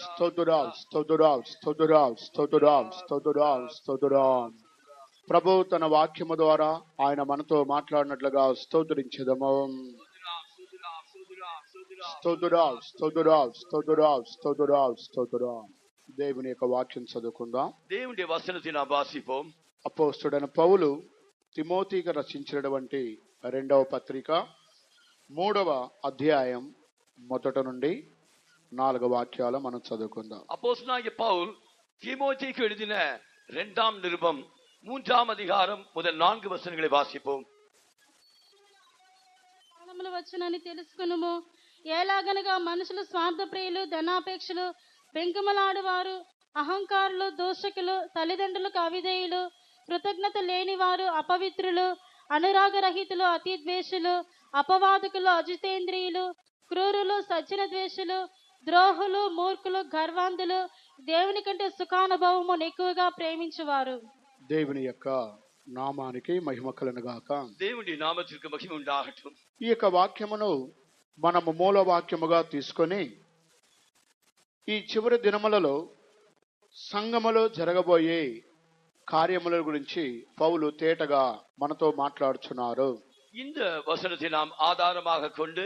స్తోత్రం, స్తోత్రం, స్తోత్రం, స్తోత్రం, స్తోత్రం, స్తోత్రం. ప్రభు తన వాక్యము ద్వారా ఆయన మనతో మాట్లాడినట్లుగా స్తోత్రించదము. స్తోత్రం, స్తోత్రం, స్తోత్రం, స్తోత్రం, స్తోత్రం. దేవుని యొక్క వాక్యం చదువుకుందాం. దేవుని వచనத்தை நாம் வாசிப்போம். అపోస్తలుడైన పౌలు తిమోతికి రచించినటువంటి 2వ పత్రిక 3వ అధ్యాయం 1 నుండి 4 వాక్యాలు మనం చదువుకుందాం. அப்போஸ்தலனாகிய பவுல் தீமோத்தேயுக்கு எழுதின 2ஆம் நிருபம் 3ஆம் அதிகாரம் முதல் 4 வசனங்களை వాసిపోం. కాలములు వచ్చునని తెలుసుకొనుము. ఎలాగనగా మనుషులు స్వార్థప్రియులు, ధనాపేక్షలు, బెంకములాడువారు, అహంకారులు, దూషకులు, తల్లిదండ్రులకు అవిధేయులు, కృతజ్ఞత లేనివారు, అపవిత్రులు, అనురాగరహితులు, అతిద్వేషులు, అపవాదకులు, అజితేంద్రియులు, క్రూరులు, సజ్జన ద్వేషులు, ద్రోహులు, మూర్ఖులు, గర్వాంధులు, దేవుని కంటే సుఖానుభవము ఎక్కువగా ప్రేమించువారు. దేవుని యొక్క నామానికి మహిమ కలుగుగాక. దేవుని నామమునకు మహిమ ఉండాగట్టు. ఈ యొక్క వాక్యమును మనము మూల వాక్యముగా తీసుకొని ఈ చివరి దినములలో సంఘములో జరగబోయే కార్యముల గురించి పౌలు తేటగా మనతో మాట్లాడుచున్నారు. இந்த வசனத்தை நாம் ஆதாரமாக கொண்டு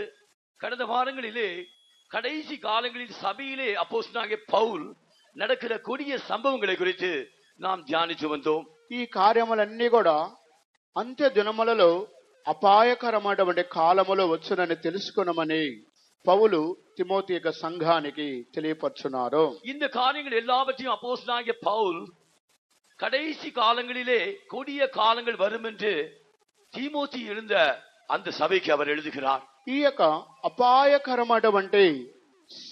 கடந்த வாரங்களிலே கடைசி காலங்களில் சபையிலே அப்போஸ்தலனாகிய பவுல் நடக்கிற கொடிய சம்பவங்களை குறித்து நாம் தியானித்து வந்தோம். ఈ కార్యములన్నీ కూడా అంత్య దినములలో అపాయకరమైనటువంటి కాలములో వచ్చునని తెలుసుకునమని పౌలు తిమోతి యొక్క సంఘానికి తెలియపరుచున్నారు. இந்த காரியங்கள் எல்லாவற்றையும் அப்போஸ்தலனாகிய பவுல் கடைசி காலங்களிலே கொடிய காலங்கள் வரும் என்று தீமோத்தி இருந்த அந்த சபைக்கு அவர் எழுதுகிறார். ఈ యొక్క అపాయకరమైనటువంటి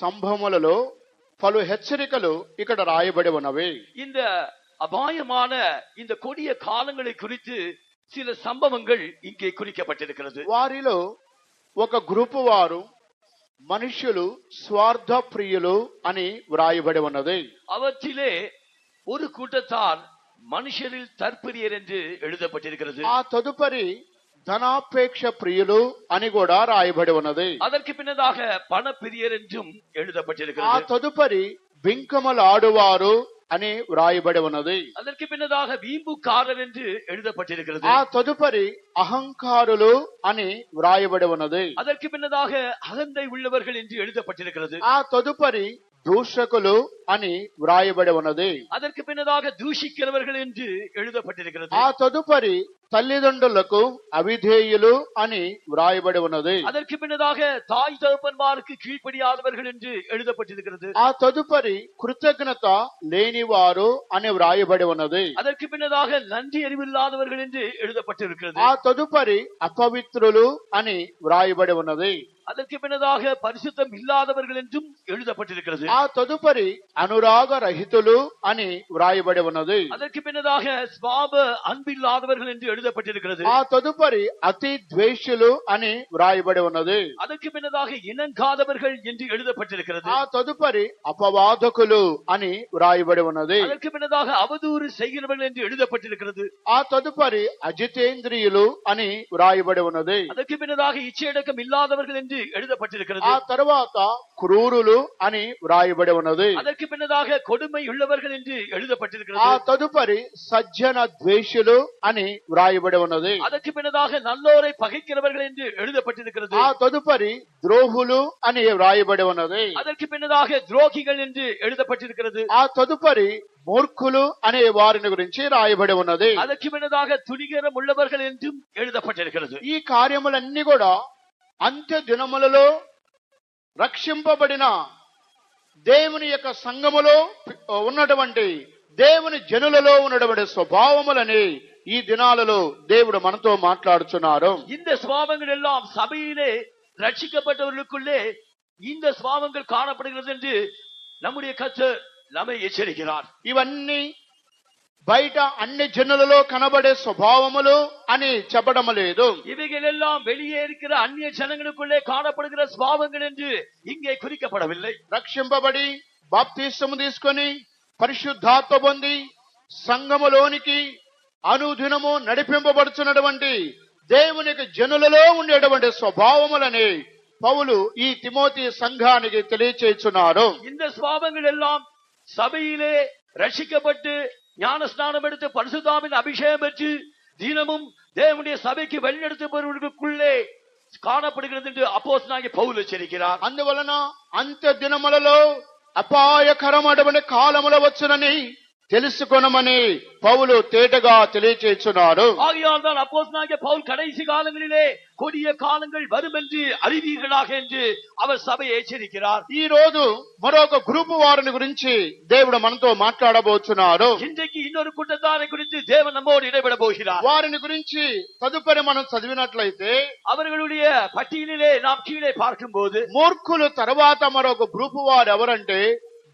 సంభవములలో పలు హెచ్చరికలు ఇక్కడ రాయబడి ఉన్నవి. இந்த அபாயமான இந்த கொடிய காலங்களை குறித்து சில சம்பவங்கள் இங்கே குறிக்கப்பட்டிருக்கிறது. వారిలో ఒక గ్రూపు వారు మనుష్యులు స్వార్థ ప్రియులు అని వ్రాయబడి ఉన్నది. அவற்றிலே ஒரு கூட்டத்தார் மனுஷரில் தற்பிரியர் என்று எழுதப்பட்டிருக்கிறது. ఆ తదుపరి ధనాపేక్ష ప్రియులు అని కూడా రాయబడి ఉన్నది. அதற்கு பின்னதாக பணப்பிரியர் என்றும் ఆ எழுதப்பட்டிருக்கிறது. తదుపరి బింకములాడువారు అని వ్రాయబడి ఉన్నది. அதற்கு பின்னதாக வீம்புக்காரர் என்று எழுதப்பட்டிருக்கிறது. ఆ తదుపరి అహంకారులు అని వ్రాయబడి ఉన్నది. அதற்கு பின்னதாக அகந்தை உள்ளவர்கள் என்று எழுதப்பட்டிருக்கிறது. ఆ తదుపరి దూషకులు అని వ్రాయబడి ఉన్నది. அதற்கு பின்னதாக தூஷிக்கிறவர்கள் என்று எழுதப்பட்டிருக்கிறது. ఆ తదుపరి తల్లిదండ్రులకు అవిధేయులు అని వ్రాయబడి ఉన్నది. அதற்கு பின்னதாக தாய் தகப்பன்மாருக்கு கீழ்ப்படியாதவர்கள் என்று எழுதப்பட்டிருக்கிறது. ఆ తదుపరి కృతజ్ఞత లేనివారు అని వ్రాయబడి ఉన్నది. அதற்கு பின்னதாக நன்றி அறிவில்லாதவர்கள் என்று எழுதப்பட்டிருக்கிறது. ఆ తదుపరి అపవిత్రులు అని వ్రాయబడి ఉన్నది. அதற்கு பின்னதாக பரிசுத்தம் இல்லாதவர்கள் என்றும் எழுதப்பட்டிருக்கிறது. ఆ తదుపరి అనురాగ రహితులు అని వ్రాయబడి ఉన్నది. அதற்கு பின்னதாக ஸ்வாப அன்பில்லாதவர்கள் என்று எழுதப்பட்டிருக்கிறது. ఆ తదుపరి అతి ద్వేషులు అని వ్రాయబడి ఉన్నది. அதற்கு பின்னதாக இணங்காதவர்கள் என்று எழுதப்பட்டிருக்கிறது. ఆ తదుపరి అపవాదకులు అని వ్రాయబడి ఉన్నది. அதற்கு பின்னதாக அவதூறு செய்கிறவர்கள் என்று எழுதப்பட்டிருக்கிறது. ఆ తదుపరి అజితేంద్రియులు అని వ్రాయబడి ఉన్నది. அதற்கு பின்னதாக இச்சையடக்கம் இல்லாதவர்கள் என்று எழுதப்பட்டிருக்கிறது. ఆ తర్వాత క్రూరులు అని వ్రాయబడి ఉన్నది. அதற்கு பின்னதாக கொடுமை உள்ளவர்கள் என்று ఆ எழுதப்பட்டிருக்கிறது. తదుపరి సజ్జన ద్వేషులు అని వ్రాయబడి ఉన్నది. அதற்கு பின்னதாக நல்லோரை பகைக்கிறவர்கள் என்று எழுதப்பட்டிருக்கிறது. ఆ తదుపరి ద్రోహులు అని వ్రాయబడి ఉన్నది. அதற்கு பின்னதாக துரோகிகள் என்று எழுதப்பட்டிருக்கிறது. ఆ తదుపరి మూర్ఖులు అనే వారిని గురించి రాయబడి ఉన్నది. அதற்கு பின்னதாக துணிகரம் உள்ளவர்கள் என்றும் எழுதப்பட்டிருக்கிறது. ఈ కార్యములన్నీ కూడా అంత్య దినములలో రక్షింపబడిన దేవుని యొక్క సంఘములో ఉన్నటువంటి దేవుని జనులలో ఉన్నటువంటి స్వభావములని ఈ దినాలలో దేవుడు మనతో మాట్లాడుచున్నారు. இந்த சுபாவங்கள் எல்லாம் சபையிலே ரட்சிக்கப்பட்டவர்களுக்குள்ளே இந்த சுபாவங்கள் காணப்படுகிறது என்று நம்முடைய கர்த்தர் நம்மை எச்சரிக்கிறார். ఇవన్నీ బయట అన్ని జనులలో కనబడే స్వభావములు అని చెప్పడం లేదు. இவைகள் எல்லாம் வெளியே இருக்கிற அந்நிய ஜனங்களுக்குள்ளே காணப்படுகிற சுபாவங்கள் என்று இங்கே குறிக்கப்படவில்லை. రక్షింపబడి బాప్తిస్మము తీసుకొని పరిశుద్ధాత్మ పొంది సంఘములోనికి అనుదినము నడిపింపబడుచున్నటువంటి దేవునికి జనులలో ఉండేటువంటి స్వభావములని పౌలు ఈ తిమోతి సంఘానికి తెలియచేస్తున్నారు. இந்த சுவாபங்கள் எல்லாம் சபையிலே ரட்சிக்கப்பட்டு ஞான ஸ்நானம் எடுத்து பரிசுத்தாவின் அபிஷேகம் பெற்று தினமும் தேவனுடைய சபைக்கு வழிநடத்துபவர்களுக்குள்ளே காணப்படுகிறது என்று அப்போஸ்தலனாகிய பவுல் எச்சரிக்கிறார். అందువలన అంత్య దినములలో అపాయకరమైనటువంటి కాలముల వచ్చునని తెలుసుకొనమని పౌలు తేటగా తెలియచేస్తున్నారు. ஆகையால் தான் அப்போஸ்தலனாகிய பவுல் கடைசி காலங்களிலே கொடிய காலங்கள் வரும் என்று அறிவீர்களாக என்று அவர் சபையை எச்சரிக்கிறார். ఈ రోజు మరొక గ్రూపు వారిని గురించి దేవుడు మనతో మాట్లాడబోతున్నారు. இன்றைக்கு இன்னொரு கூட்டத்தாரை குறித்து தேவன் நம்மோடு இடைபெட போகிறார். వారిని గురించి తదుపరి మనం చదివినట్లయితే அவர்களுடைய பட்டியலிலே நாம் கீழே பார்க்கும்போது మూర్ఖులు తర్వాత మరొక గ్రూపు వారు ఎవరంటే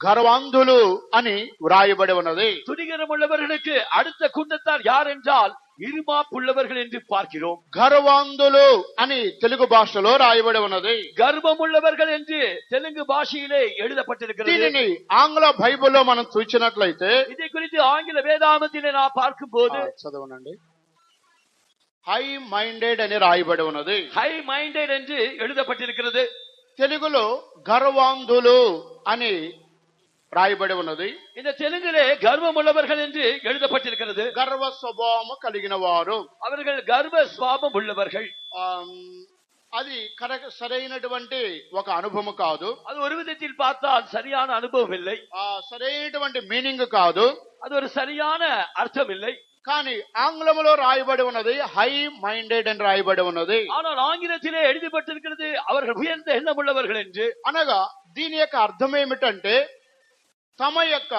గర్వాంధులు అని వ్రాయబడి ఉన్నది. துணிகரம் உள்ளவர்களுக்கு அடுத்த கூட்டத்தார் யார் என்றால் இருமாப்புள்ளவர்கள் என்று பார்க்கிறோம். గర్వాంధులు అని తెలుగు భాషలో రాయబడి ఉన్నది. கர்வம் உள்ளவர்கள் என்று தெலுங்கு பாஷையிலே எழுதப்பட்டிருக்கிறது. దీనిని ఆంగ్ల బైబిల్లో మనం చూసినట్లయితే இதை குறித்து ஆங்கில வேதாகமத்திலே நாம் பார்க்கும்போது చదవనండి, హై మైండెడ్ అని రాయబడి ఉన్నది. హై మైండెడ్ என்று எழுதப்பட்டிருக்கிறது. తెలుగులో గర్వాంధులు అని రాయబడి ఉన్నది. இந்த தெலுங்கிலே கர்வம் உள்ளவர்கள் என்று எழுதப்பட்டிருக்கிறது. గర్వ స్వభావము కలిగిన వారు, அவர்கள் கர்வ சுபாவம் உள்ளவர்கள். అది సరైనటువంటి ఒక అనుభవం కాదు. அது ஒரு விதத்தில் பார்த்தால் சரியான அனுபவம் இல்லை. సరైనటువంటి మీనింగ్ కాదు. அது ஒரு சரியான అర్థం இல்லை. కానీ ఆంగ్లంలో రాయబడి ఉన్నది హై మైండెడ్ అని రాయబడి ఉన్నది. ஆனால் ఆంగ్లத்திலே எழுதப்பட்டிருக்கிறது அவர்கள் ఉయర్ந்த ఎண்ணం உள்ளவர்கள் என்று. అనగా దీని యొక్క అర్థం ఏమిటంటే తమ యొక్క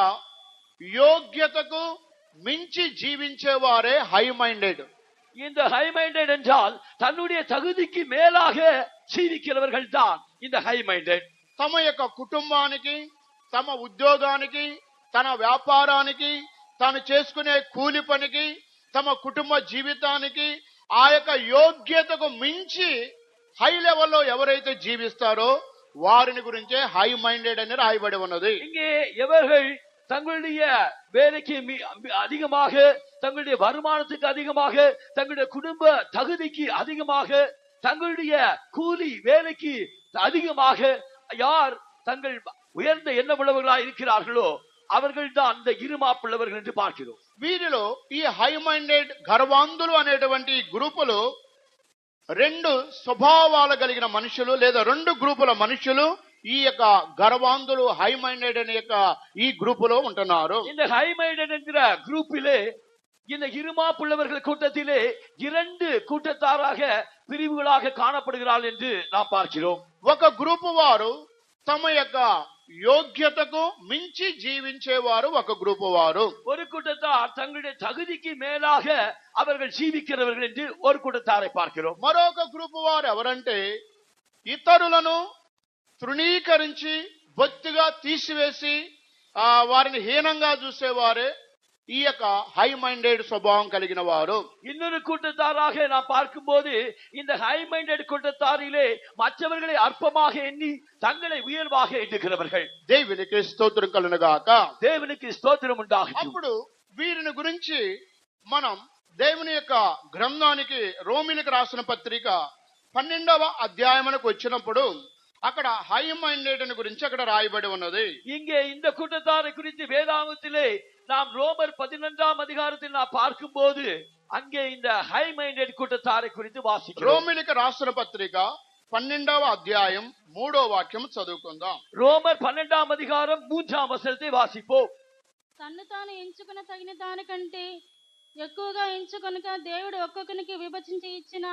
యోగ్యతకు మించి జీవించేవారే హై మైండెడ్. இந்த ஹை மைண்டட் என்றால் தன்னுடைய தகுதிக்கு மேலாக ஜீவிக்கிறவர்கள் தான் இந்த హై మైండెడ్. తమ యొక్క కుటుంబానికి, తమ ఉద్యోగానికి, తన వ్యాపారానికి, తాను చేసుకునే కూలి పనికి, తమ కుటుంబ జీవితానికి ఆ యొక్క యోగ్యతకు మించి హై లెవెల్లో ఎవరైతే జీవిస్తారో వారిని గురించే హై మైండెడ్ అని రాయబడి ఉన్నది. இங்கே எவர்கள் தங்களுடைய வேலைக்கு அதிகமாக, தங்களுடைய வருமானத்துக்கு அதிகமாக, தங்களுடைய குடும்ப தகுதிக்கு அதிகமாக, தங்களுடைய கூலி வேலைக்கு அதிகமாக யார் தங்கள் உயர்ந்த எண்ணமுள்ளவர்களாக இருக்கிறார்களோ அவர்கள் தான் அந்த இருமாப்புள்ளவர்கள் என்று பார்க்கிறோம். వీరిలో ఈ హై మైండెడ్ గర్వాంధులు అనేటువంటి గ్రూపులు రెండు స్వభావాలు కలిగిన మనుషులు లేదా రెండు గ్రూపుల మనుషులు ఈ యొక్క గర్వాంధులు హై మైండెడ్ అనే యొక్క ఈ గ్రూపులో ఉంటున్నారు. இந்த హై మైండెడ్ என்கிற குரூப்பிலே இந்த இருமாப்புள்ளவர்கள் கூட்டத்திலே இரண்டு கூட்டத்தாராக பிரிவுகளாக காணப்படுகிறார்கள் என்று நாம் பார்க்கிறோம். ఒక గ్రూపు వారు తమ యొక్క యోగ్యతకు మించి జీవించేవారు ఒక గ్రూపు వారు. ஒரு கூட்டத்தார் தங்களுடைய தகுதிக்கு மேலாக அவர்கள் ஜீவிக்கிறவர்கள் என்று ஒரு கூட்டத்தாரை பார்க்கிறோம். మరొక గ్రూపు వారు ఎవరంటే ఇతరులను తృణీకరించి బొత్తిగా తీసివేసి వారిని హీనంగా చూసేవారే ఈ యొక్క హై మైండెడ్ స్వభావం కలిగిన వారు. இன்னொரு கூட்டத்தாராக நாம் பார்க்கும்போது இந்த ஹை மைண்டட் கூட்டத்தாரிலே மற்றவர்களை அற்பமாக எண்ணி தங்களை உயர்வாக எண்ணுகிறவர்கள். దేవునికి స్తోత్రం కలుగునుగాక. దేవునికి స్తోత్రం ఉండాలి. అప్పుడు వీరిని గురించి మనం దేవుని యొక్క గ్రంథానికి రోమిలకు రాసిన పత్రిక 12వ అధ్యాయమునకు వచ్చినప్పుడు అక్కడ హై మైండెడ్ గురించి అక్కడ రాయబడి ఉన్నది. இங்கே இந்த கூட்டத்தாரை குறித்து வேதாகமத்திலே நாம் ரோமர் 11ஆம் அதிகாரத்தில் நாம் பார்க்கும்போது அங்கே இந்த ஹை மைண்டட் கூட்டத்தாரை குறித்து வாசிக்கிறோம். రోమిలకు రాసిన పత్రిక 12వ అధ్యాయం 3వ వాక్యం చదువుకుందాం. ரோமர் 12ஆம் அதிகாரம் 3ஆம் வசனத்தை வாசிப்போம். తన్ను తాను ఎంచుకున్న తగిన దానికంటే ఎక్కువగా ఎంచుకొనక దేవుడు ఒక్కొక్కరికి విభజించి ఇచ్చిన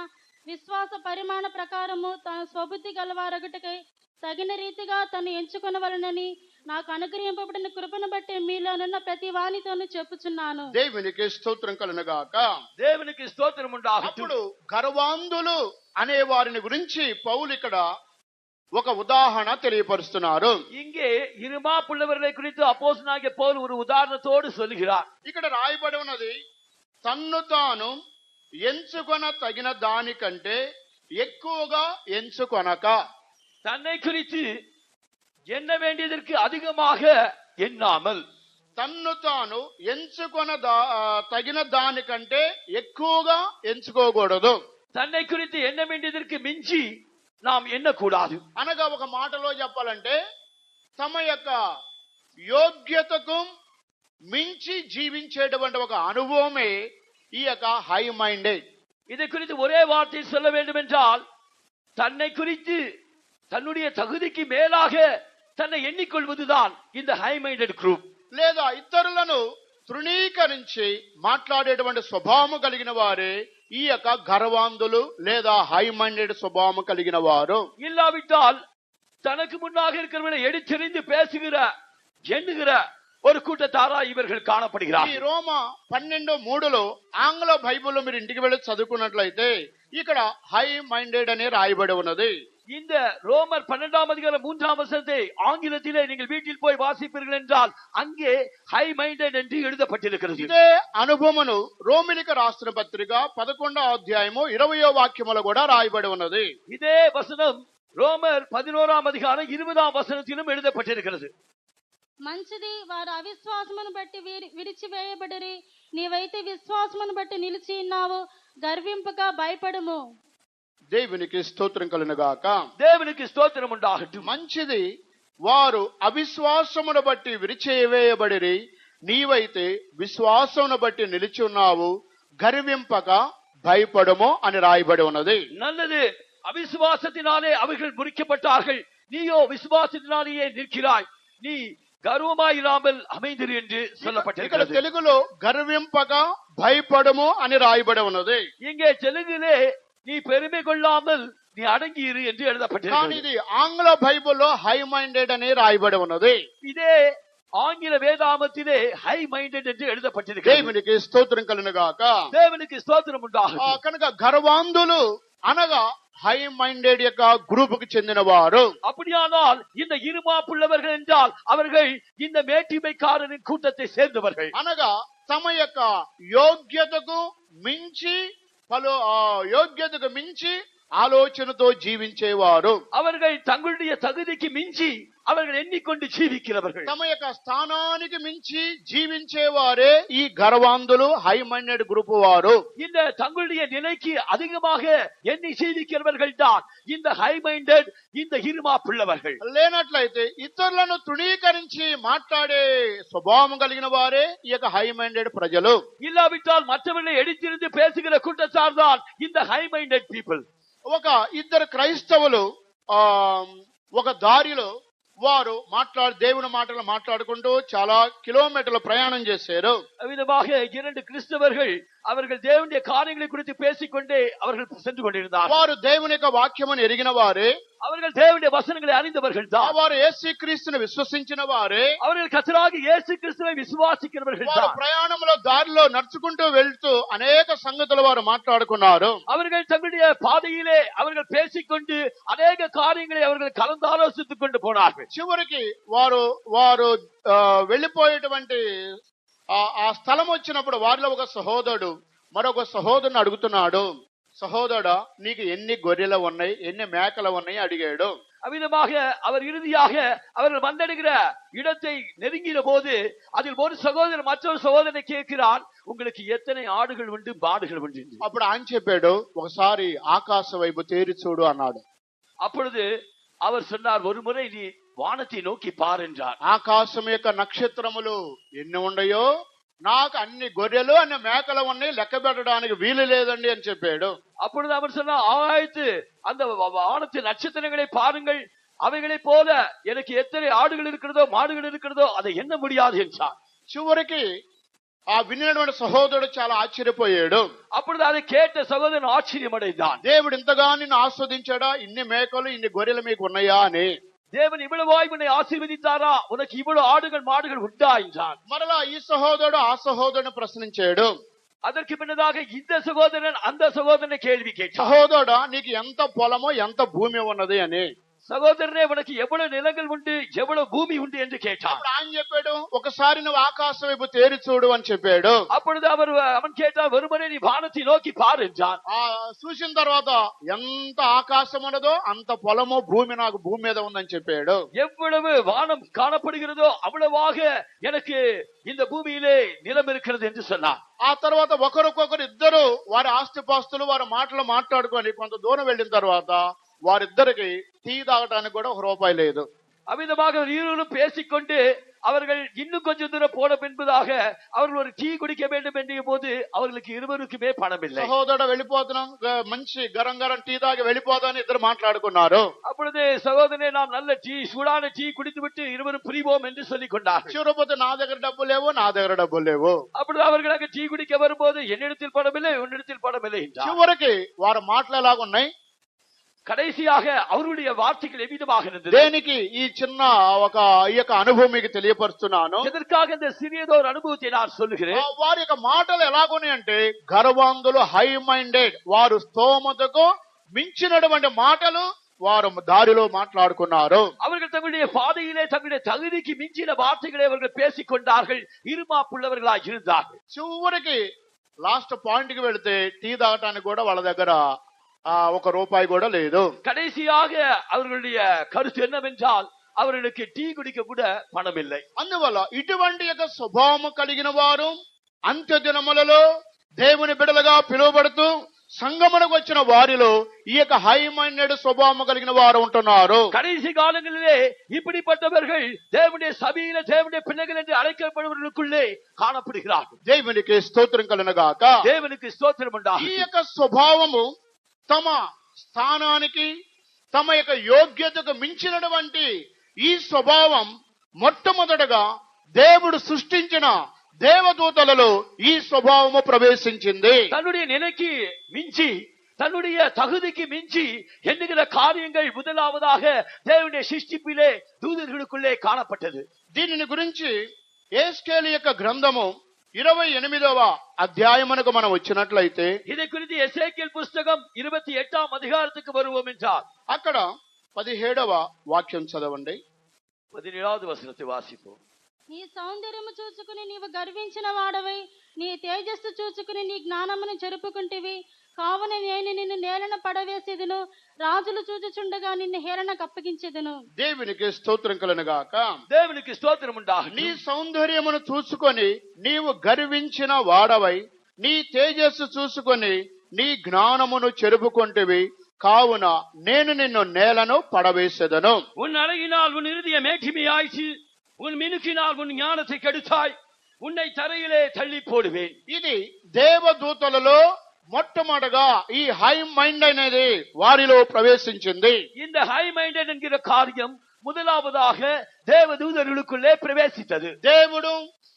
విశ్వాస పరిమాణ ప్రకారము తన స్వబుద్ధి గలవారొకటికై తగిన రీతిగా తను ఎంచుకొనవలనని నాకు అనుగ్రహింపబడిన కృపను బట్టి మీలోనున్న ప్రతి వానితోనూ చెప్పుచున్నాను. దేవునికి స్తోత్రం కలుగునుగాక. దేవునికి స్తోత్రం ఉండాలి. అప్పుడు గర్వాంధులు అనే వారిని గురించి పౌలు ఇక్కడ ఒక ఉదాహరణ తెలియపరుస్తున్నారు. இங்கே இருமாப்புள்ளவர்களை குறித்து அப்போஸ்தலனாகிய பவுல் ஒரு உதாரணத்தோடு சொல்கிறார். ఇక్కడ రాయబడి ఉన్నది తన్ను తాను ఎంచుకొన తగిన దానికంటే ఎక్కువగా ఎంచుకొనక. தன்னை குறித்து எண்ண வேண்டியதற்கு அதிகமாக எண்ணாமல். తన్ను తాను ఎంచుకొన తగిన దానికంటే ఎక్కువగా ఎంచుకోకూడదు. தன்னை குறித்து எண்ண வேண்டியதற்கு மிஞ்சி நாம் ఎన్నకూడదు. అనగా ఒక మాటలో చెప్పాలంటే తమ యొక్క యోగ్యతకు మించి జీవించేటువంటి ఒక అనుభవమే ఈ యొక్క హై మైండెడ్. இதை குறித்து ஒரே வார்த்தை சொல்ல வேண்டும் என்றால், தன்னை குறித்து தன்னுடைய தகுதிக்கு மேலாக தன்னை எண்ணிக்கொள்வதுதான் இந்த హై మైండెడ్ గ్రూప్. లేదా ఇతరులను తృణీకరించి మాట్లాడేటువంటి స్వభావం కలిగిన వారే ఈ యొక్క గర్వాంధులు లేదా హై మైండెడ్ స్వభావం కలిగిన వారు. இல்லாவிட்டால் தனக்கு முன்னாக இருக்கிறவர்களை எடுத்தெறிந்து பேசுகிற எண்ணுகிற ஒரு கூட்டத்தாரா இவர்கள் ఈ காணப்படுகிறார்கள். రోమ 12:3 ఆంగ్ల బైబిల్లో మీరు ఇంటికి వెళ్ళి చదువుకున్నట్లయితే ఇక్కడ హై మైండెడ్ అని రాయబడి ఉన్నది. இந்த ரோமர் 12ஆம் அதிகாரம் 3ஆம் வசனத்தை ஆங்கிலத்திலே நீங்கள் வீட்டில் போய் வாசிப்பீர்கள் என்றால் அங்கே ஹை மைண்டட் என்று எழுதப்பட்டிருக்கிறது. ఇదే అనుభవమును రోమిలికి రాసిన పత్రిక 11వ అధ్యాయము 20వ వాక్యములో కూడా రాయబడి ఉన్నది. இதே வசனம் ரோமர் 11ஆம் அதிகாரம் 20ஆம் వచనத்திலும் எழுதப்பட்டிருக்கிறது. మంచిది, వారు అవిశ్వాసమును బట్టి విడిచివేయబడిరి, నీవైతే విశ్వాసమును బట్టి నిలిచి ఉన్నావు, గర్వింపక భయపడుము. దేవునికి స్తోత్రం కలుగునుగాక. தேவனுக்கு ஸ்தோத்திரம் உண்டாகட்டும். మంచిది, వారు అవిశ్వాసమును బట్టి విరిచివేయబడిరి, నీవైతే విశ్వాసమును బట్టి నిలిచి ఉన్నావు, గర్వింపక భయపడము అని రాయబడి ఉన్నది. நல்லது, அவிசுவாசத்தினாலே அவர்கள் முறிக்கப்பட்டார்கள், நீயோ விசுவாசத்தினாலேயே நிற்கிறாய், நீ గర్వమాయిరామల్ அமைந்திரு என்று ఇక్కడ சொல்லப்பட்டிருக்கிறது. తెలుగులో గర్వింపక భయపడము అని రాయబడి ఉన్నది. இங்கே தெலுங்கிலே நீ பெருமை கொள்ளாமல் நீ அடங்கியிரு என்று కానీ எழுதப்பட்டிருக்கிறது. ఇది ఆంగ్ల బైబిల్లో హై మైండెడ్ అని రాయబడి ఉన్నది. இதே ஆங்கில வேதாமத்திலே హై మైండెడ్ என்று எழுதப்பட்டிருக்கிறது. దేవునికి స్తోత్రం కలుగునుగాక. தேவனுக்கு ஸ்தோத்திரம் உண்டாகட்டும். కనుక గర్వాంధులు అనగా హై మైండెడ్ యొక్క గ్రూప్ కు చెందిన వారు. அப்படியானால் இந்த இருமாப்புள்ளவர்கள் என்றால் அவர்கள் இந்த மேட்டிமைக்காரரின் கூட்டத்தை சேர்ந்தவர்கள். అనగా తమ యొక్క యోగ్యతకు మించి యోగ్యతకు మించి ఆలోచనతో జీవించేవారు. அவர்கள் தங்களுடைய தகுதிக்கு மிஞ்சி அவர்கள் எண்ணிக்கொண்டு ஜீவிக்கிறவர்கள். తమ యొక్క స్థానానికి మించి జీవించేవారే ఈ గర్వాంధులు హై మైండెడ్ గ్రూప్ వారు. இந்த தங்களுடைய நிலைக்கு அதிகமாக எண்ணி ஜீவிக்கிறவர்கள் தான் இந்த ஹை மைண்டட், இந்த இருமாப்புள்ளவர்கள். లేనట్లయితే ఇతరులను తృణీకరించి మాట్లాడే స్వభావం కలిగిన వారే ఈ యొక్క హై మైండెడ్ ప్రజలు. இல்லாவிட்டால் மற்றவர்களை எடுத்திருந்து பேசுகிற கூட்டத்தார் தான் இந்த ஹை மைண்டட் பீப்புள். ఒక ఇద్దరు క్రైస్తవులు ఒక దారిలో వారు దేవుని మాటలు మాట్లాడుకుంటూ చాలా కిలోమీటర్ల ప్రయాణం చేశారు. விதமாக இரண்டு கிறிஸ்தவர்கள் அவர்கள் தேவனுடைய காரியங்களை குறித்து பேசிக்கொண்டே அவர்கள் சென்று கொண்டிருந்தார். వారు దేవుని యొక్క వాక్యమును ఎరిగిన వారే, அவர்கள் தேவனுடைய வசனங்களை அறிந்தவர்கள் தான். వారు యేసుక్రీస్తును విశ్వసించిన వారే, அவர்கள் கர்த்தராகிய இயேசு கிறிஸ்துவை விசுவாசிக்கிறவர்கள் వారు தான். ప్రయాణంలో దారిలో నడుచుకుంటూ వెళ్తూ అనేక సంగతులు వారు మాట్లాడుకున్నారు. அவர்கள் தங்களுடைய பாதையிலே அவர்கள் பேசிக்கொண்டு அநேக காரியங்களை அவர்கள் கலந்தாலோசித்துக் கொண்டு போனார்கள். చివరికి వారు వెళ్ళిపోయేటువంటి ఆ స్థలం వచ్చినప్పుడు వారిలో ఒక సహోదరుడు మరొక సహోదరుని అడుగుతున్నాడు, సహోదరుడా నీకు ఎన్ని గొర్రెలు ఉన్నాయి, ఎన్ని మేకలు ఉన్నాయి అడిగాడు. அவ்விதமாக அவர் இறுதியாக அவர்கள் வந்தடைகிற இடத்தை நெருங்கின போது அதில் ஒரு சகோதரர் மற்றொரு சகோதரனை கேட்கிறார், உங்களுக்கு எத்தனை ஆடுகள் உண்டு, மாடுகள் உண்டு? అప్పుడు ఆయన చెప్పాడు, ఒకసారి ఆకాశ వైపు తేరి చూడు అన్నాడు. அப்பொழுது அவர் சொன்னார், ஒரு முறை நீ வானத்தை நோக்கி பார் என்றார். ఆకాశం యొక్క నక్షత్రములు ఎన్ని ఉన్నాయో నాకు అన్ని గొర్రెలు అన్ని మేకలు ఉన్నాయి, లెక్క పెట్టడానికి వీలు లేదండి అని చెప్పాడు. அப்பொழுது அவர் சொன்னார், ஆகாயத்து அந்த வானத்து நட்சத்திரங்களை பாருங்கள், அவைகளை போல எனக்கு எத்தனை ஆடுகள் இருக்கிறதோ மாடுகள் இருக்கிறதோ அதை எண்ண முடியாது என்றார். చివరికి ఆ విన్నటువంటి సహోదరుడు చాలా ఆశ్చర్యపోయాడు. அப்பொழுது அதை கேட்ட சகோதரன் ஆச்சரியம் அடைந்தான். దేవుడు ఇంతగా నిన్ను ఆస్వాదించాడా, ఇన్ని మేకలు ఇన్ని గొర్రెలు మీకు ఉన్నాయా అని. தேவன் இவ்வளவாய் உன்னை ஆசீர்வதித்தாரா, உனக்கு இவ்வளவு ஆடுகள் மாடுகள் உண்டா என்றான். మరలా ఈ సహోదరుడు ఆ సహోదరుని ప్రశ్నించాడు. அதற்கு பின்னதாக இந்த சகோதரன் அந்த சகோதரனை கேள்வி கேட்டான், సహోదరుడా నీకు ఎంత పొలమో ఎంత భూమి ఉన్నది అని. சகோதரனே உனக்கு எவ்வளவு நிலங்கள் உண்டு, எவ்வளவு பூமி உண்டு என்று கேட்டான். అప్పుడు ఆయన చెప్పాడు, ఒకసారి నువ్వు ఆకాశం వైపు తేరి చూడు అని చెప్పాడు. அப்பொழுது அவன் கேட்டான், ஒருமுறை நீ வானத்தை நோக்கி பார் என்றான். చూసిన తర్వాత ఎంత ఆకాశం ఉన్నదో అంత పొలము భూమి నాకు భూమి మీద ఉందని చెప్పాడు. எவ்வளவு வானம் காணப்படுகிறதோ அவ்வளவாக எனக்கு இந்த பூமியிலே நிலம் இருக்கிறது என்று சொன்னான். ఆ తర్వాత ఒకరికొకరు ఇద్దరు వారి ఆస్తిపాస్తులు వారి మాటలు మాట్లాడుకొని కొంత దూరం వెళ్ళిన తర్వాత వారిద్దరికి టీ తాగటానికి కూడా 1 రూపాయి లేదు. அவ்விதமாக இருவரும் பேசிக்கொண்டு அவர்கள் இன்னும் கொஞ்சம் தூரம் போன பின்பதாக அவர்கள் ஒரு டீ குடிக்க வேண்டும் என்ற போது அவர்களுக்கு இருவருக்குமே பணம் இல்லை. సహోదరుడు వెళ్ళిపోతున్నాం, మంచి గరం గరం టీ తాగి వెళ్ళిపోదామని ఇద్దరు మాట్లాడుకున్నారు. அப்பொழுது சகோதரனே நாம் நல்ல டீ சூடான டீ குடித்து விட்டு இருவரும் பிரிவோம் என்று சொல்லிக் கொண்டார்கள். చివరిపోతే నా దగ్గర డబ్బులు లేవు, నా దగ్గర డబ్బులు లేవు. அப்பொழுது அவர்கள் அங்கே டீ குடிக்க வரும்போது என்னிடத்தில் பணம் இல்லை, உன்னிடத்தில் பணம் இல்லை என்றார். చివరికి వారి మాటలు ఎలాగున్నాయి? கடைசியாக அவருடைய வார்த்தைகள் எவ்விதமாக இருந்தது? దేనికి ఈ చిన్న ఈ యొక్క అనుభవం మీకు తెలియపరుస్తున్నాను. எதற்காக இந்த சிறியதோர் அனுபவத்தை நான் சொல்லுகிறேன்? వారి యొక్క మాటలు ఎలాగున్నాయి అంటే గర్వంతులు, హై మైండెడ్, వారు స్తోమతకు మించినటువంటి మాటలు వారు దారిలో మాట్లాడుకున్నారు. அவர்கள் தங்களுடைய பாதையிலே தங்களுடைய தகுதிக்கு மிஞ்சின வார்த்தைகளை அவர்கள் பேசிக் கொண்டார்கள், இருமாப்புள்ளவர்களாக இருந்தார்கள். చివరికి లాస్ట్ పాయింట్ కి వెళితే టీ తాగటానికి కూడా వాళ్ళ దగ్గర 1 రూపాయి కూడా లేదు. கடைசியாக அவர்களுடைய கருத்து என்னவென்றால் அவர்களுக்கு டீ குடிக்க கூட பணம் இல்லை. అందువల్ల ఇటువంటి యొక్క స్వభావం కలిగిన వారు అంత్య దినములలో దేవుని బిడ్డలుగా పిలువబడుతూ సంగమునకు వచ్చిన వారిలో ఈ యొక్క హై మైండెడ్ స్వభావం కలిగిన వారు ఉంటున్నారు. கடைசி காலங்களிலே இப்படிப்பட்டவர்கள் தேவனுடைய சபையிலே தேவனுடைய பிள்ளைகள் என்று அழைக்கப்படுவதற்குள்ளே காணப்படுகிறார்கள். దేవునికి స్తోత్రం కలుగుగాక. தேவனுக்கு ஸ்தோத்திரம் உண்டாகும். ఈ యొక్క స్వభావము తమ స్థానానికి, తమ యొక్క యోగ్యతకు మించినటువంటి ఈ స్వభావం మొట్టమొదటగా దేవుడు సృష్టించిన దేవదూతలలో ఈ స్వభావము ప్రవేశించింది. தன்னுடைய நிலைக்கு மிஞ்சி, தன்னுடைய தகுதிக்கு மிஞ்சி என்கிற காரியங்கள் முதலாவதாக தேவனுடைய சிருஷ்டிப்பிலே தூதர்களுக்குள்ளே காணப்பட்டது. దీనిని గురించి యేస్కేలు యొక్క గ్రంథము 28వ అధ్యాయమునకు మనం వచ్చినట్లయితే இதை குறித்து எசேக்கியேல் புஸ்தகம் 28ஆம் அதிகாரத்துக்கு வருவோம் என்றால் అక్కడ 17వ వాక్యం చదవండి. 17வது வசனத்தை வாசிப்போம். నీ సౌందర్యము చూచుకుని నీవు గర్వించిన వాడవై, నీ తేజస్సు చూచుకుని నీ జ్ఞానమును చెరుపుకుంటివి. కావున నేను నిన్ను నేలన పడవేసేదను, రాజులు చూచుచుండగా నిన్ను హేళనకు అప్పగించెదను. దేవునికి స్తోత్రం కలుగుగాక. தேவனுக்கு ஸ்தோத்திரம் உண்டாகும். నీ సౌందర్యమును చూసుకొని నీవు గర్వించిన వాడవై, నీ తేజస్సు చూసుకొని నీ జ్ఞానమును చెరుపుకొంటివి. కావున నేను నిన్ను నేలను పడవేసేదను. உன் அழகினால் உன் இருதயம் மேட்டிமையாயிற்று, உன் மினுக்கினால் உன் ஞானத்தை கெடுத்தாய், உன்னை தரையிலே தள்ளி போடுவேன். ఇది దేవదూతలలో మొట్టమొదటగా ఈ హై మైండ్ అనేది వారిలో ప్రవేశించింది. இந்த ஹை மைண்டட் என்கிற காரியம் முதலாவதாக தேவதூதர்களுக்குள்ளே பிரவேசித்தது. దేవుడు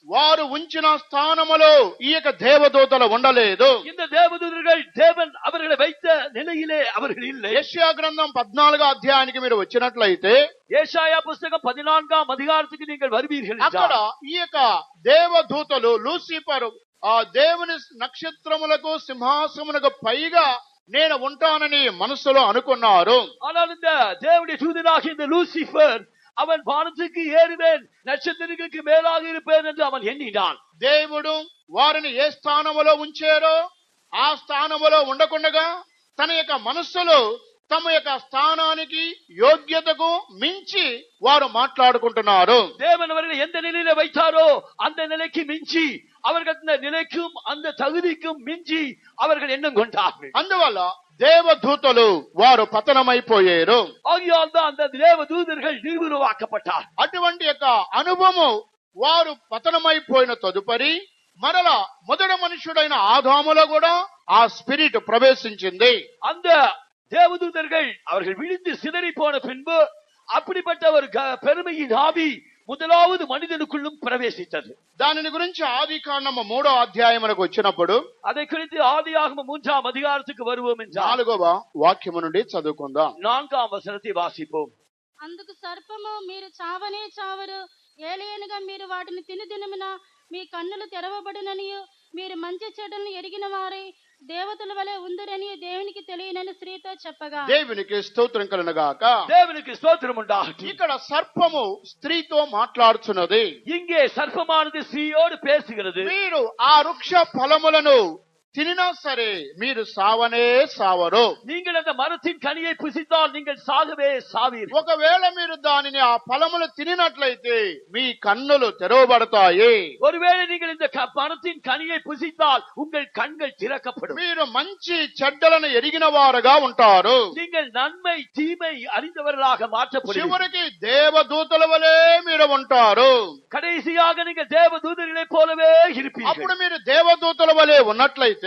వారు ఉంచిన స్థానములో ఈ యొక్క దేవదూతలు ఉండలేదు. இந்த தேவதூதர்கள் தேவன் அவர்களை வைத்த நிலையிலே அவர்கள் இல்லை. యెషయా గ్రంథం 14వ అధ్యాయానికి మీరు వచ్చినట్లయితే ஏசாயா புஸ்தகம் 14ஆம் அதிகாரத்துக்கு நீங்கள் வருவீர்கள் అక్కడ என்றால் ఈ యొక్క దేవదూతలు లూసిఫరు ఆ దేవుని నక్షత్రములకు సింహాసమునకు పైగా నేను ఉంటానని మనసులో అనుకున్నారు. ஆனால் இந்த தேவனுடைய தூதனாகிய இந்த லூசிபர் அவன் வானத்துக்கு ஏறுவேன், நட்சத்திரங்களுக்கு மேலாக இருப்பேன் என்று அவன் எண்ணினான். దేవుడు వారిని ఏ స్థానములో ఉంచారో ఆ స్థానములో ఉండకుండగా తన యొక్క మనస్సులో తమ యొక్క స్థానానికి యోగ్యతకు మించి వారు మాట్లాడుకుంటున్నారు. தேவன் அவர்களை எந்த நிலையில வைத்தாரோ அந்த நிலைக்கு மிஞ்சி, அவர்கள் அந்த நிலைக்கும் அந்த தகுதிக்கும் மிஞ்சி அவர்கள் எண்ணம் கொண்டார்கள். అందువల్ల దేవదూతలు వారు పతనమైపోయారు. ஆகையால் தான் அந்த தேவதூதர்கள் நிர்மூலமாக்கப்பட்டார். అటువంటి యొక్క అనుభవం వారు పతనమైపోయిన తదుపరి మరలా మొదటి మనుషుడైన ఆదాములో కూడా ఆ స్పిరిట్ ప్రవేశించింది. அந்த தேவதூதர்கள் அவர்கள் விழுந்து சிதறி போன பின்பு அப்படிப்பட்ட ஒரு பெருமையின் ஆவி முதலாவது மனிதனுக்குள்ளும் பிரவேசித்தது. దానిని గురించి ఆది కాండము 3వ అధ్యాయమునకు వచ్చినప్పుడు அதை குறித்து ஆதியாகமம் 3ஆம் அதிகாரத்துக்கு வருவோம் என்றால் 4వ వాక్యము నుండి చదువుకుందాం. 4ஆம் వచనத்தை వాసిப்போம். అందుకు సర్పము, మీరు చావనే చావరు, ఏలయనగా మీరు వాటిని తిని దినమున మీ కన్నులు తెరవబడుననియు, మీరు మంచి చెడులను ఎరిగిన వారై దేవతల వలె ఉందరని దేవునికి తెలియనని స్త్రీతో చెప్పగా. దేవునికి స్తోత్రం కలుగుగాక. தேவனுக்கு ஸ்தோத்திரம் உண்டாகட்டும். ఇక్కడ సర్పము స్త్రీతో మాట్లాడుచున్నది. இங்கே சர்ப்பமானது ஸ்திரீயோடு பேசுகிறது. మీరు ఆ వృక్ష ఫలములను తినినా సరే మీరు సావనే సావరు. நீங்கள் அந்த மரத்தின் கனியை புசித்தால் நீங்கள் சாகவே சாவீர்கள். ఒకవేళ మీరు దానిని ఆ ఫలములు తినినట్లయితే మీ కన్నులు తెరవబడతాయి. ஒருவேளை நீங்கள் இந்த மரத்தின் கனியை புசித்தால் உங்கள் கண்கள் திறக்கப்படும். మీరు మంచి చెడ్డలను ఎరిగిన వారుగా ఉంటారు. நீங்கள் நன்மை தீமை அறிந்தவர்களாக மாற்றப்படுவீர்கள். చివరికి దేవదూతల వలె మీరు ఉంటారు. கடைசியாக நீங்கள் தேவதூதர்களைப் போலவே இருப்பீர்கள். అప్పుడు మీరు దేవదూతల వలె ఉన్నట్లయితే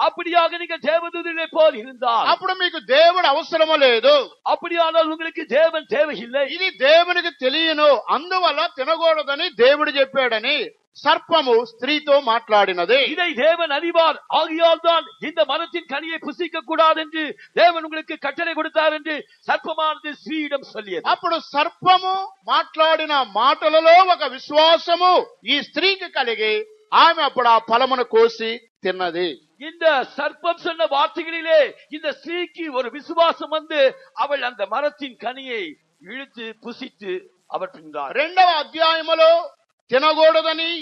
அப்படியாக நீங்கள் தேவதூதர்களைப் போல் இருந்தால் అప్పుడు మీకు దేవుడు అవసరము లేదు. அப்படியானால் உங்களுக்கு தேவன் தேவையில்லை. ఇది దేవునికి తెలియను, అందువల్ల తినకూడదని దేవుడు చెప్పాడని సర్పము స్త్రీతో మాట్లాడినది. இதை தேவன் அறிவார், ஆகையால் தான் இந்த மரத்தின் கனியை புசிக்க கூடாது என்று தேவன் உங்களுக்கு கட்டளை கொடுத்தார் என்று சர்ப்பமானது ஸ்ரீயிடம் சொல்லியது. అప్పుడు సర్పము మాట్లాడిన మాటలలో ఒక విశ్వాసము ఈ స్త్రీకి కలిగి ఆమె అప్పుడు ఆ ఫలమును కోసి తిన్నది. இந்த சர்ப்பம் சொன்ன வார்த்தைகளிலே இந்த ஸ்திரீக்கு ஒரு விசுவாசம் வந்து அவள் அந்த மரத்தின் கனியை இழுத்து புசித்து அவர் தின்றார். 2వ అధ్యాయములో తినకూడదని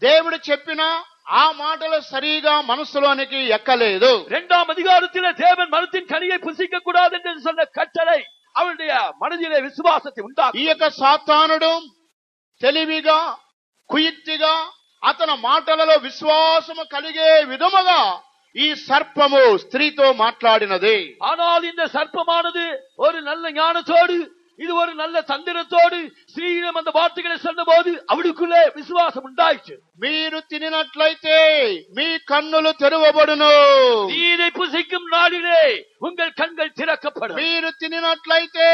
దేవుడు చెప్పిన ఆ మాటలు సరిగా మనసులోనికి ఎక్కలేదు. 2ஆம் அதிகாரத்திலே தேவன் மரத்தின் கனியை புசிக்க கூடாது என்று சொன்ன கட்டளை அவளுடைய மனதிலே விசுவாசத்தை உண்டாக்கி ఈ యొక్క సాతానుడు తెలివిగా కుయుక్తిగా అతని మాటలలో విశ్వాసము కలిగే విధముగా ఈ సర్పము స్త్రీతో మాట్లాడినది. ஆனால் இந்த சர்ப்பமானது ஒரு நல்ல ஞானத்தோடு இது ஒரு நல்ல தந்திரத்தோடு ஸ்ரீயிடம் அந்த வார்த்தைகளை சொன்னபோது அவளுக்குள்ளே விசுவாசம் உண்டாயிற்று. మీరు తినినట్లయితే మీ కన్నులు తెరవబడును. நீரை புசிக்கும் நாளிலே உங்கள் கண்கள் திறக்கப்படும். మీరు తినినట్లయితే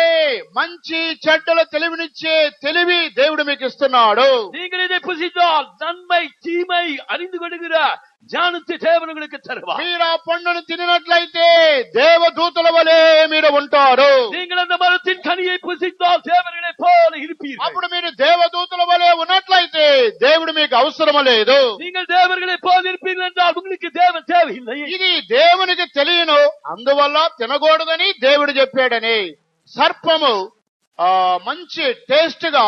మంచి చెడ్డల తెలివినిచ్చే తెలివి దేవుడు మీకు ఇస్తున్నాడు. நீங்கள் இதை புசித்தால் நன்மை தீமை அறிந்து கொள்கிற ஞானத்தை தேவன் உங்களுக்கு தருவார். మీరు ఆ పండును తినినట్లయితే దేవదూతల వలె మీరు ఉంటారు. நீங்கள் அந்த மரத்தின் கனியை புசித்தால் தேவர்களை போல இருப்பீர்கள். అప్పుడు మీరు దేవదూతల వలె ఉన్నట్లయితే దేవుడు మీకు అవసరము లేదు. நீங்கள் தேவர்களை போல இருப்பீர்கள் என்றால் உங்களுக்கு தேவன் தேவையில்லை. ఇది దేవునికి తెలియను, అందువల్ల తినకూడదని దేవుడు చెప్పాడని సర్పము మంచి టేస్ట్ గా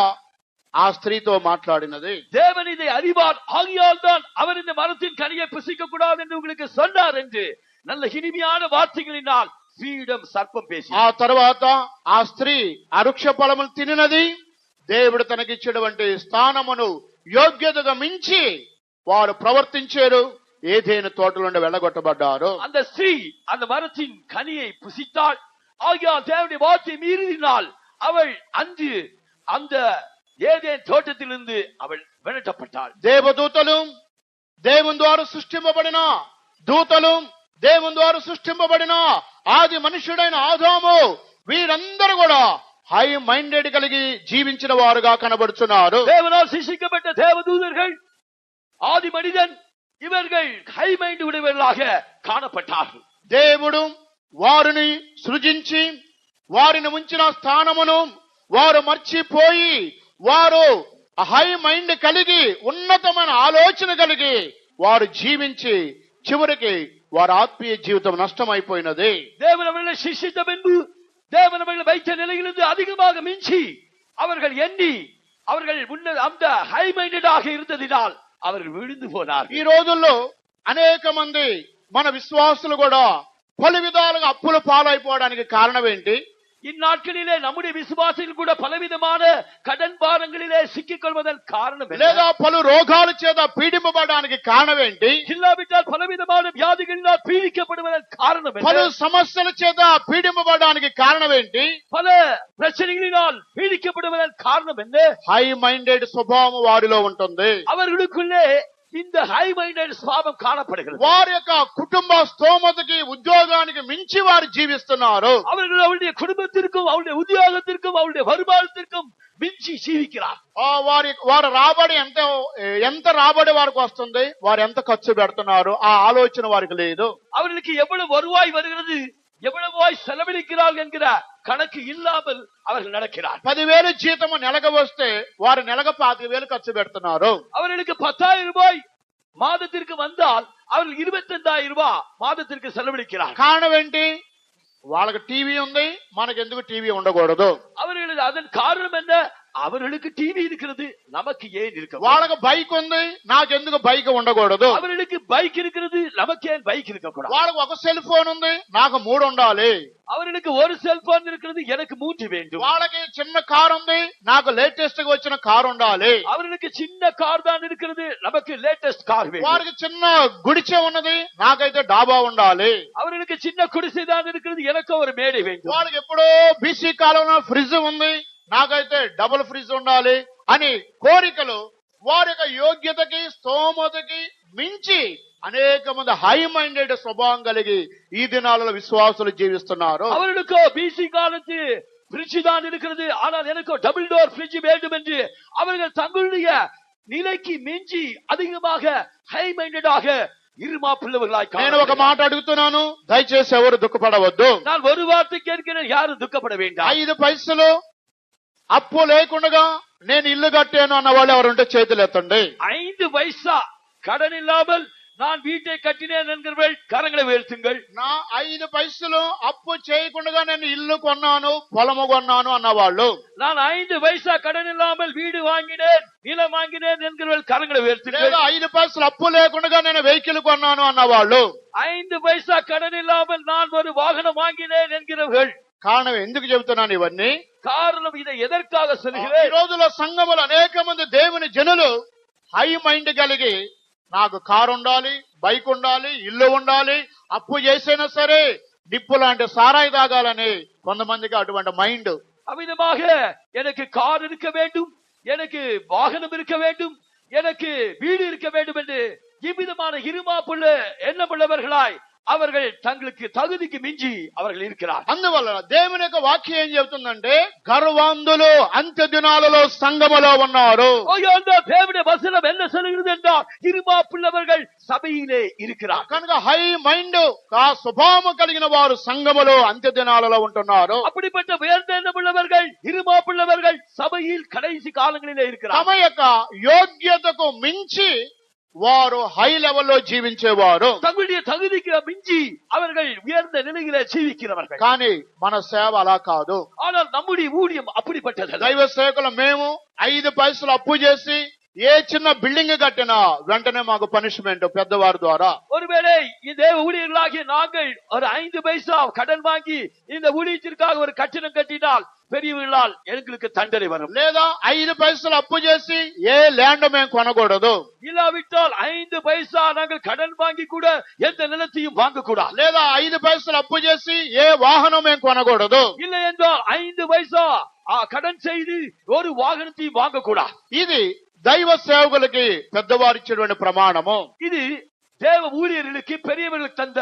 ఆ స్త్రీతో మాట్లాడినది. தேவன் இதை அறிவார், ஆகையால் தான் அவர் இந்த மரத்தின் கனியை புசிக்க கூடாது என்று உங்களுக்கு சொன்னார் என்று நல்ல இனிமையான வார்த்தைகளினால் ஸ்ரீயிடம் சர்ப்பம் பேசி ఆ తర్వాత ఆ స్త్రీ అరుక్ష ఫలములు తినినది. దేవుడు తనకిచ్చినటువంటి స్థానమును యోగ్యతగా మించి వారు ప్రవర్తించారు. ఏదేను తోటల నుండి వెళ్ళగొట్టబడ్డారు. அந்த ஸ்ரீ அந்த மரத்தின் கனியை புசித்தாள். ஆகையால் தேவனுடைய வார்த்தை மீறினால் அவள் அன்று அந்த ஏதேன் தோட்டத்திலிருந்து அவள் விரட்டப்பட்டாள். దేవదూతలు దేవుని ద్వారా సృష్టింపబడిన దూతలు దేవుని ద్వారా సృష్టింపబడిన ఆది మనుషుడైన ఆదాము వీరందరూ కూడా హై మైండెడ్ కలిగి జీవించిన వారుగా కనబడుతున్నారు. தேவனால் சிருஷ்டிக்கப்பட்ட தேவதூதர்கள் ஆதி மனிதன் இவர்கள் ஹை மைண்ட் உடையவர்களாக காணப்பட்டார்கள். దేవుడు వారిని సృజించి వారిని ఉంచిన స్థానమును వారు మర్చిపోయి వారు హై మైండ్ కలిగి ఉన్నతమైన ఆలోచన కలిగి వారు జీవించి చివరికి వారి ఆత్మీయ జీవితం నష్టమైపోయినది. தேவன் அவர்களை சிருஷ்டித்த பின்பு தேவன் அவர்களை வைத்த நிலையிலிருந்து அதிகமாக மிஞ்சி அவர்கள் எண்ணி அவர்கள் அந்த ஹை மைண்டடாக இருந்ததினால் அவர்கள் விழுந்து போனார்கள். ఈ రోజుల్లో అనేక మంది మన విశ్వాసులు కూడా పలు విధాలుగా అప్పుల పాలైపోవడానికి కారణం ఏంటి? இந்நாட்களிலே நம்முடைய விசுவாசிகள் கூட பலவிதமான கடன் பாரங்களிலே சிக்கிக் கொள்வதன் காரணம் లేదా పలు రోగాల చేత పీడింపబడడానికి కారణం ఏంటి? இல்லாவிட்டால் பலவிதமான வியாதிகளினால் பீடிக்கப்படுவதன் காரணம் పలు సమస్యల చేత పీడింపబడడానికి కారణం ఏంటి? பல பிரச்சனைகளினால் பீடிக்கப்படுவதன் காரணம் என்ன? హై మైండెడ్ స్వభావం వారిలో ఉంటుంది. அவர்களுக்குள்ளே இந்த హై మైండెడ్ స్వభావం కాணப்படுகிறது. వారి యొక్క కుటుంబ స్తోమతకి ఉద్యోగానికి మించి వారు జీవిస్తున్నారు. அவர்கள் அவருடைய குடும்பத்திற்கும் அவருடைய உத்தியோகத்திற்கும் அவருடைய வருமானத்திற்கும் మించి జీవిக்கிறார். వారి రాబడి ఎంత రాబడి వారికి వస్తుంది, వారు ఎంత ఖర్చు పెడుతున్నారు ఆ ఆలోచన వారికి లేదు. அவர்களுக்கு எவ்வளவு வருவாய் வருகிறது, எவ்வளவாய் செலவழிக்கிறார்கள் என்கிற கணக்கு இல்லாமல் அவர்கள் நடக்கிறார். 10,000 జీతము నెలకు వస్తే వారు నెలకు 25,000 ఖర్చు పెడుతున్నారు. அவர்களுக்கு 10,000 ரூபாய் மாதத்திற்கு வந்தால் அவர்கள் 25,000 ரூபாய் மாதத்திற்கு செலவழிக்கிறார். కారణం ఏంటి? వాళ్ళకి టీవీ ఉంది, మనకెందుకు టీవీ ఉండకూడదు? அவர்கள் அதன் காரணம் என்ன? அவர்களுக்கு டிவி இருக்கிறது, நமக்கு ஏன் இருக்க? వాళ్ళకి బైక్ ఉంది, నాకెందుకు బైక్ ఉండకూడదు? அவர்களுக்கு பைக் இருக்கிறது, நமக்கு ஏன் பைக் இருக்க கூடாது? వాళ్ళకి ఒక సెల్ ఫోన్ ఉంది, నాకు 3 ఉండాలి. அவர்களுக்கு ஒரு செல்போன் இருக்கிறது, எனக்கு 3 வேண்டும். వాళ్ళకి చిన్న కార్ ఉంది, నాకు లేటెస్ట్ గా వచ్చిన కార్ ఉండాలి. அவர்களுக்கு சின்ன கார் தான் இருக்கிறது, நமக்கு லேட்டஸ்ட் கார் வேண்டும். వారికి చిన్న గుడిచె ఉన్నది, నాకైతే డాబా ఉండాలి. அவர்களுக்கு சின்ன குடிசை தான் இருக்கிறது, எனக்கு ஒரு மேடை வேண்டும். వాళ్ళకి ఎప్పుడో బీసీ కాలంలో ఫ్రిడ్జ్ ఉంది, నాకైతే డబుల్ ఫ్రిడ్జ్ ఉండాలి అని కోరికలు వారి యొక్క యోగ్యతకి స్తోమతకి మించి అనేక మంది హై మైండెడ్ స్వభావం కలిగి ఈ దినాలలో విశ్వాసులు జీవిస్తున్నారు. அவர்களுக்கோ பிசி காலத்து ஃப்ரிட்ஜ் தான் இருக்கிறது, ஆனால் எனக்கோ டபுள் டோர் ஃப்ரிட்ஜ் வேண்டும் என்று அவர்கள் தங்களுடைய நிலைக்கு மிஞ்சி அதிகமாக ஹை மைண்டடாக இருமாப்புள்ளவர்களாய் నేను ఒక మాట అడుగుతున్నాను, దయచేసి ఎవరు దుఃఖపడవద్దు. நான் ஒரு வார்த்தை கேட்கிறேன், யாரும் துக்கப்பட வேண்டாம். 5 పైసలు అప్పు లేకుండా నేను ఇల్లు కట్టాను అన్న వాళ్ళు ఎవరుంటే చేతులు ఎత్తండి. 5 பைசா கடன் இல்லாமல் நான் வீட்டை கட்டினேன் என்கிறவர்கள் கரங்களை உயர்த்துங்கள். నా 5 పైసలు అప్పు చేయకుండా నేను ఇల్లు కొన్నాను, పొలము కొన్నాను అన్నవాళ్ళు, நான் 5 பைசா கடன் இல்லாமல் வீடு வாங்கினேன், நிலம் வாங்கினேன் என்கிறவர்கள் கரங்களை உயர்த்துங்கள். లేదా 5 పైసలు అప్పు లేకుండా నేను వెహికల్ కొన్నాను అన్నవాళ్ళు. 5 பைசா கடன் இல்லாமல் நான் ஒரு வாகனம் வாங்கினேன் என்கிறவர்கள். కారణం ఎందుకు చెబుతున్నాను ఇవన్నీ? காரணம் இதை எதற்காக ఈ சொல்கிறேன்? రోజుల సంఘములు అనేక మంది దేవుని జనులు హై మైండ్ కలిగి నాకు కారు ఉండాలి, బైక్ ఉండాలి, ఇల్లు ఉండాలి, అప్పు చేసైనా సరే నిప్పు లాంటి సారాయి తాగాలని కొంతమందికి అటువంటి మైండ్. அவ்விதமாக எனக்கு கார் இருக்க வேண்டும், எனக்கு வாகனம் இருக்க வேண்டும், எனக்கு வீடு இருக்க வேண்டும் என்று இவ்விதமான இருமாப்புள்ள எண்ணமுள்ளவர்களாய் அவர்கள் தங்களுக்கு தகுதிக்கு மிஞ்சி அவர்கள் இருக்கிறார். అందువల్ల దేవుని యొక్క వాక్యం ఏం చెబుతుందంటే గర్వాంధులు అంత్య దినాలలో సంఘములో ఉన్నారు. தேவனுடைய வசனம் என்ன சொல்கிறது என்றால் இருமாப்புள்ளவர்கள் சபையிலே இருக்கிறார். కనుక హై మైండ్ ఆ స్వభావం కలిగిన వారు సంఘములో అంత్య దినాలలో ఉంటున్నారు. அப்படிப்பட்ட உயர்ந்த எண்ணமுள்ளவர்கள் இருமாப்புள்ளவர்கள் சபையில் கடைசி காலங்களிலே இருக்கிறார். తమ యొక్క యోగ్యతకు మించి వారు హై లెవెల్లో జీవించేవారు, தங்களுடைய தகுதிக்கு மிஞ்சி அவர்கள் உயர்ந்த நிலையிலே ஜீவிக்கிறவர்கள். కానీ మన సేవ అలా కాదు. ஆனால் நம்முடைய ஊழியம் அப்படிப்பட்டது. దైవ సేవకులు మేము 5 పైసలు అప్పు చేసి ఏ చిన్న బిల్డింగ్ కట్టినా వెంటనే మాకు పనిష్మెంట్ పెద్దవారి ద్వారా. ஒருவேளை இந்த ஊழியர்களாகிய நாங்கள் ஒரு 5 பைசா கடன் வாங்கி இந்த ஊழியத்திற்காக ஒரு கட்டணம் கட்டினால் பெரியவர்களால் எங்களுக்கு தண்டனை வரும். లేదా 5 పైసలు అప్పు చేసి ఏ ల్యాండ్ మేము కొనకూడదు. இல்லாவிட்டால் 5 பைசா நாங்கள் கடன் வாங்கி கூட எந்த நிலத்தையும் வாங்கக்கூடாது. లేదా 5 పైసలు అప్పు చేసి ఏ వాహనం మేము కొనకూడదు. இல்லை என்றால் 5 பைசா கடன் செய்து ஒரு வாகனத்தையும் வாங்கக்கூடாது. ఇది దైవ సేవకులకి పెద్దవారిచ్చినటువంటి ప్రమాణము. இது தேவ ஊழியர்களுக்கு பெரியவர்களுக்கு தந்த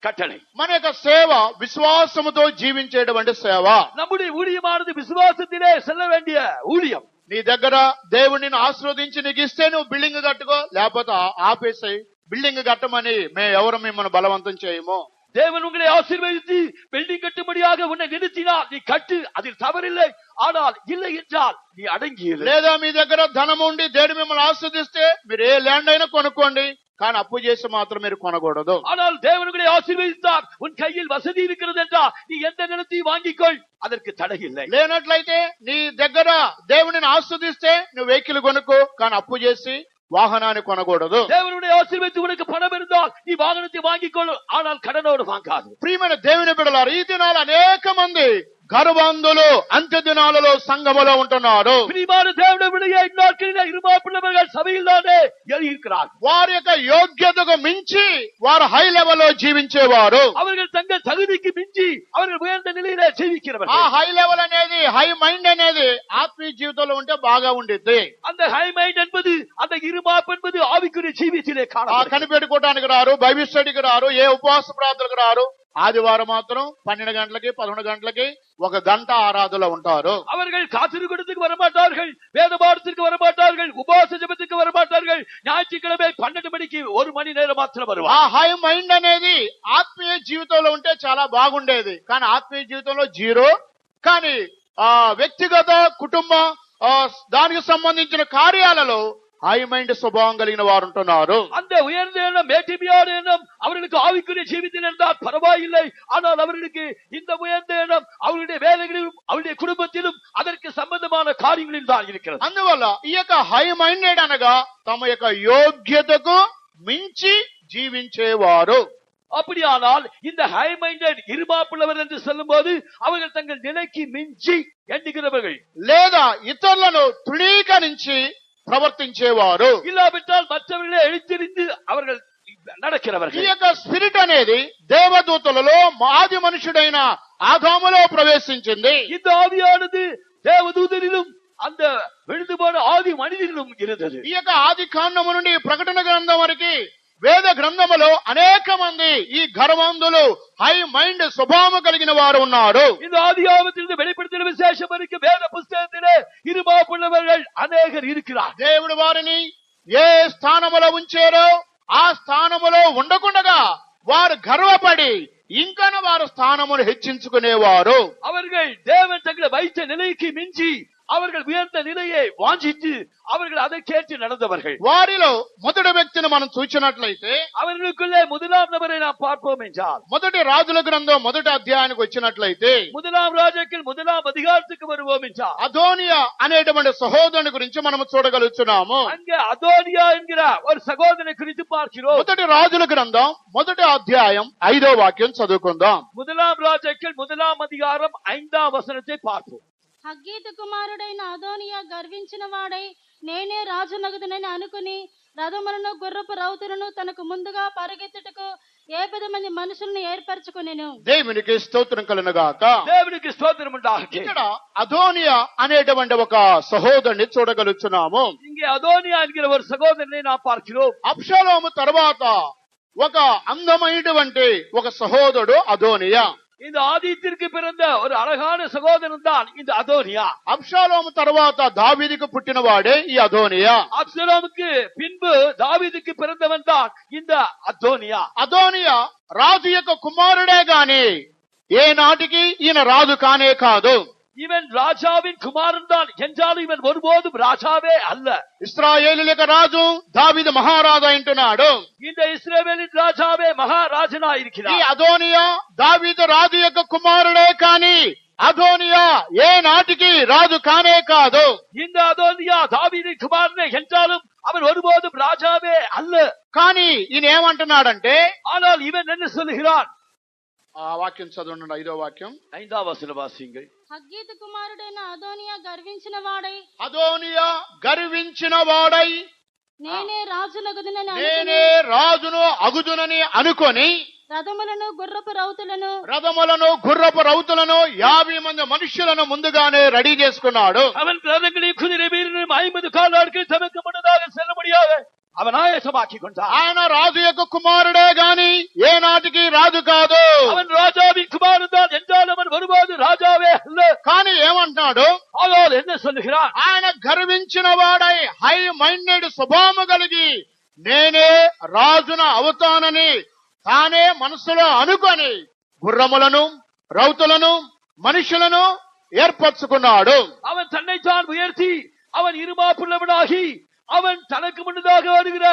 கட்டளை. మన యొక్క సేవ విశ్వాసముతో జీవించేటువంటి సేవ. நம்முடைய ஊழியமானது விசுவாசத்திலே செல்ல வேண்டிய ஊழியம். నీ దగ్గర దేవుడిని ఆశీర్వదించి నీకు ఇస్తే నువ్వు బిల్డింగ్ కట్టుకో, లేకపోతే ఆపేసాయి. బిల్డింగ్ కట్టమని మేము ఎవరు మిమ్మల్ని బలవంతం చేయము. தேவன் உங்களை ஆசீர்வதித்து பில்டிங் கட்டும்படியாக உன்னை நிறுத்தினால் நீ கட்டு, அதில் தவறில்லை. ஆனால் இல்லை என்றால் நீ அடங்கியிரு. లేదా మీ దగ్గర ధనం ఉండి దేవుడు మిమ్మల్ని ఆశీర్వదిస్తే మీరు ఏ ల్యాండ్ అయినా కొనుక్కోండి, కానీ అప్పు చేసి మాత్రం మీరు కొనకూడదు. ஆனால் தேவன் உங்களை ஆசீர்வதித்தார், உன் கையில் வசதி இருக்கிறது என்றால் நீ எந்த நிலத்தையும் வாங்கிக்கொள், அதற்கு தடை இல்லை. లేనట్లయితే నీ దగ్గర దేవుడిని ఆశీర్వదిస్తే నువ్వు వెహికల్ కొనుక్కో, కానీ అప్పు చేసి వాహనాన్ని కొనకూడదు. தேவனுடைய ஆசீர்வாதம் உனக்கு பணம் இருந்தால் நீ வாகனத்தை வாங்கிக்கொள், ஆனால் கடனோடு வாங்காது. ప్రియమైన దేవుని బిడ్డలారా, ఈ దినాలు అనేక మంది గర్వాంధులు అంత్య దినాలలో సంఘములో ఉంటున్నారు. பிரியமான தேவனுடைய பிள்ளையே, இந்நாட்களிலே இருமாப்புள்ளவர்கள் சபையில் தானே இருக்கிறார். వారి యొక్క యోగ్యతకు మించి వారు హై లెవెల్లో జీవించేవారు. அவர்கள் தங்கள் தகுதிக்கு மிஞ்சி அவர்கள் உயர்ந்த நிலையிலே ఆ ஜீவிக்கிறவர்கள். హై లెవెల్ అనేది, హై మైండ్ అనేది ఆత్మీయ జీవితంలో ఉంటే బాగా ఉండిద్ది. அந்த ஹை மைண்ட் என்பது, அந்த இருமாப்பு என்பது ஆவிக்குரிய ஜீவியத்திலே காணப்படும். కనిపెట్టుకోవడానికి రారు, బైబిల్ స్టడీకి రారు, ఏ ఉపవాస ప్రార్థనకు రారు. ఆదివారం మాత్రం 12 గంటలకి 11 గంటలకి 1 గంట ఆరాధనలో ఉంటారు. அவர்கள் காத்திருக்கிறதுக்கு வரமாட்டார்கள், வேத பாடத்திற்கு வரமாட்டார்கள், உபவாச ஜெபத்துக்கு வரமாட்டார்கள். ஞாயிற்றுக்கிழமை 12 மணிக்கு 1 மணி நேரம் மாத்திரம் ఆ வருவார். హై మైండ్ అనేది ఆత్మీయ జీవితంలో ఉంటే చాలా బాగుండేది, కానీ ఆత్మీయ జీవితంలో జీరో. కానీ వ్యక్తిగత కుటుంబ దానికి సంబంధించిన కార్యాలలో హై మైండ్ స్వభావం కలిగిన వారు ఉంటున్నారు. அந்த உயர்ந்த எண்ணம் மேட்டிமையான எண்ணம் அவர்களுக்கு ஆவிக்குரிய ஜீவித்தில் இருந்தால் பரவாயில்லை. ஆனால் அவர்களுக்கு இந்த உயர்ந்த எண்ணம் அவருடைய வேலைகளிலும் அவருடைய குடும்பத்திலும் அதற்கு சம்பந்தமான காரியங்களில் தான் இருக்கிறது. అందువల్ల ఈ యొక్క హై మైండెడ్ అనగా తమ యొక్క యోగ్యతకు మించి జీవించేవారు. அப்படியானால் இந்த ஹை மைண்டட் இருமாப்புள்ளவர் என்று சொல்லும் போது அவர்கள் தங்கள் நிலைக்கு மிஞ்சி எண்ணுகிறவர்கள், లేదా ఇతరులను తృణీకరించి ప్రవర్తించేవారు. இல்லாவிட்டால் மற்றவர்களே எழுத்திருந்து அவர்கள் ఈ நடக்கிறவர்கள். యొక్క స్పిరిట్ అనేది దేవదూతలలో ఆది మనుషుడైన ఆదాములో ప్రవేశించింది. இந்த ఆవిயானது தேவதூதரிலும் அந்த விழுந்து போன ஆதி மனிதனிலும் இருந்தது. ఈ యొక్క ఆది కాండము నుండి ప్రకటన గ్రంథం వరకు వేద గ్రంథములో అనేక మంది ఈ గర్వంధులు హై మైండ్ స్వభావం కలిగిన వారు ఉన్నారు. இந்த ஆதியாகமத்திலிருந்து வெளிப்படுத்தின விசேஷம் வரைக்கும் வேத புஸ்தகத்திலே இருமாப்புள்ளவர்கள் அநேகர் இருக்கிறார். దేవుడు వారిని ఏ స్థానములో ఉంచారో ఆ స్థానములో ఉండకుండగా వారు గర్వపడి ఇంకను వారు స్థానమును హెచ్చించుకునేవారు. அவர்கள் தேவன் தங்களை வைத்த நிலைக்கு மிஞ்சி அவர்கள் உயர்ந்த நிலையை வாஞ்சித்து அவர்கள் அதை கேட்டு நடந்தவர்கள். వారిలో మొదటి వ్యక్తిని మనం చూసినట్లయితే அவர்களுக்குள்ளே முதலாம் நபரை நாம் பார்ப்போம் என்றால் మొదటి రాజుల గ్రంథం మొదటి అధ్యాయానికి వచ్చినట్లయితే முதலாம் ராஜாக்கள் முதலாம் அதிகாரத்துக்கு வருவோம் என்றால் అదోనియా అనేటువంటి సహోదరుని గురించి మనం చూడగలుగుతున్నాము. அங்கே அதோனியா என்கிற ஒரு சகோதரனை குறித்து பார்க்கிறோம். మొదటి రాజుల గ్రంథం మొదటి అధ్యాయం 5వ వాక్యం చదువుకుందాం. முதலாம் ராஜாக்கள் முதலாம் அதிகாரம் 5ஆம் వచனத்தை பார்ப்போம். హగ్గీతు కుమారుడైన అదోనియా గర్వించిన వాడై నేనే రాజునగుదునని అనుకుని రథములను గుర్రపు రౌతులను తనకు ముందుగా పరిగెత్తుటకు 70 మంది మనుషులను ఏర్పరచుకొనెను. దేవునికి స్తోత్రం కలుగుగాక. దేవునికి స్తోత్రం ఉండాలి. ఇక్కడ అదోనియా అనేటువంటి ఒక సహోదరుని చూడగలుగుతున్నాము. இங்கே அதோனியா என்கிற ஒரு சகோதரனை நாம் பார்க்கிறோம். అబ్షాలోము తర్వాత ఒక అందమైనటువంటి ఒక సహోదరుడు అదోనియా. இந்த ஆதித்திற்கு பிறந்த ஒரு அழகான சகோதரன் தான் இந்த அதோனியா. అబ్షాలోము తర్వాత దావీదుకు పుట్టినవాడే ఈ అదోనియా. அப்சலோமுக்கு பின்பு தாவீதுக்கு பிறந்தவன் தான் இந்த அதோனியா. అదోనియా రాజు యొక్క కుమారుడే గాని ఏ నాటికి ఈయన రాజు కానే కాదు. இவன் ராஜாவின் குமாரன் தான் என்றாலும் இவன் ஒருபோதும் ராஜாவே அல்ல. ఇశ్రాయేలీయుల యొక్క రాజు దావీదు మహారాజు అంటున్నాడు. இந்த இஸ்ரவேலின் ராஜாவே மகாராஜனா ఈ இருக்கிறார். అదోనియా దావీదు రాజు యొక్క కుమారుడే కాని అదోనియా ఏ నాటికి రాజు కానే కాదు. இந்த அதோனியா தாவீதின் குமாரனே என்றாலும் அவன் ஒருபோதும் ராஜாவே அல்ல. కానీ ఈయన ఏమంటున్నాడంటే, ஆனால் இவன் என்ன சொல்லுகிறான்? ఆ వాక్యం చదవండి, 5వ వాక్యం. 5ஆம் வசனம் வாசியுங்கள். హగ్గీతు కుమారుడైన అదోనియా గర్వించిన వాడై అదోనియా గర్వించిన వాడై నేనే రాజునగుదునని నేనే అనుకుని రాజును అగుదునని అనుకొని రథములను గుర్రపు రౌతులను రథములను గుర్రపు రౌతులను 50 మంది మనుషులను ముందుగానే రెడీ చేసుకున్నాడు. அவன் ரதங்களையும் குதிரை வீரரையும் 50 காலாட்கள் தமக்கு முன்னதாக செல்ல முடியாது அவன் ஆயத்தமாக்கி கொண்டான். ఆయన రాజు యొక్క కుమారుడే గాని ఏ నాటికి రాజు కాదు. அவன் ராஜாவின் குமாரன் தான் என்றால் அவன் ஒருபோது ராஜாவே அல்ல. కానీ ఏమంటున్నాడు? ஆனால் என்ன சொல்லுகிறான்? ఆయన గర్వించిన వాడై హై మైండెడ్ స్వభావం కలిగి నేనే రాజున అవుతానని తానే మనసులో అనుకొని గుర్రములను రౌతులను మనుషులను ఏర్పరచుకున్నాడు. அவன் தன்னைத்தான் உயர்த்தி அவன் இருமாப்புள்ளவனாகி அவன் தனக்கு முன்னதாக வருகிற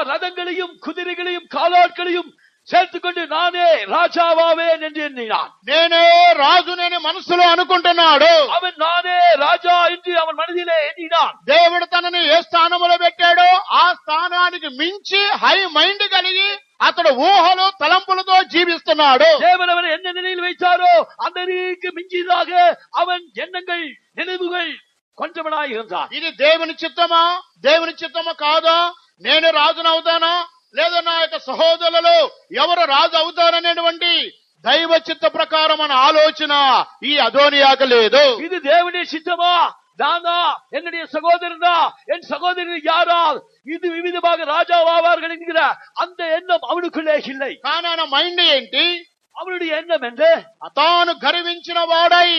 ரதங்களையும் குதிரைகளையும் காலாட்களையும் சேர்த்துக்கொண்டு நானே ராஜாவாவேன் என்று எண்ணினான். నేనే రాజునని మనసులో అనుకుంటున్నాడు. அவன் நானே ராஜா என்று அவன் மனதிலே எண்ணினான். దేవుడు తనని ఏ స్థానంలో పెట్టాడో ఆ స్థానానికి మించి హై మైండ్ కలిగి అతడు ఊహలు తలంపులతో జీవిస్తున్నాడు. தேவன் அவனை என்ன நிலையில் வைத்தாரோ அந்த நிலைக்கு மிஞ்சியதாக அவன் எண்ணங்கள் நினைவுகள் కొంచెమనాయి இருந்தான். ఇది దేవుని చిత్తమా, దేవుని చిత్తమా కాదా, నేను రాజును అవుతానా లేదా నా యొక్క సహోదరులలో ఎవరు రాజు అవుతారనేటువంటి దైవ చిత్త ప్రకారం అనే ఆలోచన ఈ అదోనియాకు లేదు. இது தேவனுடைய சித்தமா, தானா, என்னுடைய சகோதரனா, என் சகோதரன் யாரால் இது விவிதமாக ராஜாவாவார்கள் என்கிற அந்த எண்ணம் அவனுக்குள்ளே இல்லை. కానీ ఆయన మైండ్ ఏంటి? அவனுடைய எண்ணம் என்று తాను గర్వించిన వాడై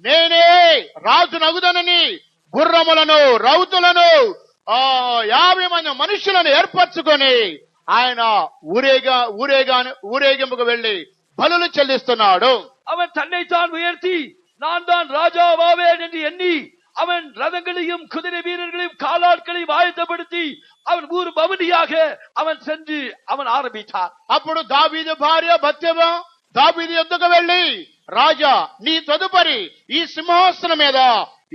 నేనే రాజు నగుదనని గుర్రములను రౌతులను 50 మంది మనుషులను ఏర్పరచుకొని ఆయన ఊరేగింపుకు వెళ్లి బలులు చెల్లిస్తున్నాడు. அவன் தன்னைத்தான் உயர்த்தி நான் தான் ராஜாவாவேன் என்று எண்ணி அவன் ரதங்களையும் குதிரை வீரர்களையும் காலாட்களையும் பொருட்களை ஆயத்தப்படுத்தி அவன் ஊர் பவனியாக அவன் சென்று அவன் ஆரம்பித்தான். అప్పుడు దావీదు భార్య బత్షెబ దావీదు యొద్దకు వెళ్ళి, రాజా నీ తదుపరి ఈ సింహాసనం మీద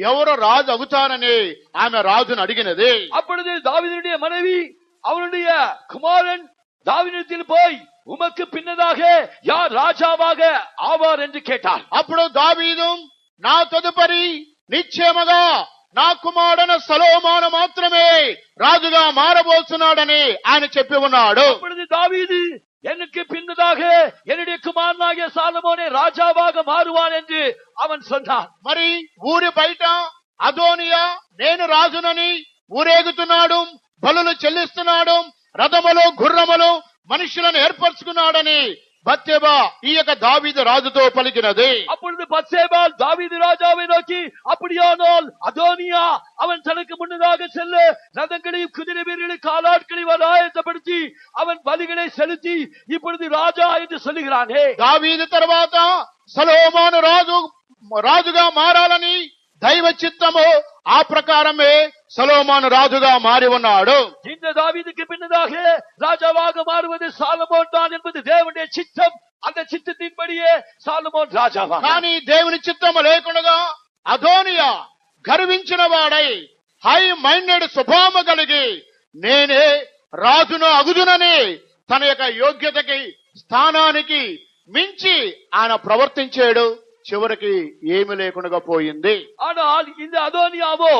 ఎవరు రాజు అవుతారని ఆమె రాజును అడిగినది. அப்பொழுது தாவீதுடைய மனைவி அவனுடைய குமாரன் தாவீதிடத்தில் போய், உமக்கு பின்னதாக யார் ராஜாவாக ஆவார் என்று கேட்டார். అప్పుడు దావీదు, నా తదుపరి నిశ్చయముగా నా కుమారుడైన సొలొమోను మాత్రమే రాజుగా మారబోతున్నాడని ఆయన చెప్పి ఉన్నాడు. அப்பொழுது தாவீது, எனக்கு பின்னதாக என்னுடைய குமாரனாகிய சாலமோனே ராஜாவாக மாறுவான் என்று அவன் சொன்னான். మరి ఊరి బయట అదోనియా నేను రాజునని ఊరేగుతున్నాడు, బలులు చెల్లిస్తున్నాడు, రథములు గుర్రములు మనుషులను ఏర్పరచుకున్నాడని బత్షెబ ఈ యొక్క దావీదు రాజుతో పలికినది. அப்பொழுது பத்சேபாள் தாவீது ராஜாவை நோக்கி, அப்படியானால் அதோனியா அவன் தனக்கு முன்னதாக செல்ல ரதங்களையும் குதிரை வீரர்களையும் காலாட்களையும் ஆயத்தப்படுத்தி அவன் பலிகளை செலுத்தி இப்பொழுது ராஜா என்று சொல்லுகிறானே. దావీదు తర్వాత సొలొమోను రాజుగా మారాలని దైవ చిత్తము, ఆ ప్రకారమే సొలొమోను రాజుగా మారి ఉన్నాడు. இந்த தாவீதுக்கு பின்னதாக ராஜாவாக மாறுவது சாலமோன் தான் என்பது தேவனுடைய சித்தம். அந்த சித்தத்தின்படியே சாலமோன் రాజావా. కానీ దేవుని చిత్తము లేకుండా అదోనియా గర్వించిన వాడై హై మైండెడ్ స్వభావము కలిగి నేనే రాజును అగుదునని తన యొక్క యోగ్యతకి స్థానానికి మించి ఆయన ప్రవర్తించాడు. చివరికి ఏమి లేకుండా పోయింది. ஆனால் இந்த அதோனியாவோ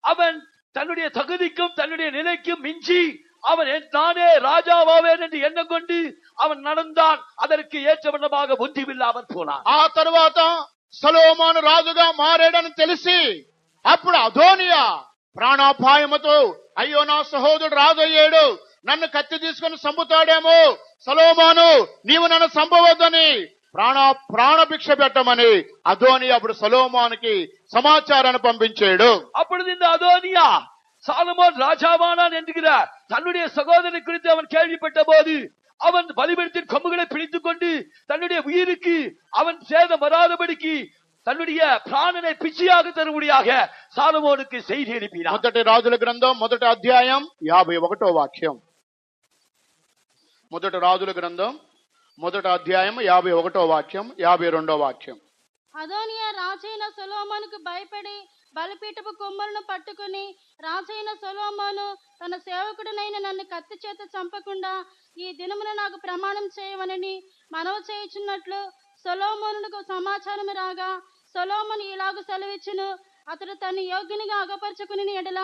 அவன் தன்னுடைய தகுதிக்கும் தன்னுடைய நிலைக்கும் மிஞ்சி அவன் நானே ராஜாவாவேன் என்று எண்ணம் கொண்டு அவன் நடந்தான். அதற்கு ஏற்றவண்ணமாக புத்தியில்லாமல் போனான். ఆ తరువాత సొలొమోను రాజుగా మారాడని తెలిసి అప్పుడు అదోనియా ప్రాణాపాయముతో, అయ్యో నా సహోదరుడు రాజు అయ్యాడు, నన్ను కత్తి తీసుకుని చంపుతాడేమో, సొలొమోను నీవు నన్ను చంపవద్దని ప్రాణభిక్ష పెట్టమని అదోనియా అప్పుడు సొలొమోనుకి సమాచారాన్ని పంపించాడు. அப்பொழுது இந்த அதோனியா சாலமோன் ராஜாவானான் என்கிற தன்னுடைய சகோதரனை குறித்து அவன் கேள்விப்பட்ட போது அவன் பலிபீடத்தின் கொம்புகளை பிடித்துக் கொண்டு தன்னுடைய உயிருக்கு அவன் சேதம் வராதபடிக்கு தன்னுடைய பிராணனை பிச்சையாக தரும்படியாக சாலமோனுக்கு செய்தி அனுப்பினான். మొదటి రాజుల గ్రంథం 1వ అధ్యాయం 51వ వాక్యం. మొదటి రాజుల గ్రంథం 1వ అధ్యాయం 51వ వాక్యం, 52వ వాక్యం. అదోనియా రాజైన సొలొమోనుకు భయపడి బలిపీఠపు కొమ్మలను పట్టుకుని, రాజైన సొలొమోను తన సేవకుడినైన నన్ను కత్తి చేత చంపకుండా ఈ దినమున నాకు ప్రమాణం చేయవనని మనవి చేయుచున్నట్లు సొలొమోనుకు సమాచారం రాగా, సొలొమోను ఇలాగు సెలవిచ్చును, అతడు తన యోగ్యునిగా అగపరచుకుని ఎడల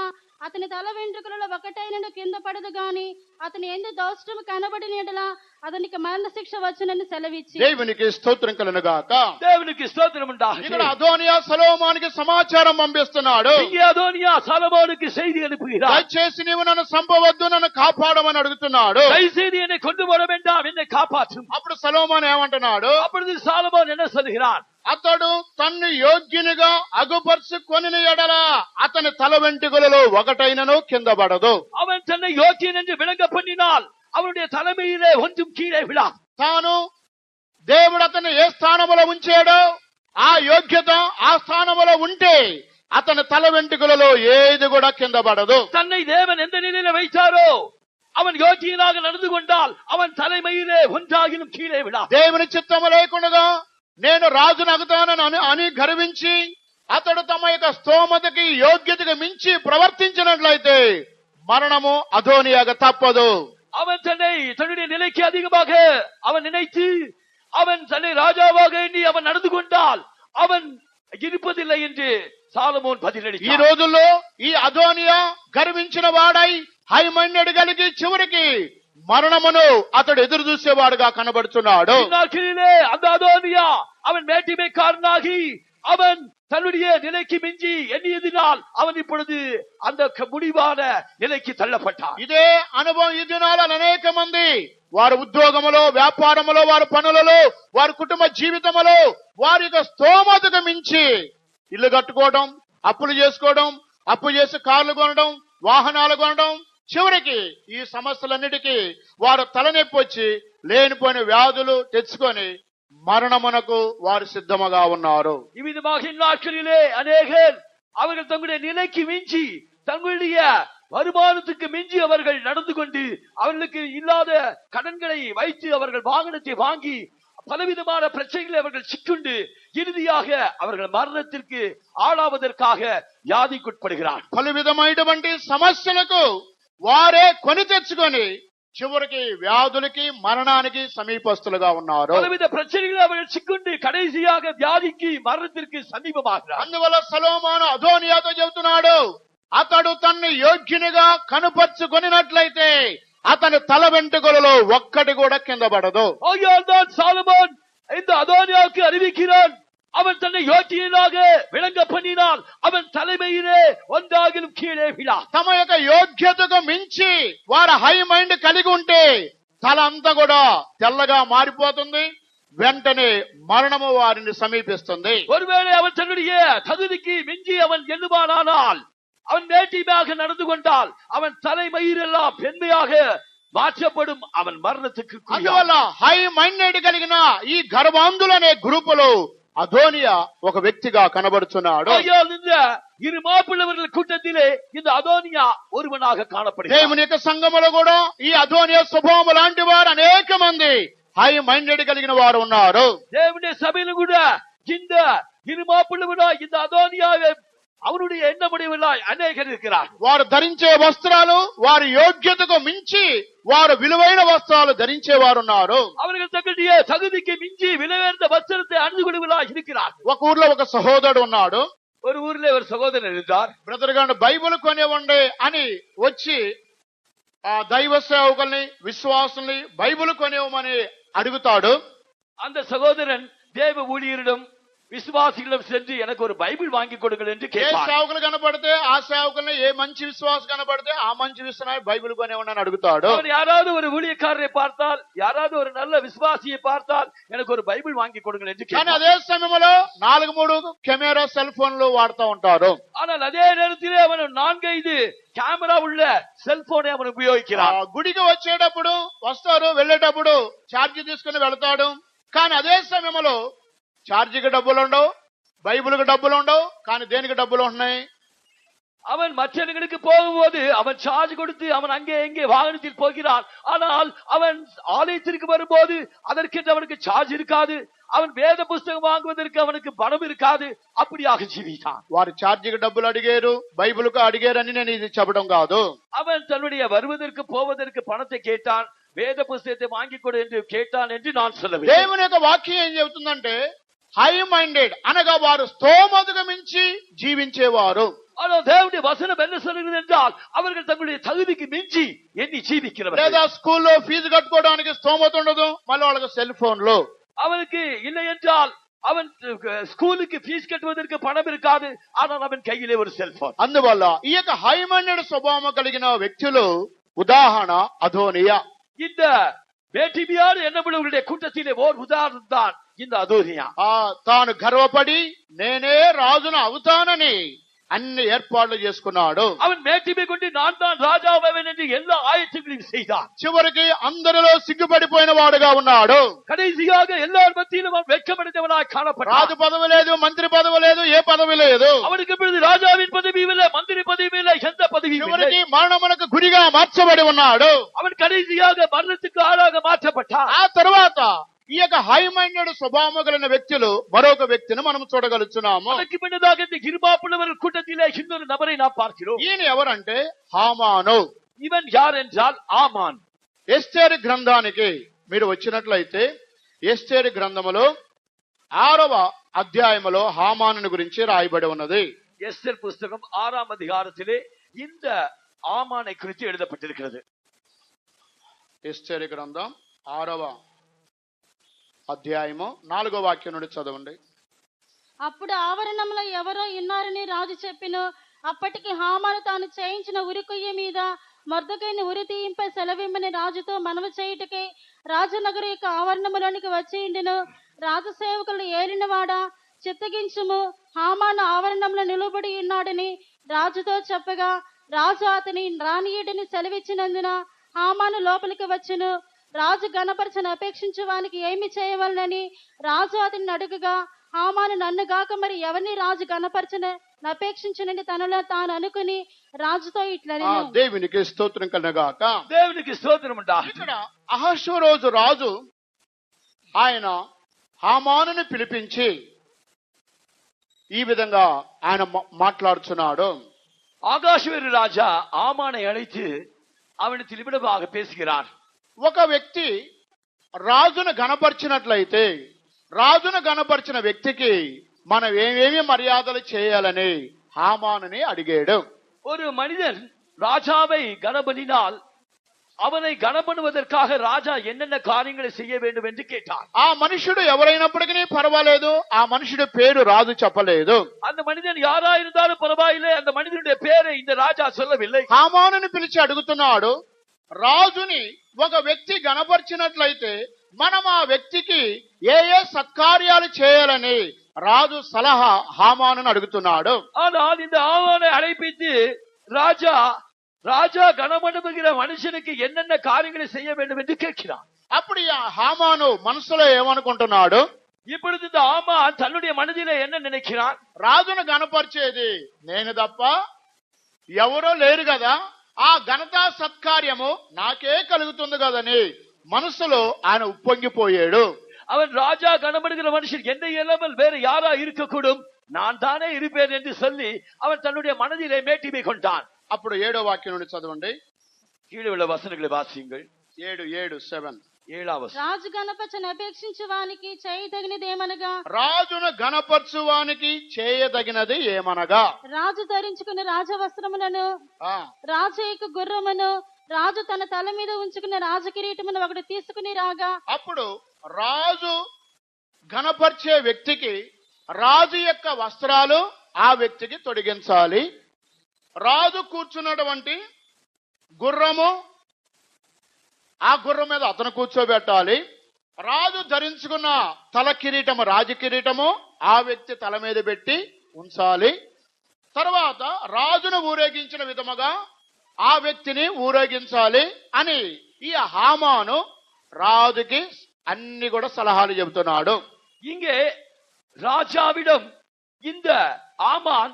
అతని తల వెంట్రుకలలో ఒకటైనను కింద పడదు గాని అతని ఎందు దోషము కనబడిన ఎడల అతనికి మరణ శిక్ష వచ్చునని సెలవిచ్చి. దేవునికి స్తోత్రం కలుగును గాక. దేవునికి స్తోత్రం ఉండాలి. ఇక్కడ అదోనియా సొలొమోనుకి సమాచారం పంపిస్తున్నాడు. இங்கே அதோனியா சாலமோனுக்கு செய்தி அனுப்புகிறார். దయచేసి నీవు నన్ను చంపవద్దు, నన్ను కాపాడమని అడుగుతున్నాడు. தயவுசெய்து என்னை கொண்டு வர வேண்டாம், என்னை காப்பாற்றும். అప్పుడు సొలొమోను ఏమంటున్నాడు? அப்பொழுது சாலமோன் என்ன சொல்கிறான்? అతడు తన్ను యోగ్యునిగా అగుపరుచుకొని ఎడల అతని తల వెంట్రుకలలో ఒకటైనను కింద పడదు. அவன் தன்னை யோக்கியன் என்று விளங்க பண்ணினால் அவனுடைய தலைமையிலே ஒன்றும் கீழே விழா. తాను దేవుడు అతన్ని ఏ స్థానములో ఉంచాడో ఆ యోగ్యత ఆ స్థానములో ఉంటే అతని తల వెంట్రుకలలో ఏది కూడా కింద పడదు. தன்னை தேவன் எந்த நிலையில வைத்தாரோ அவன் யோக்கியனாக நடந்து கொண்டால் அவன் தலைமையிலே ஒன்றாகிலும் கீழே விழா. దేవుని చిత్తము లేకుండా నేను రాజును అగుతానని గర్వించి అతడు తమ యొక్క స్తోమతకి యోగ్యతకి మించి ప్రవర్తించినట్లయితే మరణము అదోనియాగా తప్పదు. அவன் தன்னுடைய நிலைக்கு அதிகமாக அவன் நினைத்து அவன் தன்னை ராஜாவாக எண்ணி அவன் நடந்து கொண்டால் அவன் இருப்பதில்லை என்று சாலமோன் பதிலளித்தார். ఈ రోజుల్లో ఈ అదోనియా గర్వించిన వాడై హై మైండెడ్ కలిగి చివరికి మరణమును అతడు ఎదురు చూసేవాడుగా కనబడుతున్నాడు. நாட்களிலே அந்த அதோனியா அவன் மேட்டிமைக்காரனாகி அவன் தன்னுடைய நிலைக்கு மிஞ்சி எண்ணியதினால் அவன் இப்பொழுது அந்த முடிவான நிலைக்கு தள்ளப்பட்டான். ఇదే అనుభవం ఈ దినాల అనేక మంది వారి ఉద్యోగములో, వ్యాపారములో, వారి పనులలో, వారి కుటుంబ జీవితములో వారి యొక్క స్తోమతకు మించి ఇల్లు కట్టుకోవడం, అప్పులు చేసుకోవడం, అప్పు చేసి కార్లు కొనడం, వాహనాలు కొనడం, చివరికి ఈ సమస్యలన్నిటికీ వారు తలనొప్పి వచ్చి లేనిపోయిన వ్యాధులు తెచ్చుకొని மரணமுனக்கு வாரு சித்தமாக உన్నారు. இவ்விதமாக இந்நாட்களிலே அநேகர் அவர்கள் தங்களுடைய நிலைக்கு மிஞ்சி தங்களுடைய வருமானத்துக்கு மிஞ்சி அவர்கள் நடந்து கொண்டு அவர்களுக்கு இல்லாத கடன்களை வைத்து அவர்கள் வாகனத்தை வாங்கி பலவிதமான பிரச்சனைகளை அவர்கள் சிக்குண்டு இறுதியாக அவர்கள் மரணத்திற்கு ఆళావதற்காக వ్యాధికుట్పడుகிறார். పలువిధమైనటువంటి సమస్యలకు వారే కొని తెచ్చుకొని చివరికి వ్యాధులకి మరణానికి సమీపస్తులుగా ఉన్నారు. பலவித பிரச்சனைகளை அவர்கள் சிக்குண்டு கடைசியாக வியாதிக்கு மரணத்திற்கு సమీపமாகிறார். అందువల్ల సొలొమోను అదోనియాతో చెబుతున్నాడు, అతడు తన్ను యోగ్యునిగా కనుపరుచుకొనినట్లయితే అతని తల వెంట్రుకలలో ఒక్కటి కూడా కింద పడదు. ஆகையால் தான் சாலமோன் இந்த அதோனியாவுக்கு அறிவிக்கிறான், அவன் தன்னை யோக்கியனாக விளங்க பண்ணினால் அவன் தலைமையிலே ஒன்றாகிலும் கீழே விழா. తమ యొక్క యోగ్యతకు మించి వారు హై మైండ్ కలిగి ఉంటే తల అంతా కూడా తెల్లగా మారిపోతుంది, వెంటనే మరణము వారిని సమీపిస్తుంది. ஒருவேளை அவன் தன்னுடைய தகுதிக்கு மிஞ்சி அவன் எண்ணுவானானால், அவன் நேர்மையாக நடந்து கொண்டால் அவன் தலைமயிரெல்லாம் பெண்மையாக మార్చబடும், அவன் மரணத்துக்கு అందువల్ల హై మైండెడ్ కలిగిన ఈ గర్వాంధులు అనే గ్రూపులో అదోనియా ఒక వ్యక్తిగా కనబడుతున్నాడు. இந்த இரு மாப்பிள்ளவர்கள் கூட்டத்திலே இந்த அதோனியா ஒருவனாக காணப்படுகிறார். దేవుని యొక్క సంఘములో కూడా ఈ అదోనియా స్వభావం లాంటి వారు అనేక మంది హై మైండెడ్ కలిగిన వారు ఉన్నారు. దేవుని సభలో కూడా இந்த இரு மாப்பிள்ளவனா இந்த அதோனியாவை அவனுடைய எண்ணமுடையவர்களாய் அநேகர் இருக்கிறார். వారు ధరించే వస్త్రాలు వారి యోగ్యతకు మించి వారు విలువైన వస్త్రాలు ధరించే వారు ఉన్నారు. அவர்கள் தங்களுடைய தகுதிக்கு மிஞ்சி விலையுயர்ந்த வஸ்திரத்தை அணிந்து கொள்வர்களாய் இருக்கிறார். ఒక ఊర్లో ఒక సహోదరుడు ఉన్నాడు. ஒரு ஊரிலே ஒரு சகோதரன் இருந்தார். బ్రదర్ గారు బైబిల్ కొనివ్వండి అని వచ్చి ఆ దైవ సేవకుల్ని విశ్వాసుల్ని బైబిల్ కొనివ్వమని అడుగుతాడు. அந்த సహోదரன் தேவ ஊழியரிடம் విశ్వాసిகளிடம் சென்று எனக்கு ஒரு బైబిల్ வாங்கி கொடுங்கள் என்று ఏ கேட்பார். సేవకులు కనపడితే ఆ సేవకుల్ని, ఏ మంచి విశ్వాసం కనపడితే ఆ మంచి విశ్వాసాన్ని బైబిల్ కొనివ్వండి అని అడుగుతాడు. அவன் யாராவது ஒரு ஊழியக்காரரை பார்த்தால், யாராவது ஒரு நல்ல விசுவாசியை பார்த்தால் எனக்கு ஒரு బైబిల్ வாங்கி கொடுங்கள் என்று కానీ கேட்பார். అదే సమయంలో 4-3 కెమెరా సెల్ ఫోన్లు వాడుతూ ఉంటారు. ஆனால் அதே நேரத்திலே அவன் 4-5 கேமரா உள்ள செல்போனை அவன் ఉపయోగించాன். గుడికి వచ్చేటప్పుడు వస్తారు, వెళ్ళేటప్పుడు ఛార్జ్ తీసుకుని వెళ్తాడు. కానీ అదే సమయంలో ఛార్జీకి డబ్బులు ఉండవు, బైబిల్కి డబ్బులు ఉండవు, కానీ దేనికి డబ్బులు ఉంటున్నాయి? அவன் மற்ற இடங்களுக்கு போகும்போது அவன் சார்ஜ் கொடுத்து அவன் அங்கே எங்கே வாகனத்தில் போகிறான். ஆனால் அவன் ஆலயத்திற்கு வரும்போது அதற்கென்று அவனுக்கு சார்ஜ் இருக்காது. அவன் வேத புஸ்தகம் வாங்குவதற்கு அவனுக்கு பணம் இருக்காது. அப்படியாக ஜீவித்தான். వారు ఛార్జీకి డబ్బులు అడిగారు, బైబిల్కు అడిగారని నేను ఇది చెప్పడం కాదు. அவன் தன்னுடைய வருவதற்கு போவதற்கு பணத்தை கேட்டான், வேத புஸ்தகத்தை வாங்கிக் கொடு என்று கேட்டான் என்று நான் சொல்லவில்லை. దేవుని యొక్క వాక్యం ఏం చెబుతుందంటే హై మైండెడ్ అనగా వారు స్తోమతకు మించి జీవించేవారు. ஆனால் தேவனுடைய வசனம் என்ன சொல்கிறது என்றால் அவர்கள் தங்களுடைய தகுதிக்கு மிஞ்சி எண்ணி ஜீவிக்கிறவர்கள். లేదా స్కూల్లో ఫీజు కట్టుకోవడానికి స్తోమత ఉండదు, మళ్ళీ వాళ్ళకి సెల్ ఫోన్లు. அவனுக்கு இல்லை என்றால் அவன் ஸ்கூலுக்கு ஃபீஸ் கட்டுவதற்கு பணம் இருக்காது. ஆனால் அவன் கையிலே ஒரு செல்போன். అందువల్ల ఈ యొక్క హై మైండెడ్ స్వభావం కలిగిన వ్యక్తులు ఉదాహరణ అదోనియా. இந்த வேட்டிமையான எண்ணமுள்ளவர்களுடைய கூட்டத்திலே ஓர் உதாரணம் தான் இந்த அதோனியா. తాను గర్వపడి నేనే రాజును అవుతానని అన్ని ఏర్పాట్లు చేసుకున్నాడు. அவன் மேட்டிமை கொண்டு நான் தான் ராஜாவேன் என்று எல்லா ஆயத்தங்களையும் செய்தான். చివరికి అందరిలో సిగ్గుపడిపోయిన వాడుగా ఉన్నాడు. கடைசியாக எல்லார் மத்தியிலும் அவன் வெட்கமடைந்தவனாய் காணப்பட்டான். రాజు పదవి లేదు, మంత్రి పదవి లేదు, ఏ పదవి లేదు. அவனுக்கு இப்பொழுது ராஜாவின் பதவியும் இல்லை, மந்திரி பதவியும் இல்லை, எந்த பதவியும் இல்லை. చివరికి మరణమునకు గురిగా మార్చబడి ఉన్నాడు. அவன் కடைசியாக మరణத்துக்கு ஆளாக மாற்றப்பட்டான். ఆ తరువాత ఈ యొక్క హై మైండెడ్ స్వభావం కలిగిన వ్యక్తులు మరొక వ్యక్తిని మనం చూడగలుగుతున్నాము. அதற்கு முன்னதாக இந்த இருமாப்புள்ளவர்கள் கூட்டத்திலே இன்னொரு நபரை நாம் பார்க்கிறோம். ఈయన ఎవరంటే హామాను. இவன் யார் என்றால் ஆமான். ఎస్తేరు గ్రంథానికి మీరు వచ్చినట్లయితే ఎస్తేరు గ్రంథములో 6వ అధ్యాయములో హామాను గురించి రాయబడి ఉన్నది. எஸ்தர் புஸ்தகம் 6ஆம் அதிகாரத்திலே இந்த ஆமானை குறித்து எழுதப்பட்டிருக்கிறது. ఎస్తేరు గ్రంథం 6వ అధ్యాయము 4వ వాక్యం నుండి చదవండి. అప్పుడు ఆవరణంలో ఎవరో ఉన్నారని రాజు చెప్పెను. అప్పటికి హామాను తాను చేయించిన ఉరికొయ్య మీద మొర్దెకైని ఉరి తీయింపై సెలవిమ్మని రాజుతో మనవి చేయుటకై రాజనగరు యొక్క ఆవరణములోనికి వచ్చి ఉండెను. రాజసేవకులు ఏలినవాడా, చిత్తగించుము, హామాను ఆవరణంలో నిలువబడి ఉన్నాడని రాజుతో చెప్పగా రాజు అతని రానియుడిని సెలవిచ్చినందున హామాను లోపలికి వచ్చెను. రాజు గణపరచను అపేక్షించు వానికి ఏమి చేయవలనని రాజు అతన్ని అడుగగా హామాను నన్ను గాక మరి ఎవరిని రాజు గణపరచన నపేక్షించునని తనలో తాను అనుకుని రాజుతో ఆ, ఇట్లనెను. దేవునికి స్తోత్రం కలగాక. దేవునికి స్తోత్రం ఉండాలి. ఇక్కడ అహష్వరోజు రాజు ఆయన హామానుని పిలిపించి ఈ విధంగా ఆయన మాట్లాడుచున్నాడు. ஆகாஷவேறு ராஜா ஆமானை அழைத்து அவனிடத்தில் இவ்விடமாக பேசுகிறார். ఒక వ్యక్తి రాజును గణపరిచినట్లయితే రాజును గణపరిచిన వ్యక్తికి మనం ఏమేమి మర్యాదలు చేయాలని హామానుని అడిగాడు. ஒரு மனிதன் ராஜாவை கனபலினால் அவனை கனபணுவதற்காக ராஜா என்னென்ன காரியங்களை செய்ய வேண்டும் என்று கேட்டான். ఆ మనుషుడు ఎవరైనప్పటికీ పర్వాలేదు, ఆ మనుషుడి పేరు రాజు చెప్పలేదు. அந்த మనిదన్ யாரா இருந்தாலும் பரவாயில்லை, அந்த மனிதனுடைய பேரை இந்த ராஜா சொல்லவில்லை. హామానుని పిలిచి అడుగుతున్నాడు, రాజుని ఒక వ్యక్తి గణపరిచినట్లయితే మనం ఆ వ్యక్తికి ఏ ఏ సత్కార్యాలు చేయాలని రాజు సలహా హామానుని అడుగుతున్నాడు. ஆனால் இந்த ஆமானை அழைப்பித்து ராஜா கனமனுகிற மனுஷனுக்கு என்னென்ன காரியங்களை செய்ய வேண்டும் என்று கேட்கிறான். అప్పుడు ఈ హామాను మనసులో ఏమనుకుంటున్నాడు, இப்பொழுது இந்த ஆமான் தன்னுடைய மனதிலே என்ன நினைக்கிறான்? రాజును గణపరిచేది నేను తప్ప ఎవరో లేరు కదా, ఆ ఘనతా సత్కార్యము నాకే కలుగుతుంది కదని మనసులో ఆయన ఉప్పొంగిపోయాడు. அவன் ராஜா கனமனுகிற மனுஷன் என்னை இல்லாமல் வேற யாரா இருக்கக்கூடும், நான் தானே இருப்பேன் என்று சொல்லி அவன் தன்னுடைய மனதிலே மேட்டிமை கொண்டான். అప్పుడు 7వ వాక్యం నుండి చదవండి. கீழே உள்ள வசனங்களை வாசியுங்கள். 7:7 7వ వచనం. రాజు గణపరచని అపేక్షించు వానికి చేయదగినదేమనగా రాజును గణపరచువానికి చేయదగినది ఏమనగా, రాజు ధరించుకున్న రాజవస్త్రములను, ఆ, రాజు యొక్క గుర్రమును, రాజు తన తల మీద ఉంచుకున్న రాజకిరీటమును ఒకటి తీసుకుని రాగా, అప్పుడు రాజు గణపరిచే వ్యక్తికి రాజు యొక్క వస్త్రాలు ఆ వ్యక్తికి తొడిగించాలి. రాజు కూర్చున్నటువంటి గుర్రము, ఆ గుర్రం మీద అతను కూర్చోబెట్టాలి. రాజు ధరించుకున్న తల కిరీటము, రాజకిరీటము ఆ వ్యక్తి తల మీద పెట్టి ఉంచాలి. తర్వాత రాజును ఊరేగించిన విధముగా ఆ వ్యక్తిని ఊరేగించాలి అని ఈ హామాను రాజుకి అన్ని కూడా సలహాలు చెబుతున్నాడు. இங்கே ராஜாவிடம் இந்த ஆமான்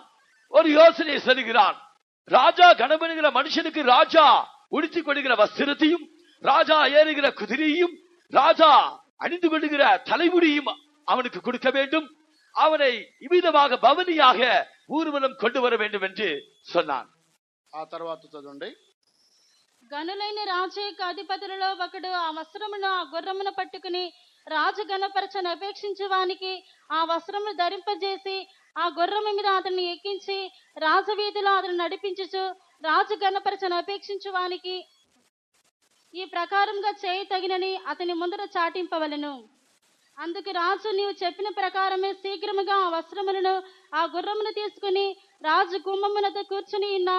ஒரு யோசனை சொல்கிறான். ராஜா கணவனுகிற மனுஷனுக்கு ராஜா உடுத்திக் கொள்கிற வஸ்திரத்தையும், ராஜா ஏறுகிற குதிரையும், ராஜா அணிந்து கொள்ளுகிற தலைமுடியும் அவனுக்கு கொடுக்க வேண்டும். அவனை இவ்விதமாக பவனியாக ஊர்வலம் கொண்டு வர வேண்டும் என்று சொன்னான். ఆ తర్వాత చదవండి. గనులైన రాజు యొక్క అధిపతులలో ఒకడు ఆ వస్త్రమును, ఆ గుర్రమును పట్టుకుని రాజు గణపరచని అపేక్షించు వానికి ఆ వస్త్రమును ధరింపజేసి ఆ గుర్రము మీద అతన్ని ఎక్కించి రాజవీధిలో అతను నడిపించుచు రాజు గణపరచని అపేక్షించు వానికి ఈ ప్రకారంగా చేయ తగినని అతని ముందర చాటింపవలెను. అందుకు రాజు, నీవు చెప్పిన ప్రకారమే శీఘ్రముగా ఆ వస్త్రములను, ఆ గుర్రమును తీసుకుని రాజు గుమ్మమునతో కూర్చుని ఉన్న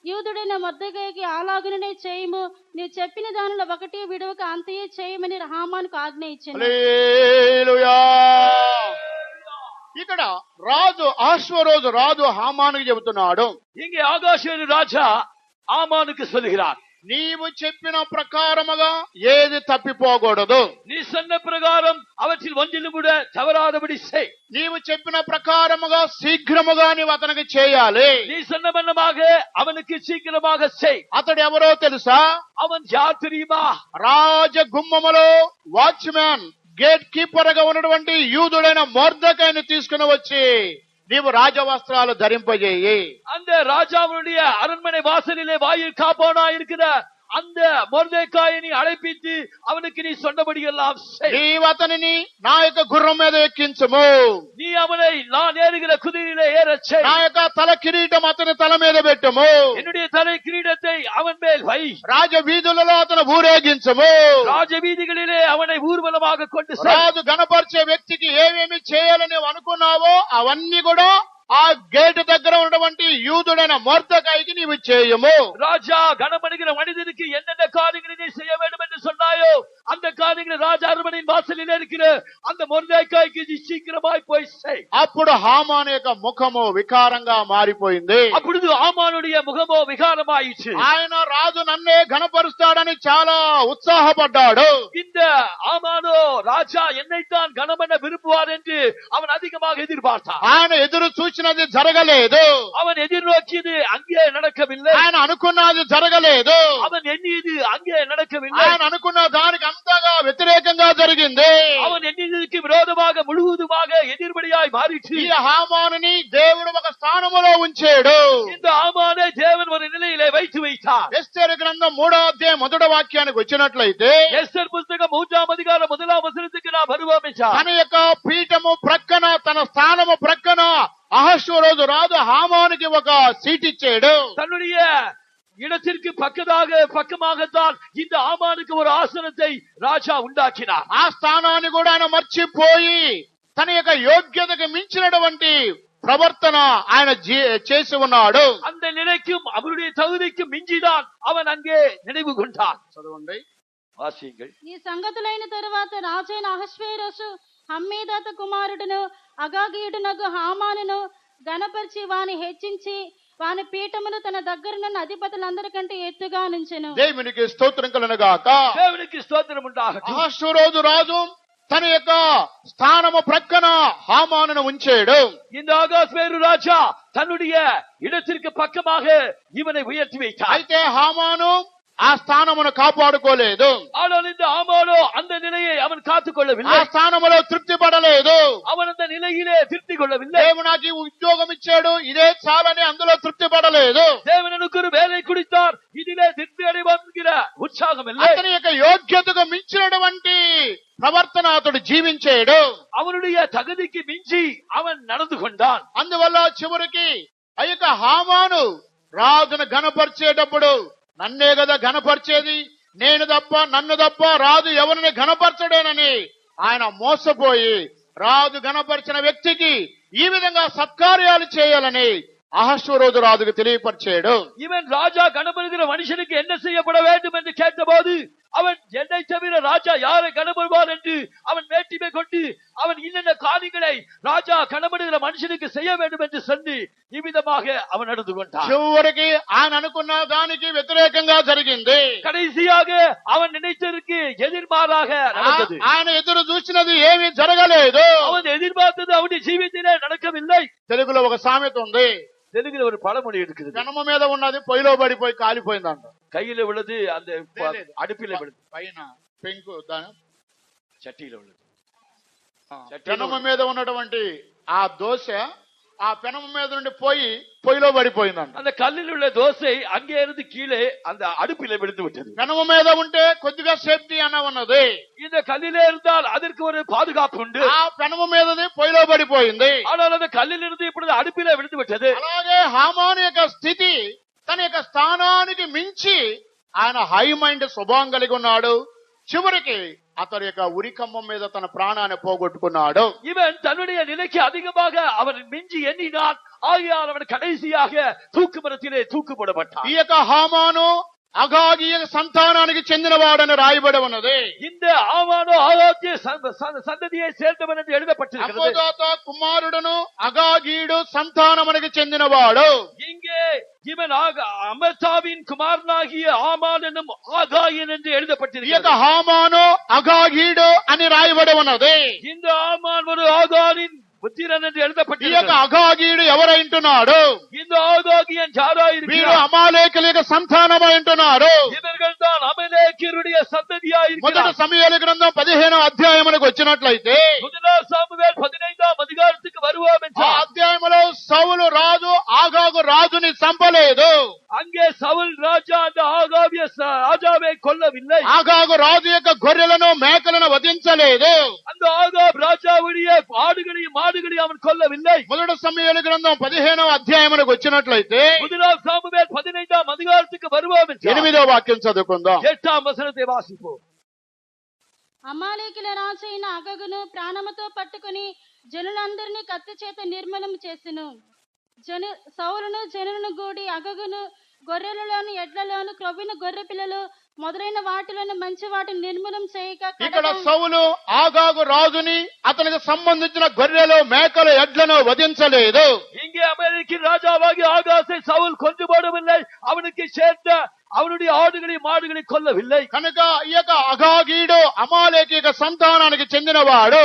యూదుడైన మొర్దెకైకి అలాగుననే చేయము, నీవు చెప్పిన దానిలో ఒకటి విడువక అంతయే చేయమని హామానుకు ఆజ్ఞ ఇచ్చెను. హల్లెలూయా. ఇక్కడ రాజు అహష్వరోజు రాజు హామానుకి చెబుతున్నాడు, இங்கே ஆகாஷேரு ராஜா ஆமானுக்கு சொல்கிறார், నీవు చెప్పిన ప్రకారముగా ఏది తప్పిపోకూడదు. நீ சொன்ன பிரகாரம் அவற்றில் ஒன்றிலும் கூட தவறாதபடி செய். నీవు చెప్పిన ప్రకారముగా శీఘ్రముగా నీవు అతనికి చేయాలి. நீ சொன்ன வண்ணமாக அவனுக்கு சீக்கிரமாக செய். అతడు ఎవరో తెలుసా? அவன் யார் தெரியுமா? రాజ గుమ్మములో వాచ్మ్యాన్, గేట్ కీపర్ గా ఉన్నటువంటి యూదుడైన మొర్దెకైని తీసుకుని వచ్చి నీవు రాజవస్త్రాలు ధరింపజేయి. அந்த ராஜாவுடைய அரண்மனை வாசலிலே வாயில் காப்பானா இருக்கிற அந்த మొర్దెకాయి நீ అழைపిத்து அவனுக்கு நீ சொன்னபடி எல்லாம் செய். నీవు అతనిని నా యొక్క గుర్రం మీద ఎక్కించుము. நீ அவனை நான் ஏறுகிற குதிரையிலே ஏறச் செய். నా యొక్క తల కిరీటం అతని తల మీద పెట్టుము. என்னுடைய தலை கிரீடத்தை அவன் மேல் வை. రాజ వీధులలో అతను ఊరేగించము. ராஜ வீதிகளிலே அவனை ஊர்வலமாக கொண்டு செய். రాజు గణపరిచే వ్యక్తికి ఏమేమి చేయాలని అనుకున్నావో అవన్నీ కూడా ఆ గేటు దగ్గర ఉన్నటువంటి యూదుడైన మొర్దెకైకి నీవు చేయము. ராஜா கனமனுகிற மனிதனுக்கு என்னென்ன காரியங்களை நீ செய்ய வேண்டும் என்று சொன்னாயோ அந்த காரியங்களை ராஜா அரண்மனையின் வாசலில் இருக்கிற அந்த మొర్దెకైకి శీఘ్రమాయి పోయి செய். అప్పుడు హామాను యొక్క ముఖము వికారంగా మారిపోయింది. அப்பொழுது ஆமானுடைய முகமோ விகாரமாயிற்று. ఆయన రాజు నన్నే ఘనపరుస్తాడని చాలా ఉత్సాహపడ్డాడు. இந்த ஆமானோ ராஜா என்னைத்தான் கனமண்ண விரும்புவார் என்று அவன் அதிகமாக எதிர்பார்த்தான். ఆయన ఎదురు చూసినది జరగలేదు. அவன் எதிர்நோக்கியது அங்கே நடக்கவில்லை. ఆయన అనుకున్నది జరగలేదు. அவன் எண்ணியது அங்கே நடக்கவில்லை. ఆయన అనుకున్న దానికి అంతగా వ్యతిరేకంగా జరిగింది. அவன் எண்ணியதுக்கு விரோதமாக முழுவதுமாக எதிர்படியாய் மாறிற்று. ఈ హామానుని దేవుడు ఒక స్థానములో ఉంచాడు. இந்த ஆமானை தேவன் ஒரு நிலையிலே வைத்து வைத்தார். ఎస్తేరు గ్రంథం 3వ అధ్యాయం మొదటి వాక్యానికి వచ్చినట్లయితే எஸ்தர் புத்தகம் 3ஆம் அதிகாரம் 1ஆம் வசனத்துக்கு நாம் வருவோம் என்றால், తన యొక్క పీఠము ప్రక్కన తన స్థానము ప్రక్కన అహష్వేరోషు రాజు హామానుకి ఒక సీట్ ఇచ్చాడు. தன்னுடைய இடத்திற்கு பக்கமாகத்தான் இந்த ஆமானுக்கு ஒரு ஆசனத்தை ராஜா உண்டாக்கினார். ఆ స్థానాన్ని కూడా ఆయన మర్చిపోయి తన యొక్క యోగ్యతకు మించినటువంటి ప్రవర్తన ఆయన చేసి ఉన్నాడు. அந்த நிலைக்கும் அவருடைய தகுதிக்கும் மிஞ்சிதான் அவன் அங்கே நினைவு கொண்டான். చదవండి, వాసియంగల్. ఈ సంగతులైన తరువాత రాజైన అహష్వేరోషు హమ్మేదాత కుమారుడును అగాగీయుడునగు హామానును గణపరిచి వాని హెచ్చించి వాని పీఠమును తన దగ్గరున్న అధిపతులందరికంటే ఎత్తుగా నుంచెను. దేవునికి స్తోత్రం కలుగుగాక. దేవునికి స్తోత్రం ఉండాలి. అహష్వేరోషు రాజు తన యొక్క స్థానము ప్రక్కన హామానును ఉంచాడు. இந்த அகாஸ்வேரு ராஜா தன்னுடைய இடத்திற்கு பக்கமாக இவனை உயர்த்தி வைத்தார். అయితే హామాను ఆ స్థానమును కాపాడుకోలేదు. ஆனால் இந்த ஆமானோ அந்த நிலையை அவன் காத்துக் ఆ கொள்ளவில்லை. స్థానములో తృప్తి పడలేదు. அவன் அந்த நிலையிலே திருப்தி கொள்ளவில்லை. దేవుడు నాకు ఈ ఉద్యోగం ఇచ్చాడు, ఇదే చాలని అందులో తృప్తి పడలేదు. தேவனுக்கு ஒரு வேலை கொடுத்தார், இதிலே திருப்தி அடைவான் என்கிற உற்சாகம் இல்லை. అతని యొక్క యోగ్యతకు మించినటువంటి ప్రవర్తన అతడు జీవించాడు. அவனுடைய தகுதிக்கு மிஞ்சி அவன் நடந்து கொண்டான். అందువల్ల చివరికి ఆ యొక్క హామాను రాజును ఘనపరిచేటప్పుడు నన్నే కదా ఘనపరిచేది, నేను తప్ప నన్ను తప్ప రాజు ఎవరిని ఘనపరచడేనని ఆయన మోసపోయి రాజు ఘనపరిచిన వ్యక్తికి ఈ విధంగా సత్కార్యాలు చేయాలని అహష్వేరోషు రాజుకు తెలియపరిచాడు. இவன் ராஜா கனப்படுகிற மனுஷனுக்கு என்ன செய்யப்பட வேண்டும் என்று கேட்டபோது அவன் என்னை தவிர ராஜா யாரை கனப்படுவார் என்று அவன் மேட்டிமை கொண்டு அவன் இன்னென்ன காரியங்களை ராஜா கனப்படுகிற மனுஷனுக்கு செய்ய வேண்டும் என்று சொல்லி இவ்விதமாக அவன் நடந்து கொண்டான். చివరికి ఆయన అనుకున్న దానికి వ్యతిరేకంగా జరిగింది. கடைசியாக அவன் நினைத்ததற்கு எதிர்மாறாக நடந்தது. ఆయన ఎదురు చూసినది ఏమీ జరగలేదు. அவன் எதிர்பார்த்தது அவனுடைய ஜீவித்திலே நடக்கவில்லை. తెలుగులో ఒక సామెత ఉంది, தெலுங்குல ஒரு பழமொழி இருக்குது. పెనమ మీద ఉన్నది పొయ్యిలో పడిపోయి కాలిపోయిందంట. கையில விழுது, அந்த அடுப்பில விழுது, పైన పెంకు దాని சட்டியில விழுது. పెనమ మీద ఉన్నటువంటి ఆ దోశ ఆ పెనమ మీద నుండి పోయి పొయ్యిలో పడిపోయిందంట. அந்த கல்லில் உள்ள தோசை அங்கே இருந்து கீழே அந்த அடுப்பில விழுந்து விட்டது. పెనమ మీద ఉంటే కొద్దిగా సేఫ్టీ అన్న ఉన్నది. இந்த கல்லிலே இருந்தால் அதற்கு ஒரு பாதுகாப்பு உண்டு. ఆ పెనమ మీదది పొయ్యిలో పడిపోయింది. ஆனால் அந்த கல்லில் இருந்து இப்பொழுது அடுப்பில விழுந்து விட்டது. అలాగే హామాను యొక్క స్థితి తన యొక్క స్థానానికి మించి ఆయన హై మైండ్ స్వభావం కలిగి ఉన్నాడు. చివరికి అతని యొక్క ఉరికంబం మీద తన ప్రాణాన్ని పోగొట్టుకున్నాడు. இவன் தன்னுடைய நிலைக்கு அதிகமாக அவன் மிஞ்சி எண்ணினான். ஆகையால் அவன் கடைசியாக தூக்கு மரத்திலே தூக்குப்படப்பட்டான். ఈ యొక్క హామాను అగాగీయ సంతానానికి చెందినవాడని రాయబడి ఉన్నది. இந்த ஆமானோ ஆகாகிய சந்ததியை சேர்ந்தவன் என்று எழுதப்பட்டிருக்கிறது. అమ్మోదాత కుమారుడును అగాగీయుడు సంతానమునికి చెందినవాడు. இங்கே இவன் அமர்தாவின் குமாரனாகிய ஆமான் என்னும் ஆகாயன் என்று ఈ యొక్క எழுதப்பட்டிருக்கிறது. హామాను అగాగీయుడు అని రాయబడి ఉన్నది. இந்த ஆமான் ஒரு ஆகானின் புத்திரன் என்று ఈ యొక్క எழுதப்பட்டிருக்கிறது. అగాగీయుడు ఎవరైంటున్నాడు? இந்த ஆகாகியன் వీరు யாராயிருக்கிறார்? అమాలేకుల యొక్క సంతానమైంటున్నారు. இவர்கள் தான் அமலேக்கியருடைய சந்ததியாயிருக்கிறார். మొదటి సమూయేలు గ్రంథం 15వ అధ్యాయమునకు వచ్చినట్లయితే முதலாம் சாமுவேல் 15ஆம் அதிகாரத்துக்கு வருவோம் ఆ என்றால் అధ్యాయములో సౌలు రాజు ఆగాగు రాజుని చంపలేదు. அங்கே சவுல் ராஜா அந்த ஆகாவிய ராஜாவை கொல்லவில்லை. ఆగాగు రాజు యొక్క గొర్రెలను మేకలను వధించలేదు. அந்த ஆகாப் ராஜாவுடைய ஆடுகளையும் மாடுகளையும் அவன் கொல்லவில்லை. మొదటి సమూయేలు గ్రంథం 15వ అధ్యాయమునకు వచ్చినట్లయితే முதலாம் சாமுவேல் 15ஆம் அதிகாரத்துக்கு வருவோம் என்றால் 8వ వాక్యం చదువుకుందాం. 8ஆம் వచనத்தை వాసిపోం. అమాలేకుల రాజైన అగగును ప్రాణముతో పట్టుకుని జనులందరినీ కత్తి చేత నిర్మూలన చేసెను. సౌలును జనులను గూడి అగగును గొర్రెలలోను ఎడ్లలోను క్రొవ్విన గొర్రె పిల్లలు మొదలైన వాటిలోని మంచి వాటిని నిర్మూలం చేయక ఇక్కడ సౌలు ఆగాగు రాజుని అతనికి సంబంధించిన గొర్రెలు మేకలు ఎడ్లను వధించలేదు. இங்கே அமெரிக்க ராஜாவாகிய ஆகாசை சவுல் கொண்டு போடவில்லை. அவனுக்கு சேர்ந்த அவனுடைய ஆடுகளை மாடுகளை கொல்லவில்லை. కనుక ఈ యొక్క అగాగీడు అమాలేకీయ సంతానానికి చెందినవాడు.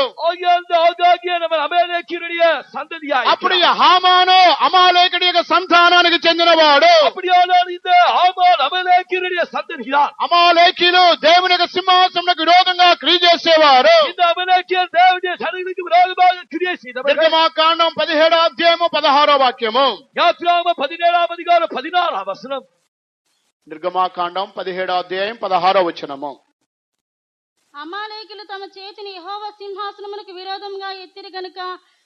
அந்த ஆகாகிய நம்ம அமலேக்கியருடைய சந்ததியாய். అప్పుడు ఈ హామాను అమాలేకుడి యొక్క సంతానానికి చెందినవాడు. அப்படியானால் இந்த ஆமான் அமலேக்கியருடைய சந்ததிதான். అమాలేకీలు దేవుని యొక్క సింహాసనకు విరోధంగా క్రియ చేసేవారు. இந்த அமலேக்கியர் தேவனுடைய சன்னதிக்கு விரோதமாக கிரியை செய்தவர்கள். నిర్గమాకాండం 17వ అధ్యాయము 16వ వాక్యము. யாத்ராகமம் 17వ அதிகாரம் 16వ వచనం. నిర్గమాకాండం 17వ అధ్యాయం 16వ వచనము. అమాలేకులు తమ చేతిని యెహోవా సింహాసనమునకు విరోధంగా ఎత్తిరి గనుక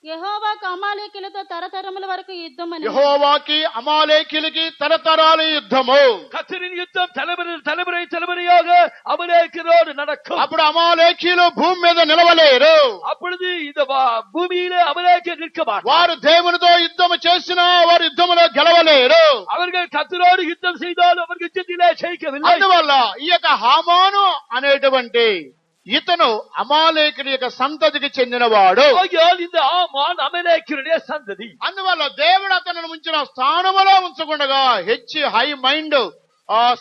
యెహోవాకు అమాలేకులతో తరతరముల వరకు యుద్ధమని. యెహోవాకి అమాలేకీలకి తరతరాల యుద్ధము. கர்த்தரின் யுத்தம் தலைமுறையாக அமலேக்கியரோடு நடக்கும். అప్పుడు అమాలేకీలు భూమి మీద నిలవలేరు. அப்பொழுது இந்த பூமியிலே அமலேக்கியர் நிற்க மாட்டார். వారు దేవునితో యుద్ధం చేసినా వారు యుద్ధములో గెలవలేరు. அவர்கள் கர்த்தரோடு யுத்தம் செய்தாலும் அவர்கள் யுத்தத்திலே ஜெயிக்கவில்லை. అందువల్ల ఈ యొక్క హామాను అనేటువంటి ఇతను అమాలేకుడి యొక్క సంతతికి చెందినవాడు. இந்த ஆமான் அமலேக்கியருடைய சந்ததி. అందువల్ల దేవుడు అతను ఉంచిన స్థానములో ఉంచకుండా హై మైండ్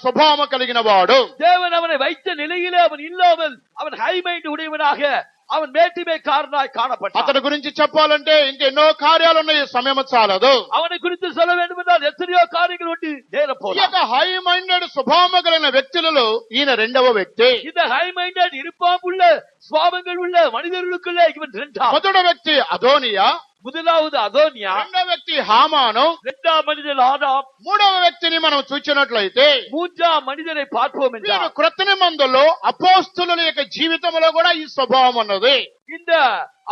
స్వభావం కలిగిన వాడు. தேவன் அவனை வைத்த நிலையிலே அவன் இல்லாமல் அவன் ஹை மைண்ட் உடையவனாக அவன் மேட்டிமைக்காரனாய் காணப்பட்டான். అతని గురించి చెప్పాలంటే ఇంకెన్నో కార్యాలు ఉన్నాయి, సమయం చాలదు. அவனை குறித்து சொல்ல வேண்டும் என்றால் எத்தனையோ காரியங்கள் உண்டு, நேரம் போதாது. హై మైండెడ్ స్వభావం కలిగిన వ్యక్తులలో ఈయన రెండవ వ్యక్తి. இந்த ஹை மைண்டட் இருப்பாம்புள்ள சுவாபங்கள் உள்ள மனிதர்களுக்குள்ளே இவன் இரண்டாம். మొదటి వ్యక్తి అదోనియా, முதலாவது அதோனியா, రెండవ వ్యక్తి హామాను, இரண்டாம் மனிதன் ஆதாம், మూడవ వ్యక్తిని మనం చూసినట్లయితే மூன்றாம் மனிதனை பார்ப்போம் என்றால் క్రొత్త నిబంధనలో అపోస్తుల యొక్క జీవితంలో కూడా ఈ స్వభావం ఉన్నది. இந்த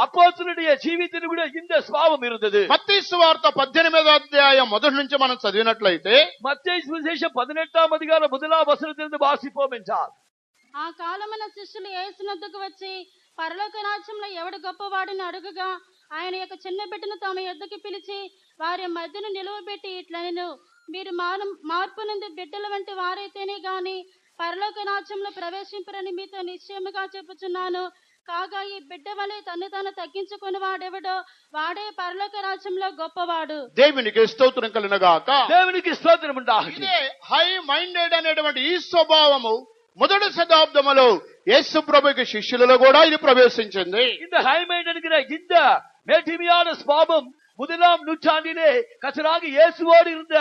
அப்போஸ்தலருடைய ஜீவிதத்தில் கூட இந்த சுபாவம் இருந்தது. మత్తయి సువార్త 18వ అధ్యాయం మొదటి నుంచి మనం చదివినట్లయితే மத்தேயு சுவிசேஷம் 18వ அதிகாரம் 1వ వచనத்திலிருந்து వాసిపోం என்றால் ఆ కాలమున శిష్యులు యేసునొద్దకు వచ్చి పరలోక రాజ్యంలో ఎవడు గొప్పవాడని అడుగగా ఆయన యొక్క చిన్న బిడ్డను తమ యొద్దకు పిలిచి వారి మధ్యను నిలువబెట్టి ఇట్లనెను, మీరు మార్పు నుండి బిడ్డల వంటి వారైతేనే గాని పరలోక రాజ్యంలో ప్రవేశింపరని మీతో నిశ్చయముగా చెప్పుచున్నాను. కాగా ఈ బిడ్డ వలె తను తాను తగ్గించుకుని వాడెవడో వాడే పరలోక రాజ్యంలో గొప్పవాడు. దేవునికి స్తోత్రం కలుగుగాక. దేవునికి స్తోత్రం ఉండాలి. ఇదే హై మైండెడ్ అనేటువంటి ఈ స్వభావము మొదటి శతాబ్దములో యేసు ప్రభువుకి శిష్యులలో కూడా ఇది ప్రవేశించింది. இந்த ஹை மைண்ட் என்கிற இந்த மேட்டிமையான சுபாவம் முதலாம் நூற்றாண்டிலே கர்த்தராகிய இயேசுவோடு இருந்த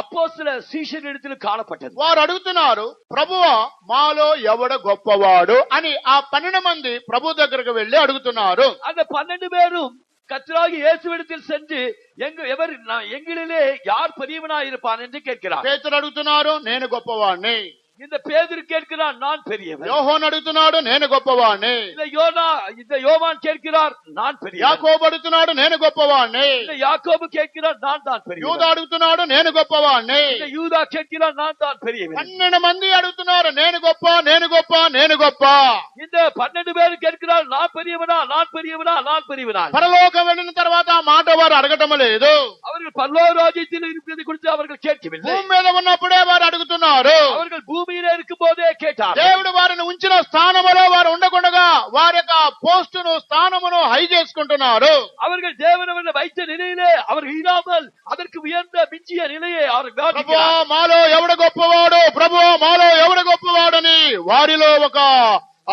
அப்போஸ்தல சீஷரிடத்தில் காணப்பட்டது. వారు అడుగుతున్నారు, ప్రభువా మాలో ఎవడ గొప్పవాడు అని. ఆ 12 మంది ప్రభు దగ్గరకు వెళ్లి అడుగుతున్నారు. அந்த 12 பேரும் கர்த்தராகிய இயேசுவிடத்தில் சென்று எங்களிலே யார் பெரியவனாய் இருப்பான் என்று கேட்கிறார். పేతురు అడుగుతున్నారు, నేను గొప్పవాణ్ణి. இந்த பேதுரு கேட்கிறார், நான் பெரியவன். యోహాను అడుగుతున్నాడు, నేను గొప్పవాణ్ణి. இந்த யோவான் கேட்கிறார், நான் பெரியவன். యాకోబు అడుగుతున్నాడు, నేను గొప్పవాణ్ణి. இந்த యాకోబు கேட்கிறார், நான் தான் பெரியவன். యూదా అడుగుతున్నాడు, నేను గొప్పవాణ్ణి. இந்த யூதா கேட்கிறார், நான் தான் பெரியவன். 12 మంది అడుగుతున్నారు, నేను గొప్ప, నేను గొప్ప, నేను గొప్ప. இந்த 12 பேர் கேட்கிறார், நான் பெரியவனா, நான் பெரியவனா, நான் பெரியவனா. పరలోకం వెళ్ళిన తర్వాత ఆ మాట వారు అడగటం లేదు. அவர்கள் பரலோக ராஜ்யத்தில் இருக்கிறது குறித்து அவர்கள் கேட்கவில்லை. భూమి మీద ఉన్నప్పుడే వారు అడుగుతున్నారు. அவர்கள் பூமியிலே இருக்கும் போதே கேட்டார். దేవుడు వారిని ఉంచిన స్థానములో వారు ఉండకుండా వారి యొక్క పోస్టును స్థానమును హై చేసుకుంటున్నారు. அவர்கள் தேவனவனை வைத்த நிலையிலே அவர்கள் இராமல் அதற்கு உயர்ந்த மிஞ்சிய நிலையை அவர்கள் ప్రభువా మాలో ఎవడు గొప్పవాడు, ప్రభువా మాలో ఎవడు గొప్పవాడని వారిలో ఒక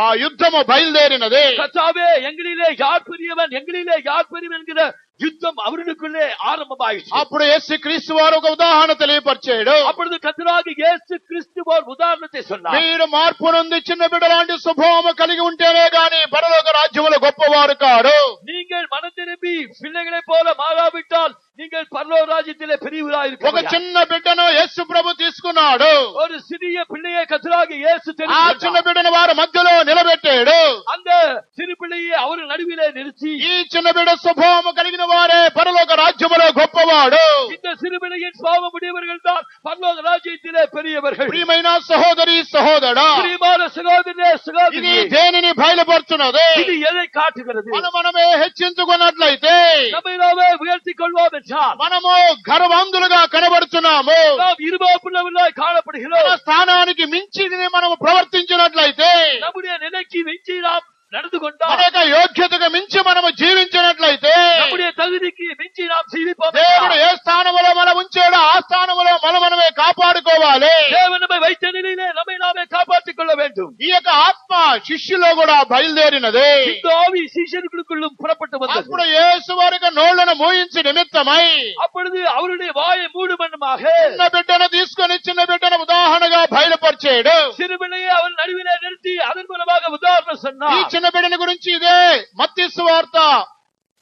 ఆ యుద్ధము బయలుదేరినది. கர்த்தாவே எங்களிலே யார் பெரியவன், எங்களிலே யார் பெரியவன் என்கிற யுத்தம் அவர்களுக்குள்ளே ஆரம்பமாயிற்று. అప్పుడు యేసు క్రీస్తు వారు ఒక ఉదాహరణ తెలియపరిచాడు. அப்பொழுது கர்த்தராகிய இயேசு கிறிஸ்து ஒரு உதாரணத்தை சொன்னார். మీరు మార్పు నుండి చిన్న బిడ్డ లాంటి స్వభావం కలిగి ఉంటేనే గాని పరలోక రాజ్యములో గొప్పవారు కాడు. நீங்கள் மனம் திரும்பி பிள்ளைகளைப் போல மாறாவிட்டால் நீங்கள் பரலோக ராஜ்யத்திலே பெரியவராய் இருக்க ఒక முடியாது. చిన్న బిడ్డను యేసు ప్రభు తీసుకున్నాడు. ஒரு சிறிய பிள்ளையை கர்த்தராகிய இயேசு ఆ தெரிந்து చిన్న బిడ్డను వారి మధ్యలో నిలబెట్టాడు. அந்த சிறு பிள்ளையை அவர் நடுவிலே நிறுத்தி ఈ చిన్న బిడ్డ స్వభావం కలిగిన వారే పరలోక రాజ్యములో గొప్పవాడు. இந்த சிறு பிள்ளையின் சுபாவம் உடையவர்கள் தான் பரலோக ராஜ்யத்திலே பெரியவர்கள். ప్రియమైన సహోదరి సహోదరా, பிரியமான சகோதரனே ఇది சகோதரி, దేనిని బయలుపరుచున్నది? இது எதை காட்டுகிறது? మనమే హెచ్చించుకున్నట్లయితే நம்மை நாமே உயர்த்திக் கொள்வோம் என்றால் మనము గర్వంతులుగా కనబడుతున్నాము. நாம் இருமாப்புள்ளவர்களாய் காணப்படுகிறோம். మన స్థానానికి మించి మనము ప్రవర్తించినట్లయితే, நம்முடைய நிலைக்கு மிஞ்சி நாம் நடந்து கொண்டால், మన యొక్క యోగ్యతకు మించి మనము జీవించినట్లయితే, நம்முடைய தகுதிக்கு மிஞ்சி நாம் ஜீவிப்போம் దేవుడు என்றால், ఏ స్థానంలో మనం ఉంచాడో ఆ స్థానంలో మనమే కాపాడుకోవాలి. தேவன் நம்மை வைத்த நிலையிலே நம்மை நாமே காப்பாற்றிக் கொள்ள வேண்டும். ఈ యొక్క ఆత్మ శిష్యులో కూడా బయలుదేరినది. இந்த ஆவி சீஷர்களுக்குள்ளும் புறப்பட்டு అప్పుడు வந்தது. యేసు వారికి నోళ్లను మూయించి నిమిత్తమై அப்பொழுது அவருடைய வாயை மூடுமண்ணுமாக చిన్న బిడ్డను తీసుకొని చిన్న బిడ్డను ఉదాహరణగా బయలుపరిచాడు. சிறுபிள்ளையை அவர் நடுவிலே நிறுத்தி அதன் மூலமாக உதாரணம் ఈ சொன்னார். చిన్న బిడ్డని గురించి ఇదే మత్తయి సువార్త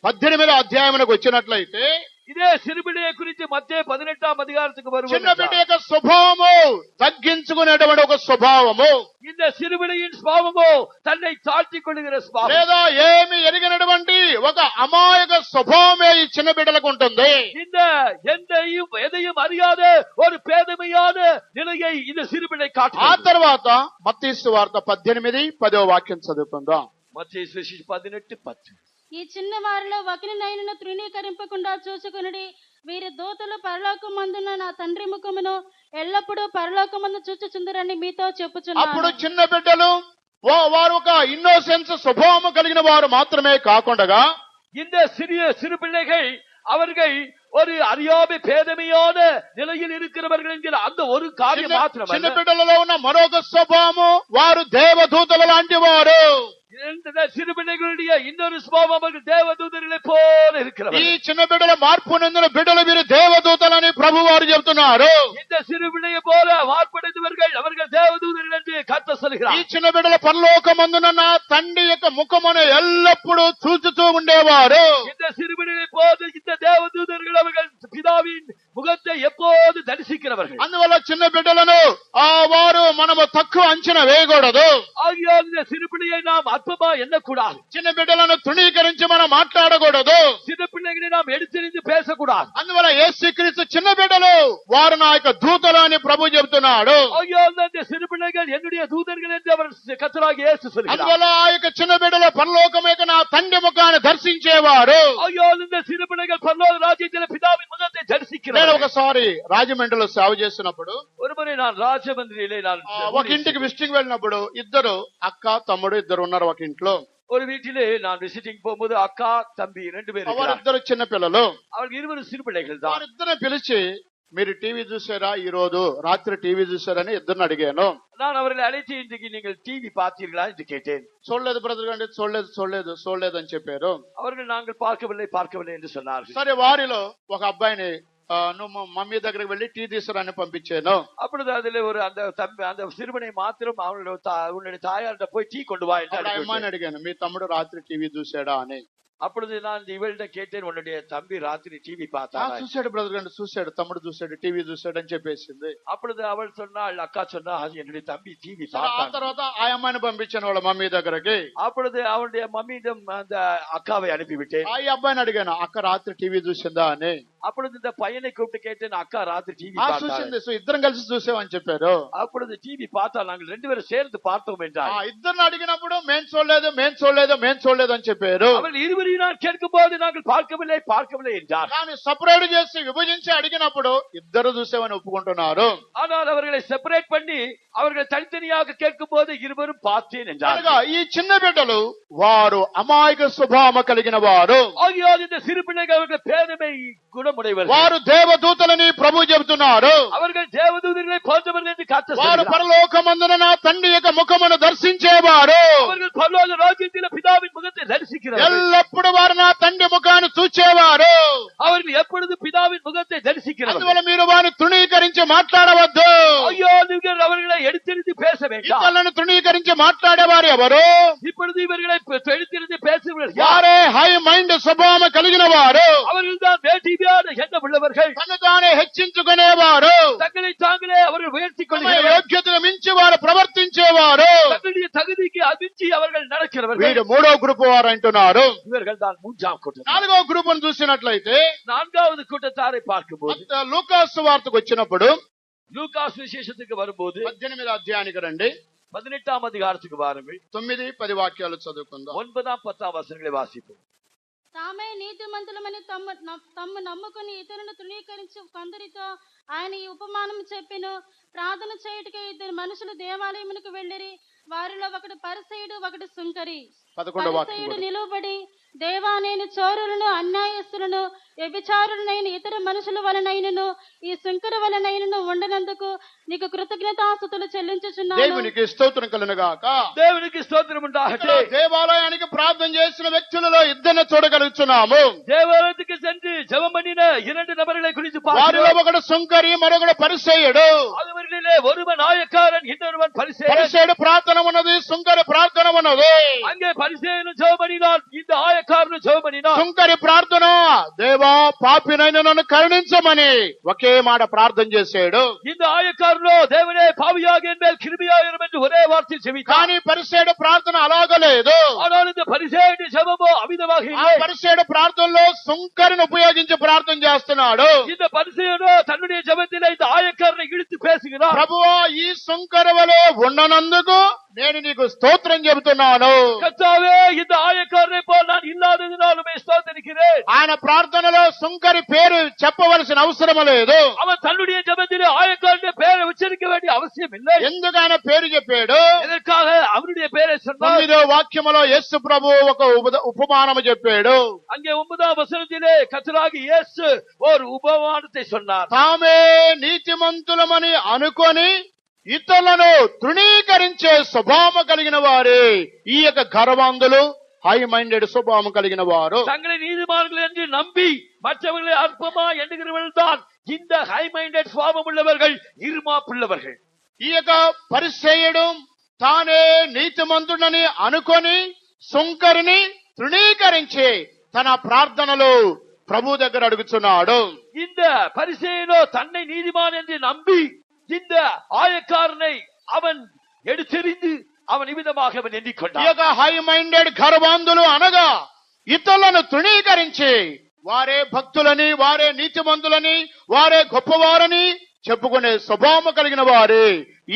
18వ అధ్యాయమునకు వచ్చినట్లయితే, இதே சிறுபிள்ளையை குறித்து மத்தேயு 18ஆம் அதிகாரத்துக்கு చిన్న బిడ్డ வருவோம். యొక్క స్వభావము తగ్గించుకునేటువంటి ఒక స్వభావము, இந்த சிறுபிள்ளையின் சுபாவமோ தன்னை தாழ்த்திக் கொள்ளுகிற சுபாவம், లేదా ఏమి ఎరిగినటువంటి ఒక అమాయక స్వభావమే ఈ చిన్న బిడ్డలకు ఉంటుంది. இந்த எதையும் அறியாத ஒரு பேதமையான நிலையை இந்த சிறுபிள்ளை ఆ காட்டுகிறது. తర్వాత మత్తయి సువార్త 18:10 వాక్యం చదువుకుందాం. மத்தேயு சுவிசேஷம் 18:10. ఈ చిన్న వారిలో ఒకరినైనను తృణీకరింపకుండా చూచుకొనుడి. వీరి దూతలు పరలోకమందున్న నా తండ్రి ముఖమును ఎల్లప్పుడూ పరలోకమందు చూచుచుందురని మీతో అప్పుడు చెప్పుచున్నాను. చిన్న బిడ్డలు వారు ఒక ఇన్నోసెన్స్ స్వభావము కలిగిన వారు మాత్రమే కాకుండా, இந்த சிறு பிள்ளைகள் அவர்கள் ஒரு அறியாமை பேதமையான நிலையில் இருக்கிறவர்கள் என்கிற அந்த ஒரு காரியம் చిన్న மாத்திரமல்ல, బిడ్డలలో ఉన్న మరొక స్వభావము, వారు దేవదూతల లాంటి వారు. இந்த சிறு பிள்ளைகளுடைய இன்னொரு சுபாவம் அவர்கள் தேவதூதர்களை போல ఈ இருக்கிறவர்கள். చిన్న బిడ్డల మార్పు నొందిన బిడ్డలు వీరు దేవదూతలని ప్రభు వారు చెబుతున్నారు. இந்த சிறு பிள்ளையை போல வார்ப்படைந்தவர்கள் அவர்கள் தேவதூதர்கள் என்று கர்த்தர் ఈ சொல்கிறார். చిన్న బిడ్డల పరలోకమందున నా తండ్రి యొక్క ముఖమును ఎల్లప్పుడూ చూచుతూ ఉండేవారు. இந்த சிறு பிள்ளைகளை போல இந்த தேவதூதர்கள் அவர்கள் பிதாவின் முகத்தை எப்போது தரிசிக்கிறவர்கள். అందువల్ల చిన్న బిడ్డలను వారు మనము తక్కువ అంచనా వేయకూడదు. ஆகியால் இந்த சிறு பிள்ளையை நாம் அற்பமா எண்ணக்கூடாது. చిన్న బిడ్డలను తృణీకరించి మనం మాట్లాడకూడదు. சிறு பிள்ளைகளை நாம் எடுத்தெறிந்து பேசக்கூடாது. అందువల్ల యేసుక్రీస్తు చిన్న బిడ్డలు వారు నా యొక్క దూతలు అని ప్రభు చెబుతున్నాడు. ஆகியால் இந்த சிறு பிள்ளைகள் என்னுடைய தூதர்கள் என்று அவர் கர்த்தராகிய இயேசு சொல்கிறார். అందువల్ల ఆ యొక్క చిన్న బిడ్డల పరలోకం యొక్క నా తండ్రి ముఖాన్ని దర్శించేవారు. ஆகியால் இந்த சிறு பிள்ளைகள் பரலோக ராஜ்யத்தில் பிதாவின் முகத்தை నేను தரிசிக்கிறார்கள். ఒకసారి రాజమండ్రిలో సేవ చేస్తున్నప్పుడు ஒருமுறை நான் ராஜமந்திரியிலே ఒక ఇంటికి విజిటింగ్ వెళ్ళినప్పుడు ఇద్దరు అక్క తమ్ముడు ఇద్దరు ఉన్నారు ఒక ఇంట్లో. ஒரு வீட்டிலே நான் விசிட்டிங் போகும்போது அக்கா தம்பி 2 பேர் இருக்கிறார்கள். వారిద్దరు చిన్న పిల్లలు. அவர்கள் இருவரும் சிறு பிள்ளைகள் தான். వారిద్దరిని పిలిచి, మీరు టీవీ చూసారా ఈ రోజు రాత్రి టీవీ చూసారని ఇద్దరిని అడిగాను. நான் அவர்களை அழைத்து இன்றைக்கு நீங்கள் டிவி பார்த்தீர்களா என்று கேட்டேன். చూడలేదు బ్రదర్ అంటే చూడలేదు అని చెప్పారు. அவர்கள் நாங்கள் பார்க்கவில்லை என்று சொன்னார்கள். సరే, వారిలో ఒక అబ్బాయిని నువ్వు మమ్మీ దగ్గరికి వెళ్ళి టీ తీసుకురాని పంపించాను. அப்பொழுது அதுல ஒரு அந்த சிறுவனை மாத்திரம் அவனுடைய தாயார்கிட்ட போய் டீ கொண்டு வா என்று అమ్మాయిని அனுப்பிவிட்டேன். అడిగాను, మీ తమ్ముడు రాత్రి టీవీ చూసాడా అని. அப்பொழுது நான் இவள்கிட்ட கேட்டேன், உன்னுடைய தம்பி ராத்திரி டிவி பார்த்தாரா? చూశాడు బ్రదర్ అంటే చూశాడు, తమ్ముడు చూశాడు, టీవీ చూశాడు అని చెప్పేసింది. அப்பொழுது அவள் சொன்னாள், அக்கா சொன்னா என்னுடைய தம்பி டிவி సరే, ఆ பார்த்தான். తర్వాత ఆ అమ్మాయిని పంపించాను వాళ్ళ మమ్మీ దగ్గరకి. அப்பொழுது அவனுடைய மம்மியிடம் அந்த அக்காவை அனுப்பிவிட்டேன். ఆ అబ్బాయిని అడిగాను, అక్క రాత్రి టీవీ చూసిందా అని. அப்பொழுது இந்த பையனை கூப்பிட்டு கேட்டேன், அக்கா ராத்திரி டிவி చూసింది. பார்த்தாள். సో ఇద్దరం కలిసి చూసామని చెప్పారు. அப்பொழுது டிவி பார்த்தா நாங்கள் 2 பேரும் சேர்ந்து பார்த்தோம் என்றார். ఇద్దరిని అడిగినప్పుడు మేం చూడలేదు అని చెప్పారు. அவர்கள் இருவரையும் நான் கேட்கும்போது நாங்கள் பார்க்கவில்லை என்றார். కానీ సపరేట్ చేసి విభజించి అడిగినప్పుడు ఇద్దరు చూసామని ఒప్పుకుంటున్నారు. ஆனால் அவர்களை செப்பரேட் பண்ணி அவர்கள் தனித்தனியாக கேட்கும் போது இருவரும் பார்த்தேன் என்றார். కనుక ఈ చిన్న బిడ్డలు వారు అమాయక స్వభావం కలిగిన వారు. ஆகியால் இந்த சிறு பிள்ளைகள் அவர்கள் பேதமை குணமுடையவர்கள். వారు దేవదూతలని ప్రభు చెబుతున్నారు. அவர்கள் தேவதூதர்களை போன்றவர்கள் என்று கர்த்தர் వారు சொல்கிறார். పరలోకమందున నా తండ్రి యొక్క ముఖమును దర్శించేవారు. அவர்கள் பரலோக ராஜ்யத்தில் பிதாவின் முகத்தை தரிசிக்கிறார்கள். ఎల్లప్పుడు వారు నా తండ్రి ముఖాన్ని చూచేవారు. அவர்கள் எப்பொழுது பிதாவின் முகத்தை தரிசிக்கிறார்கள். అందువల్ల మీరు వారిని తృణీకరించి మాట్లాడవద్దు. ஐயோ, நீங்கள் அவர்களை எடுத்தெடுத்து பேச வேண்டாம். ఇతరులను తృణీకరించి మాట్లాడేవారు ఎవరు? இப்பொழுது இவர்களை எடுத்தெடுத்து பேசுவர்கள் யார்? వారే హై మైండ్ స్వభావం కలిగిన వారు. அவர்கள் தான் வேட்டியான எண்ணம் உள்ளவர்கள். తను తానే హెచ్చించుకునేవారు. தங்களை தாங்களே அவர்கள் உயர்த்திக் తమ கொள்கிறார்கள். యోగ్యతను మించి వారు ప్రవర్తించేవారు. தங்களுடைய தகுதிக்கு அதிர்ச்சி அவர்கள் நடக்கிறவர்கள். వీడు మూడో గ్రూప్ వారు అంటున్నారు. இவர்கள் தான் 3ஆம் கூட்டம். నాలుగో గ్రూప్ చూసినట్లయితే 4வது கூட்டத்தாரை பார்க்கும்போது లూకాసు వార్తకు వచ్చినప్పుడు லூக்கா சுவிசேஷத்துக்கு வரும்போது 18వ అధ్యాయానికి రండి. 18ஆம் அதிகாரத்துக்கு வாருங்கள். 9-10 వాక్యాలు చదువుకుందాం. 9, 10 వచనங்களை వాసిப்போம். తామే నీతిమంతులమని తమ్ము నమ్ముకుని ఇతరులను తృణీకరించి కొందరితో ఆయన ఈ ఉపమానం చెప్పెను. ప్రార్థన చేయుటకే 2 మనుషులు దేవాలయమునకు వెళ్ళిరి. వారిలో ఒకడు పరిసయ్యుడు, ఒకడు సుంకరి. 11వ వాక్యం పరిసయ్యుడు నిలువబడి, దేవా, నేను చోరులను, అన్యాయస్తులను, వ్యభిచారులనైన ఇతర మనుషుల వలనైనను ఈ సుంకరి వలనైనను ఉండనందుకు నీకు కృతజ్ఞతాస్తుతులు చెల్లించుచున్నాను. దేవునికి స్తోత్రం కలుగును గాక. దేవునికి స్తోత్రం ఉండాகட்ടെ. దేవాలయానికి ప్రార్థన చేసిన వ్యక్తులలో ఇద్దరిని చూడగలుగుతున్నాము. தேவாலயத்துக்கு சென்று ஜெபம் பண்ணின 2 நபர்களை குறித்து వారిలో பார்க்கிறோம். ఒకడు సుంకరి, మరొకడు పరిసయ్యుడు. அவர்களிலே ஒருவன் ஆயக்காரன், இன்னொருவன் பரிசேயன். పరిసయ్యుడు ప్రార్థన ఉన్నది, సుంకరి ప్రార్థన ఉన్నది. அங்கே பரிசேயனும் ஜெபம் பண்ணினான், இந்த ஆயக்காரனும் ஜெபம் பண்ணினான். సుంకరి ప్రార్థన, దేవా పాపినైన నన్ను కరుణించమని ఒకే మాట ప్రార్థన చేశాడు. இந்த ஆயக்காரனோ, தேவனே பாவியாக என் மேல் கிருபையாயிரும் என்று ஒரே வார்த்தை ஜெபித்தான். కానీ పరిసయ్యుడు ప్రార్థన అలాగలేదు. ஆனால் இந்த பரிசேயனுடைய ஜெபமோ அமிதமாக ఆ இல்லை. పరిసయ్యుడు ప్రార్థనలో సుంకరిని ఉపయోగించి ప్రార్థన చేస్తున్నాడు. இந்த பரிசேயனோ தன்னுடைய ஜெபத்திலே இந்த ஆயக்காரனை இழுத்து பேசுகிறார். ప్రభువా, ఈ సుంకరి వలె ఉండనందుకు నేను నీకు స్తోత్రం చెబుతున్నాను. கர்த்தாவே, இந்த ஆயக்காரனை போல் நான் இல்லாததினாலுமே ஸ்தோத்திரிக்கிறேன். ఆయన ప్రార్థనలో సుంకరి పేరు చెప్పవలసిన అవసరం లేదు. அவன் தன்னுடைய ஜெபத்திலே ஆயக்காரனுடைய பெயரை உச்சரிக்க வேண்டிய அவசியம் இல்லை. ఎందుకు ఆయన పేరు చెప్పాడు? எதற்காக அவருடைய பெயரை சொன்னார்? 9వ వాక్యములో యేసు ప్రభు ఒక ఉపమానము చెప్పాడు. அங்கே 9ஆம் வசனத்திலே கர்த்தராகிய இயேசு ஒரு உபமானத்தை சொன்னார். తామే నీతిమంతులమని అనుకొని ఇతరులను తృణీకరించే స్వభావం కలిగిన వారే ఈ యొక్క గర్వాంధులు, హై మైండెడ్ స్వభావం కలిగిన వారు. தங்களை நீதிமான்கள் என்று நம்பி மற்றவர்களை அற்பமா எண்ணுகிறவர்கள் தான் இந்த ஹை மைண்டட் சுவாபம் உள்ளவர்கள், இருமாப்புள்ளவர்கள். ఈ యొక్క పరిసయ్యుడు తానే నీతిమంతుడని అనుకొని సుంకరిని తృణీకరించి తన ప్రార్థనలో ప్రభు దగ్గర అడుగుతున్నాడు. இந்த பரிசேயனோ தன்னை நீதிமான் என்று நம்பி இந்த ஆயக்காரனை அவன் எடுத்தெறிந்து அவன் நிமித்தமாக அவன் ఈ எண்ணிக்கொண்டான். యొక్క హై మైండెడ్ గర్వాంధులు అనగా ఇతరులను తృణీకరించి వారే భక్తులని, వారే నీతిమంతులని, వారే గొప్పవారని చెప్పుకునే స్వభావం కలిగిన వారే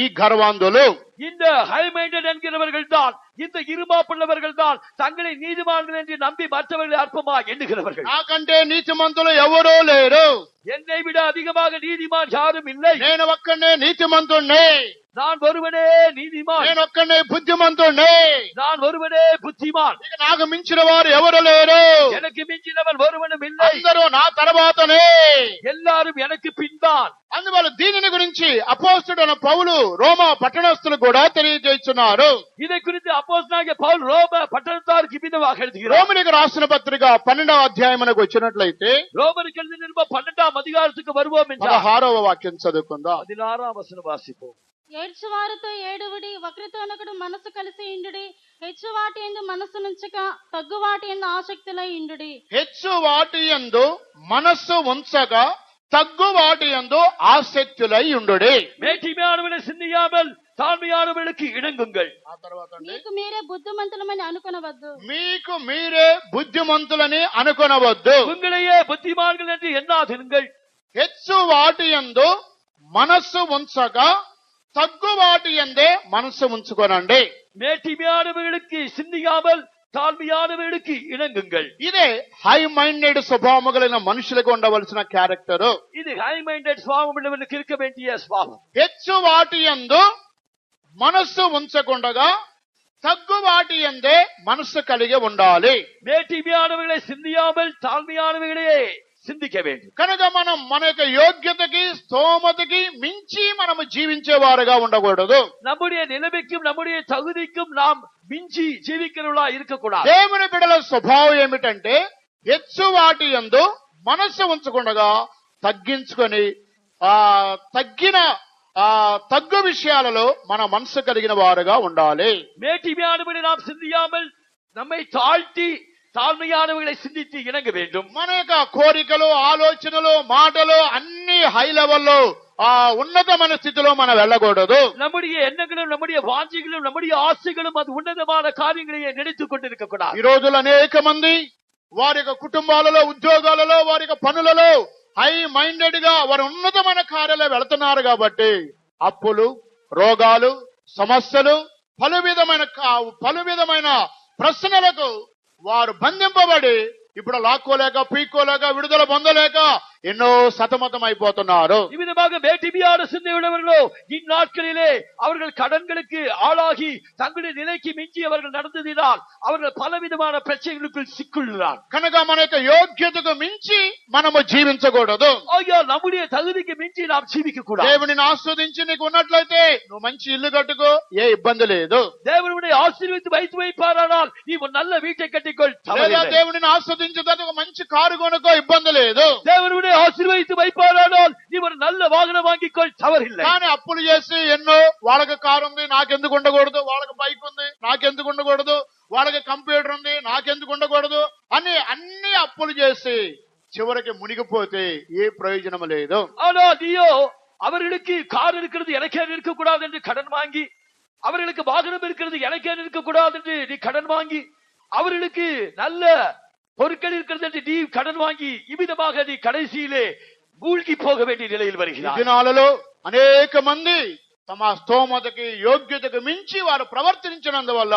ఈ గర్వాంధులు. இந்த ஹை மைண்டட் என்கிறவர்கள் தான், இந்த இருமாப்புள்ளவர்கள் தான் தங்களை நீதிமான்கள் என்று நம்பி மற்றவர்களை அற்பமா எண்ணுகிறவர்கள். నాకంటే నీతిమంతులు ఎవరూ లేరు. என்னை விட அதிகமாக நீதிமான் யாரும் இல்லை. నేను ఒక్కనే నీతిమంతుణ్ణి. நான் ஒருவனே நீதிமான். నేను ఒక్కనే బుద్ధిమంతుణ్ణి. நான் ஒருவனே புத்திமான். ఇక నాకు మించిన వారు ఎవరు లేరు. எனக்கு மிஞ்சினவன் ஒருவனும் இல்லை. అందరూ నా తర్వాతనే. எல்லாரும் எனக்கு பின்தான். అందువల్ల దీనిని గురించి అపోస్తలుడైన పౌలు రోమా పట్టణస్థులు కూడా తెలియజేస్తున్నారు. இதை குறித்து அப்போஸ்தலனாகிய பவுல் ரோம பட்டணத்தாருக்கு இவ்விதமாக எழுதுகிறார். రోమిలికి రాసిన పత్రిక 12వ అధ్యాయమునకు వచ్చినట్లయితే ரோமருக்கு எழுதின நிருபம் 12ஆம் அதிகாரத்துக்கு வருவோம் என்றால் 16వ వాక్యం చదువుకుందాం. 16ஆம் వచనం వాసిப்போம். ఏడ్చువారితో ఏడువుడి, ఒకరితోనొకడు మనసు కలిసి ఇండుడి, హెచ్చువాటి యందు మనసు నుంచక తగ్గువాటి యందు ఆసక్తులై ఇండుడి. హెచ్చు వాటి యందు మనస్సు ఉంచగా తగ్గు వాటి యందు ఆసక్తులై ఉండుడి. மேட்டிமையானவனை சிந்தியாமல் தாழ்மையானவர்களுக்கு இணங்குங்கள். ఆ తర్వాత మీకు మీరే బుద్ధిమంతులమని అనుకొనవద్దు. మీకు మీరే బుద్ధిమంతులని అనుకొనవద్దు. உங்களையே புத்திமான்கள் என்று எண்ணாதிருங்கள். హెచ్చు వాటి యందు మనస్సు ఉంచగా తగ్గు వాటి యందే మనస్సు ఉంచుకోనండి. மேட்டிமையானவர்களுக்கு சிந்தியாமல் தாழ்மையானவர்களுக்கு இணங்குங்கள். ఇదే హై మైండెడ్ స్వభావం కలిగిన మనుషులకు ఉండవలసిన క్యారెక్టర్. இது ஹை மைண்டட் சுவாபம் உள்ளவனுக்கு இருக்க வேண்டிய சுவாபம். హెచ్చు వాటి యందు మనస్సు ఉంచకుండగా తగ్గు వాటి యందే మనస్సు కలిగి ఉండాలి. மேட்டிமையானவர்களை சிந்தியாமல் தாழ்மையானவர்களே சிந்திக்க வேண்டும். కనుక మనం మన యొక్క యోగ్యతకి స్తోమతకి మించి మనము జీవించేవారుగా ఉండకూడదు. நம்முடைய நிலைமைக்கும் நம்முடைய தகுதிக்கும் நாம் மிஞ்சி ஜீவிக்கிறவர்களா இருக்கக்கூடாது. దేవుని బిడ్డల స్వభావం ఏమిటంటే హెచ్చు వాటి యందు మనస్సు ఉంచకుండగా తగ్గించుకొని తగ్గు విషయాలలో మన మనసు కలిగిన వారుగా ఉండాలి. மேட்டிமையானவர்களை நாம் சிந்தியாமல் நம்மை தாழ்த்தி தாழ்மையானவர்களை சிந்தித்து இணங்க வேண்டும். మన యొక్క కోరికలు, ఆలోచనలు, మాటలు అన్ని హై లెవెల్లో ఉన్నతమైన స్థితిలో మనం వెళ్ళకూడదు. நம்முடைய எண்ணங்களும் நம்முடைய வாஞ்சிகளும் நம்முடைய ஆசைகளும் அது உன்னதமான காரியங்களையே நினைத்துக் கொண்டிருக்க கூடாது. ఈ రోజులు అనేక మంది వారి యొక్క కుటుంబాలలో, ఉద్యోగాలలో, వారి యొక్క పనులలో హై మైండెడ్ గా వారు ఉన్నతమైన కార్యాలే వెళుతున్నారు కాబట్టి అప్పులు, రోగాలు, సమస్యలు, పలు విధమైన ప్రశ్నలకు వారు బంధింపబడి ఇప్పుడు లాక్కోలేక పీక్కోలేక విడుదల పొందలేక ఎన్నో సతమతం అయిపోతున్నారు. இவ்விதமாக மேட்டிமையான சிந்தை உள்ளவர்களோ இந்நாட்களிலே அவர்கள் கடன்களுக்கு ஆளாகி தங்களுடைய நிலைக்கு மிஞ்சி அவர்கள் நடந்ததினால் அவர்கள் பலவிதமான பிரச்சனைகளுக்குள் சிக்குள்ளார். కనుక మన యొక్క యోగ్యతకు మించి మనము జీవించకూడదు. ஐயா, நம்முடைய தகுதிக்கு மிஞ்சி நாம் ஜீவிக்க கூடாது. దేవుని ఆస్వాదించి నీకు ఉన్నట్లయితే నువ్వు మంచి ఇల్లు కట్టుకో, ఏ ఇబ్బంది లేదు. தேவனுடைய ஆசீர்வதித்து வைத்து வைப்பாரானால் நீ ஒரு நல்ல வீட்டை கட்டிக்கொள், లేదా దేవుని ఆస్వాదించిన ఒక మంచి కారు కొనుక్కో, ఇబ్బంది లేదు. தேவனுடைய ஆசீர்வதித்து வைப்பாரானால் நீ ஒரு நல்ல வாகனம் வாங்கிக்கொள், தவறில்லை. కానీ అప్పులు చేసి ఎన్నో వాళ్ళకి కారు ఉంది నాకెందుకు ఉండకూడదు, వాళ్ళకి బైక్ ఉంది నాకెందుకు ఉండకూడదు, వాళ్ళకి కంప్యూటర్ ఉంది నాకెందుకు ఉండకూడదు అని అన్ని అప్పులు చేసి చివరికి మునిగిపోతే ఏ ప్రయోజనం లేదు. ஆனால் நீயோ அவர்களுக்கு கார் இருக்கிறது எனக்கே இருக்க கூடாது என்று கடன் வாங்கி, அவர்களுக்கு வாகனம் இருக்கிறது எனக்கே இருக்க கூடாது என்று நீ கடன் வாங்கி, அவர்களுக்கு நல்ல பொருட்கள் இருக்கிறது என்று நீ கடன் வாங்கி, இவ்விதமாக நீ கடைசியிலே மூழ்கி போக வேண்டிய நிலையில் வருகிறார். దినాలలో అనేక మంది తమ స్తోమతకి యోగ్యతకు మించి వారు ప్రవర్తించినందువల్ల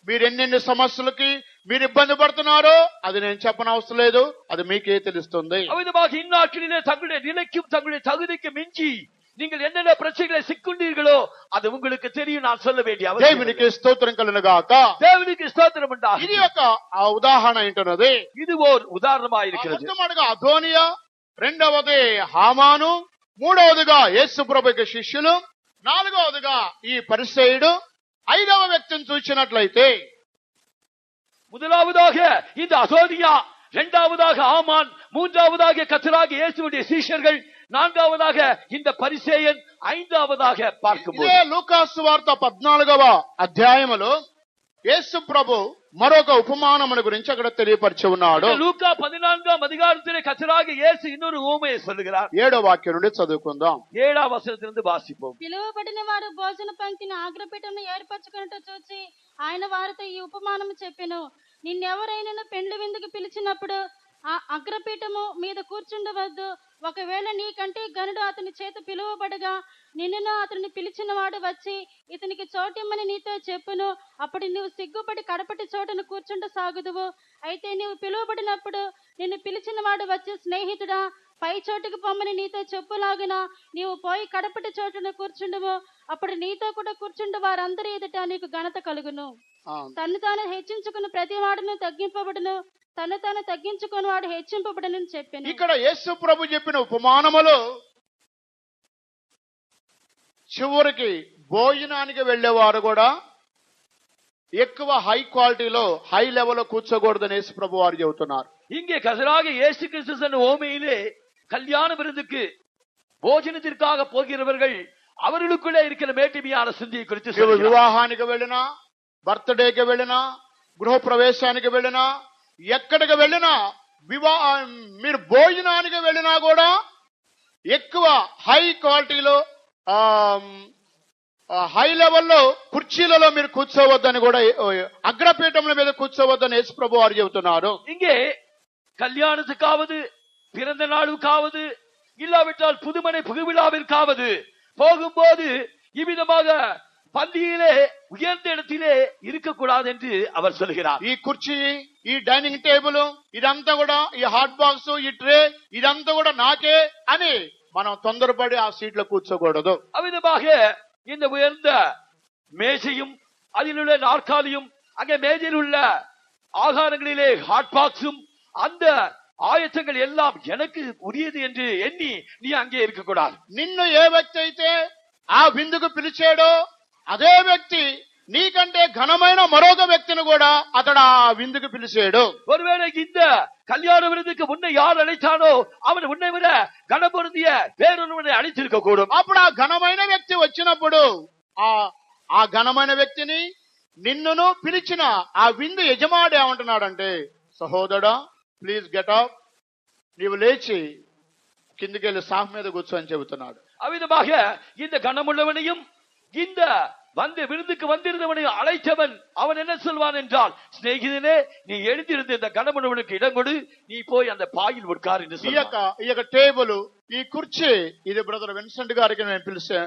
మీరు ఎన్నెన్ని సమస్యలకి మీరు ఇబ్బంది పడుతున్నారో అది నేను చెప్పనవసరం లేదు, అది మీకే తెలుస్తుంది. அவ்விதமாக இந்நாட்களிலே தங்களுடைய நிலைக்கும் தங்களுடைய தகுதிக்கு மிஞ்சி நீங்கள் என்னென்ன பிரச்சனைகளை சிக்குண்டீர்களோ அது உங்களுக்கு தெரியும், நான் சொல்ல வேண்டிய அவசியம். దేవునికి స్తోత్రం కలుగును గాక. தேவனுக்கு ஸ்தோத்திரம் உண்டாக. ఇది ఒక ఉదాహరణ ఏంటన్నది. இது ஓர் உதாரணமாக இருக்கிறது. మొట్టమొదటిగా అదోనియా, రెండవది హామాను, మూడవదిగా యేసు ప్రభువుకి శిష్యులు, నాలుగవదిగా ఈ పరిసయ్యుడు, ఐదవ వ్యక్తిని చూసినట్లయితే முதலாவதாக இந்த அதோனியா, இரண்டாவதாக ஆமான், மூன்றாவதாக கர்த்தராகிய இயேசுவுடைய சீஷர்கள், நான்காவதாக இந்த பரிசேயன், ஐந்தாவதாக பார்க்கும்போது ఇదే లూకాసు వార్త 14వ అధ్యాయములో యేసు ప్రభు మరొక ఉపమానమును గురించి అక్కడ తెలియపరిచి ఉన్నాడు. லூக்கா 14ஆம் அதிகாரத்திலே கர்த்தராகிய இயேசு இன்னொரு உவமையை சொல்லுகிறார். 7వ వాక్యం నుండి చదువుకుందాం. 7ஆம் వచనத்திலிருந்து వాసిపోం. పిలువబడిన వారు భోజన పంక్తిని ఆగ్రపీఠమును ఏర్పరచుకున్నట్టు చూచి ఆయన వారితో ఈ ఉపమానము చెప్పెను. నిన్నెవరైనా పెండ్లి విందుకు పిలిచినప్పుడు ఆ అగ్రపీఠము మీద కూర్చుండవద్దు. ఒకవేళ నీకంటే గనుడు అతని చేత పిలువబడగా నిన్నును అతన్ని పిలిచిన వాడు వచ్చి ఇతనికి చోటిమ్మని నీతో చెప్పును. అప్పుడు నువ్వు సిగ్గుపడి కడపటి చోటును కూర్చుంట సాగుదువు. అయితే నువ్వు పిలువబడినప్పుడు నిన్ను పిలిచిన వాడు వచ్చి స్నేహితుడా పై చోటుకు పొమ్మని నీతో చెప్పులాగున నీవు పోయి కడపటి చోటును కూర్చుండువు. అప్పుడు నీతో కూడా కూర్చుండు వారందరి ఎదుట నీకు ఘనత కలుగును. తను తాను హెచ్చించుకున్న ప్రతి వాడును తగ్గింపబడును, తను తాను తగ్గించుకుని వాడు హెచ్చింపబడును చెప్పాను. ఇక్కడ యేసు ప్రభు చెప్పిన ఉపమానములో చివరికి భోజనానికి వెళ్లేవారు కూడా ఎక్కువ హై క్వాలిటీలో హై లెవెల్ లో కూర్చోకూడదని యేసు ప్రభు వారు చెబుతున్నారు. இங்கே கர்த்தராகிய இயேசு கிறிஸ்து சொன்ன ஓமையிலே கல்யாண விருந்துக்கு భోజనத்திற்காக போகிறவர்கள் அவர்களுக்குள்ளே இருக்கிற மேட்டிமையான சிந்தையை குறித்து சொல்கிறார். వివాహానికి వెళ్ళినా, బర్త్డేకి వెళ్ళినా, గృహ ప్రవేశానికి వెళ్ళినా, ఎక్కడికి వెళ్ళినా, మీరు భోజనానికి వెళ్ళినా కూడా ఎక్కువ హై క్వాలిటీలో హై లెవెల్లో కుర్చీలలో మీరు కూర్చోవద్దని కూడా, అగ్రపీఠముల మీద కూర్చోవద్దని యేసు ప్రభు వారు చెబుతున్నారు. இங்கே கல்யாணத்துக்காவது, பிறந்த நாளுக்காவது, இல்லாவிட்டால் புதுமனை புகுவிழாவிற்காவது போகும்போது இவ்விதமாக பந்தியிலே உயர்ந்த இடத்திலே இருக்கக்கூடாது என்று அவர் சொல்கிறார். ఈ కుర్చీ, ఈ డైనింగ్ టేబుల్, ఇదంతా కూడా, ఈ హాట్ బాక్స్, ఈ ట్రే, ఇదంతా కూడా నాకే అని మనం తొందరపడి ఆ సీట్లో కూర్చోకూడదు. அவ்விதமாக இந்த உயர்ந்த மேசையும் அதில் உள்ள நாற்காலியும் அங்கே மேஜையில் உள்ள ஆகாரங்களிலே ஹாட் பாக்ஸும் அந்த ஆயத்தங்கள் எல்லாம் எனக்கு உரியது என்று எண்ணி நீ அங்கே இருக்கக்கூடாது. నిన్ను ఏ వ్యక్తి అయితే ఆ విందుకు పిలిచాడో అదే వ్యక్తి నీకంటే ఘనమైన మరొక వ్యక్తిని కూడా అతడు ఆ విందుకు పిలిచాడు. ஒருவேளை இந்த கல்யாண விருந்துக்கு உன்னை யார் அழைத்தானோ அவன் உன்னை விட கனம் பொருந்திய வேறொருவனை அழைத்திருக்க கூடும். అప్పుడు ఆ ఘనమైన వ్యక్తి వచ్చినప్పుడు ఆ ఘనమైన వ్యక్తిని నిన్నును పిలిచిన ఆ విందు యజమాడు ఏమంటున్నాడంటే, సహోదరా ప్లీజ్ గెట్ అప్, నీవు లేచి కిందికి వెళ్ళి సాఫ్ మీద కూర్చో అని చెబుతున్నాడు. அவ்விதமாக இந்த கனமுள்ளவனையும் இந்த வந்து விருந்துக்கு வந்திருந்தவனை அழைத்தவன் அவன் என்ன சொல்வான் என்றால், சிநேகிதனே, நீ எழுந்திருந்து இந்த கணவனுக்கு இடம் கொடு, நீ போய் அந்த பாயில் ఉడ్కారు என்று சொல்வான். ఈ యొక్క టేబుల్, ఈ కుర్చీ, ఇది బ్రదర్ విన్సెంట్ గారికి నేను పిలిచా,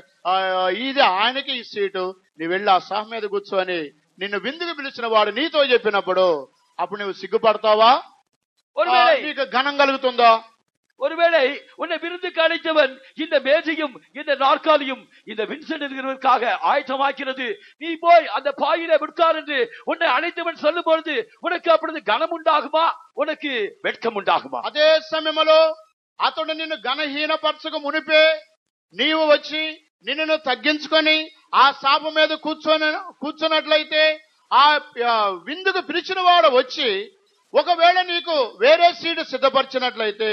ఇది ఆయనకి ఈ సీటు, నీ వెళ్ళి ఆ సహ మీద కూర్చొని నిన్ను విందుకు పిలిచిన వాడు నీతో చెప్పినప్పుడు అప్పుడు నువ్వు సిగ్గుపడతావా? నీకు ఘనం కలుగుతుందా? ஒருவேளை உன்னை விருந்துக்கு அழைத்தவன் இந்த மேஜையும் இந்த நாற்காலியும் இந்த வின்சென்ட் என்கிறவருக்காக ஆயத்தமாக்கிறது, நீ போய் அந்த பாயில உட்கார் என்று உன்னை அழைத்தவன் சொல்லும் பொழுது உனக்கு அப்பொழுது கனம் உண்டாகுமா? உனக்கு வெட்கம் உண்டாகுமா? అదే సమయంలో అతడు నిన్ను ఘనహీనపరచక మునిపే నీవు వచ్చి నిన్ను తగ్గించుకొని ఆ శాప మీద కూర్చున్నట్లయితే ఆ విందుకు పిలిచిన వాడు వచ్చి ఒకవేళ నీకు వేరే సీటు సిద్ధపరిచినట్లయితే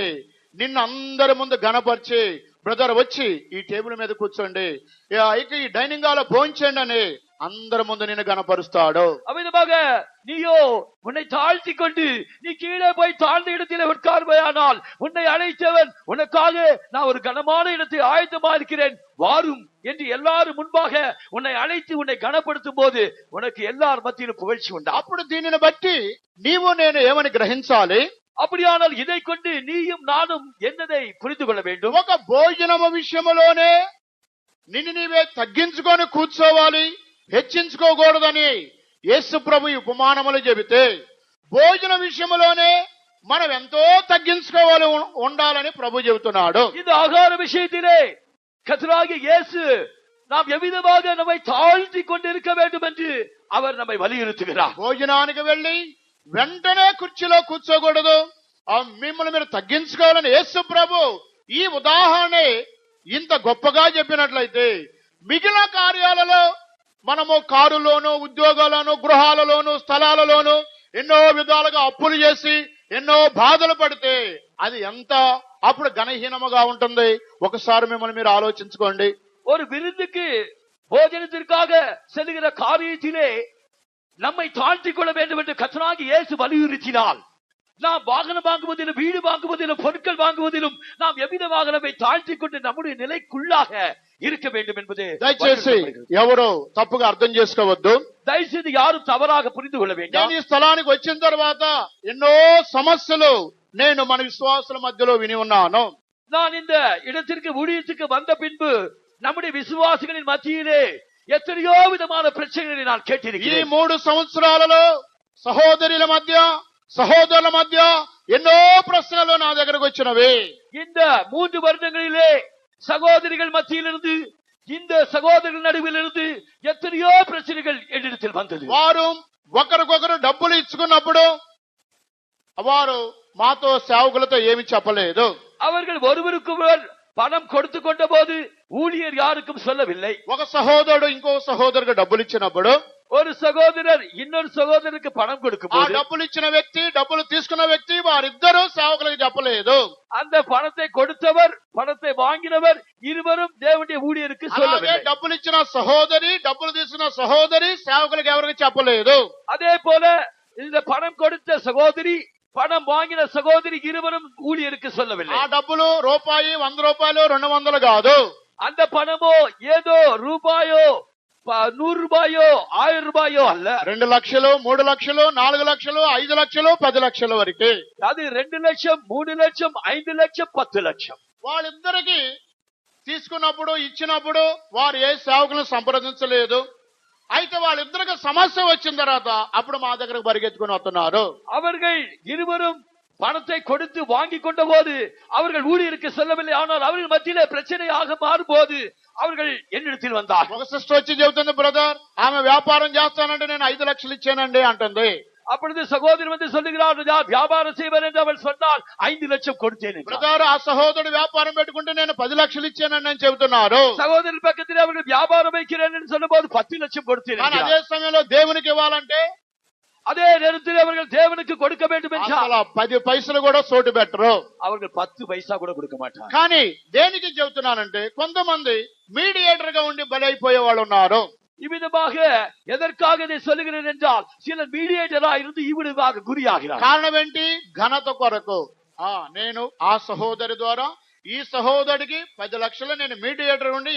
నిన్ను అందరి ముందు ఘనపరిచి, బ్రదర్ వచ్చి ఈ టేబుల్ మీద కూర్చోండి, ఇక ఈ డైనింగ్ హాల్ భోంచండి అని అందరి ముందు నిన్ను గణపరుస్తాడు. அவ்விதமாக நீயோ உன்னை தாழ்த்தி கொண்டு நீ கீழே போய் தாழ்ந்த இடத்திலே உட்கார்வையானால் உன்னை அழைத்தவன் உனக்காக நான் ஒரு கனமான இடத்தை ஆயத்தமா இருக்கிறேன் வாரும் என்று எல்லாரும் முன்பாக உன்னை அழைத்து உன்னை கனப்படுத்தும் போது உனக்கு எல்லார் மத்தியிலும் புகழ்ச்சி உண்டா? అప్పుడు దీనిని బట్టి నీవు నేను ఏమని గ్రహించాలి? அப்படியானால் இதை கொண்டு நீயும் நானும் என்னதை புரிந்து கொள்ள வேண்டும்? ఒక భోజనము విషయములోనే నిన్ను నీవే తగ్గించుకొని కూర్చోవాలి, హెచ్చించుకోకూడదని యేసు ప్రభు ఈ ఉపమానములు చెబితే, భోజన విషయములోనే మనం ఎంతో తగ్గించుకోవాలి ఉండాలని ప్రభు చెబుతున్నాడు. இந்த ஆகார விஷயத்திலே கர்த்தராகிய இயேசு நாம் எவ்விதமாக நம்மை தாழ்த்தி கொண்டிருக்க வேண்டும் என்று அவர் நம்மை வலியுறுத்துகிறார். భోజనానికి వెళ్ళి వెంటనే కుర్చీలో కూర్చోకూడదు, మిమ్మల్ని మీరు తగ్గించుకోవాలని యేసు ప్రభు ఈ ఉదాహరణ ఇంత గొప్పగా చెప్పినట్లయితే, మిగిలిన కార్యాలలో మనము కారులోను, ఉద్యోగాలను, గృహాలలోను, స్థలాలలోను ఎన్నో విధాలుగా అప్పులు చేసి ఎన్నో బాధలు పడితే అది ఎంత అప్పుడు ఘనహీనముగా ఉంటుంది. ఒకసారి మిమ్మల్ని మీరు ఆలోచించుకోండి. ஒரு விருந்துக்கு போஜனத்திற்காக செல்கிற காரியத்திலே நம்மை தாழ்த்திக் கொள்ள வேண்டும் என்று கர்த்தராகிய இயேசு வலியுறுத்தினால், நாம் வாகனம் வாங்குவதிலும் வீடு வாங்குவதிலும் பொருட்கள் வாங்குவதிலும் நாம் எவ்விதமாக நம்மை தாழ்த்திக் கொண்டு நம்முடைய நிலைக்குள்ளாக இருக்க வேண்டும் என்பது దయచేసి ఎవరు తప్పుగా అర్థం చేసుకోవద్దు. దయచేసి யாரும் தவறாக புரிந்து கொள்ள నేను வேண்டாம். ఈ స్థలానికి వచ్చిన తర్వాత ఎన్నో సమస్యలు నేను మన విశ్వాసుల మధ్యలో విని ఉన్నాను. நான் இந்த இடத்திற்கு ஊழியத்துக்கு வந்த பின்பு நம்முடைய விசுவாசிகளின் மத்தியிலே எத்தனையோ விதமான பிரச்சனைகளை நான் ఈ கேட்டிருக்கிறேன். 3 సంవత్సరాలలో సహోదరుల మధ్య, సహోదరుల మధ్య ఎన్నో ప్రశ్నలు నా దగ్గరకు వచ్చినవి. இந்த 3 வருடங்களிலே சகோதரிகள் மத்தியிலிருந்து, இந்த சகோதரர்கள் நடுவிலிருந்து எத்தனையோ பிரச்சனைகள் என்னிடத்தில் வந்தது. వారు ఒకరికొకరు డబ్బులు ఇచ్చుకున్నప్పుడు వారు మాతో సేవకులతో ఏమి చెప్పలేదు. அவர்கள் ஒருவருக்கொருவர் பணம் கொடுத்து கொண்ட போது ஊழியர் யாருக்கும் சொல்லவில்லை. ఒక సహోదరుడు ఇంకో సహోదరుకు డబ్బులు ఇచ్చినప్పుడు, ஒரு சகோதரர் இன்னொரு சகோதரருக்கு பணம் கொடுக்கும் ఆ போது డబ్బులు ఇచ్చిన వ్యక్తి, డబ్బులు తీసుకున్న వ్యక్తి వారిద్దరూ సేవకులకు చెప్పలేదు. அந்த பணத்தை கொடுத்தவர், பணத்தை வாங்கினவர் இருவரும் தேவனுடைய ஊழியருக்கு అలాగే சொல்லவில்லை. డబ్బులు ఇచ్చిన సహోదరి, డబ్బులు తీసుకున్న సహోదరి సేవకులకు ఎవరికి చెప్పలేదు. அதே போல இந்த பணம் கொடுத்த சகோதரி, பணம் வாங்கின சகோதரி இருவரும் ஊழியருக்கு சொல்லவில்லை. ఆ డబ్బులు రూపాయి, 100 రూపాయలు, 200 కాదు. அந்த பணமோ ஏதோ ரூபாயோ 100 ரூபாயோ 1000 ரூபாயோ அல்ல. 2 లక్షలు, 3 లక్షలు, 4 లక్షలు, 5 లక్షలు, 10 లక్షల వరకు. அது 2 லட்சம், 3 லட்சம், 5 லட்சம், 10 லட்சம். వాళ్ళిద్దరికి తీసుకున్నప్పుడు, ఇచ్చినప్పుడు వారు ఏ సేవకులను సంప్రదించలేదు. అయితే వాళ్ళిద్దరికి సమస్య వచ్చిన తర్వాత అప్పుడు మా దగ్గరకు పరిగెత్తుకుని వస్తున్నారు. அவர்கள் இருவரும் பணத்தை கொடுத்து வாங்கி கொண்ட போது அவர்கள் ஊழியருக்கு சொல்லவில்லை. ஆனால் அவர்கள் மத்தியிலே பிரச்சனையாக மாறும்போது அவர்கள் என்னிடத்தில் வந்தார். ఒక సిస్టర్ వచ్చి చెబుతుంది, బ్రదర్ ఆమె వ్యాపారం చేస్తానంటే నేను 5 లక్షలు ఇచ్చానండి అంటుంది. அப்பொழுது சகோதரி வந்து சொல்லுகிறார், வியாபாரம் செய்வர் என்று அவள் சொன்னால் 5 லட்சம் கொடுத்தேன் என்றார். బ్రదర్ ఆ సహోదరుడు వ్యాపారం పెట్టుకుంటే నేను 10 లక్షలు ఇచ్చానండి అని చెబుతున్నారు. சகோதரி பக்கத்தில் அவர்கள் வியாபாரம் வைக்கிறேன் என்று சொல்லும்போது 10 லட்சம் கொடுத்தேன் కానీ என்றார். అదే సమయంలో దేవునికి ఇవ్వాలంటే அதே நேரத்தில் அவர்கள் தேவனுக்கு கொடுக்க வேண்டும் என்றால் అసలు 10 పైసలు కూడా సోటు పెట్టరు. அவர்கள் 10 பைசா கூட கொடுக்க மாட்டார். కానీ దేనికి చెబుతున్నానంటే కొంతమంది మీడియేటర్ గా ఉండి బలైపోయే వాళ్ళు ఉన్నారు. இவ்விதமாக எதற்காக இதை சொல்லுகிறேன் என்றால் சிலர் மீடியேட்டரா இருந்து இவ்விதமாக குறியாகிறார். కారణం ఏంటి? ఘనత కొరకు. నేను ఆ సహోదరి ద్వారా ఈ సహోదరుడికి 10 లక్షలు నేను మీడియేటర్ ఉండి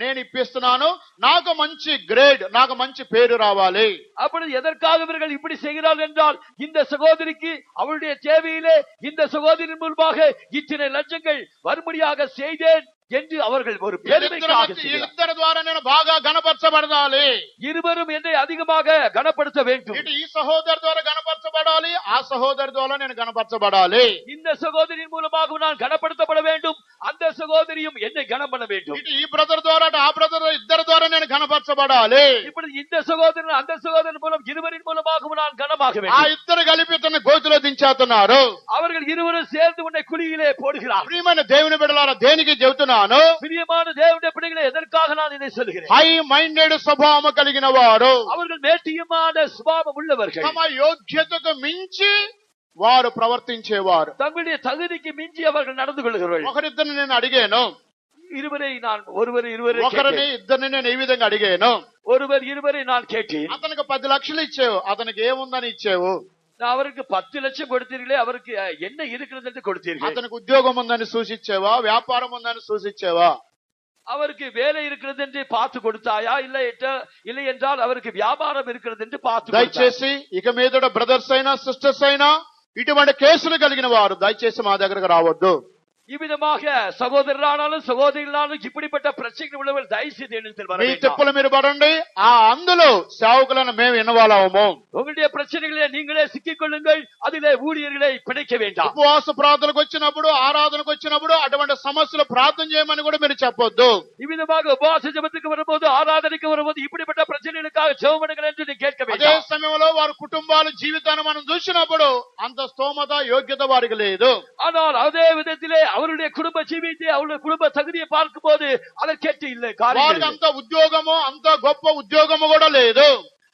నేను ఇప్పిస్తున్నాను, నాకు మంచి గ్రేడ్, నాకు మంచి పేరు రావాలి. அப்பொழுது எதற்காக இவர்கள் இப்படி செய்கிறார்கள் என்றால், இந்த சகோதரிக்கு அவருடைய தேவையிலே இந்த சகோதரின் மூலமாக இத்தனை லட்சங்கள் வரும்படியாக செய்தேன் என்று அவர்கள் ஒரு பெருமைக்காக செய்கிறார்கள். ఇద్దరి ద్వారా నేను బాగా గణపరచబడాలి, இருவரும் என்னை அதிகமாக கனப்படுத்த வேண்டும். ఇటు ఈ సహోదరు ద్వారా గణపరచబడాలి, ఆ సహోదరు ద్వారా నేను గణపరచబడాలి. இந்த சகோதரின் மூலமாக நான் கனப்படுத்தப்பட வேண்டும், அந்த சகோதரியும் என்னை கனம் பண்ண வேண்டும். ఇటు ఈ బ్రదర్ ద్వారా ఆ బ్రదర్ ఇద్దరి ద్వారా నేను గణపరచబడాలి. இப்படி இந்த సహోదరன் அந்த సహోదరன் மூலம் இருவரின் மூலமாக நான் கனமாக ఆ வேண்டும். ఇద్దరు కలిపి తన గోతిలో దించేస్తున్నారు. அவர்கள் இருவரும் சேர்ந்து உன்னை குழியிலே போடுகிறார். ప్రియమైన దేవుని బిడ్డలారా, దేనికి చెబుతున్నాను? பிரியமான தேவனுடைய பிள்ளைகளே, எதற்காக நான் இதை சொல்கிறேன்? హై మైండెడ్ స్వభావం కలిగిన వారు, அவர்கள் மேட்டியமான சுபாவம் உள்ளவர்கள், తమ యోగ్యతకు మించి వారు ప్రవర్తించేవారు. தங்களுடைய தகுதிக்கு மிஞ்சி அவர்கள் நடந்து கொள்கிறார்கள். ఒకరిద్దరిని నేను అడిగాను, ఒకరిని ఇద్దరిని నేను ఈ విధంగా అడిగాను. இருவரை நான் கேட்டேன். అతనికి 10 లక్షలు ఇచ్చావు, అతనికి ఏముందని ఇచ్చావు? அவருக்கு 10 லட்சம் கொடுத்தீர்களே, அவருக்கு என்ன இருக்கிறது என்று கொடுத்தீர்கள். అతనికి ఉద్యోగం ఉందని సూచించావా, వ్యాపారం ఉందని సూచించావా? அவருக்கு வேலை இருக்கிறது என்று பார்த்து கொடுத்தாயா, இல்லை என்றால் அவருக்கு வியாபாரம் இருக்கிறது என்று பார்த்து. దయచేసి ఇక మీద బ్రదర్స్ అయినా సిస్టర్స్ అయినా ఇటువంటి కేసులు కలిగిన వారు దయచేసి మా దగ్గరకు రావద్దు. இவ்விதமாக சகோதரரானாலும் சகோதரிகளாலும் இப்படிப்பட்ட பிரச்சனைகள் உள்ளவர்கள் தயவுசெய்து మీ తిప్పలు మీరు పడండి, ఆ అందులో సేవకులను మేము ఇన్వాల్వ్. உங்களுடைய பிரச்சனைகளை நீங்களே சிக்கிக் கொள்ளுங்கள், அதிலே ஊழியர்களை பிணைக்க வேண்டாம். ఉపవాస ప్రార్థనకు వచ్చినప్పుడు, ఆరాధనకు వచ్చినప్పుడు అటువంటి సమస్యలు ప్రార్థన చేయమని కూడా మీరు చెప్పొద్దు. இவ்விதமாக உபவாச ஜெபத்துக்கு வரும்போது, ஆராதனைக்கு வரும்போது இப்படிப்பட்ட பிரச்சனைகளுக்காக ஜெபம் பண்ணுங்கள் என்று நீ கேட்க అదే வேண்டாம். సమయంలో వారి కుటుంబాల జీవితాన్ని మనం చూసినప్పుడు అంత స్తోమత యోగ్యత వారికి లేదు. ஆனால் அதே விதத்திலே அவருடைய குடும்ப ஜீவித்தை, அவருடைய குடும்ப தகுதியை பார்க்கும் போது அதற்கேற்ற இல்லை వారికి అంత ఉద్యోగము, అంత గొప్ప ఉద్యోగము కూడా లేదు.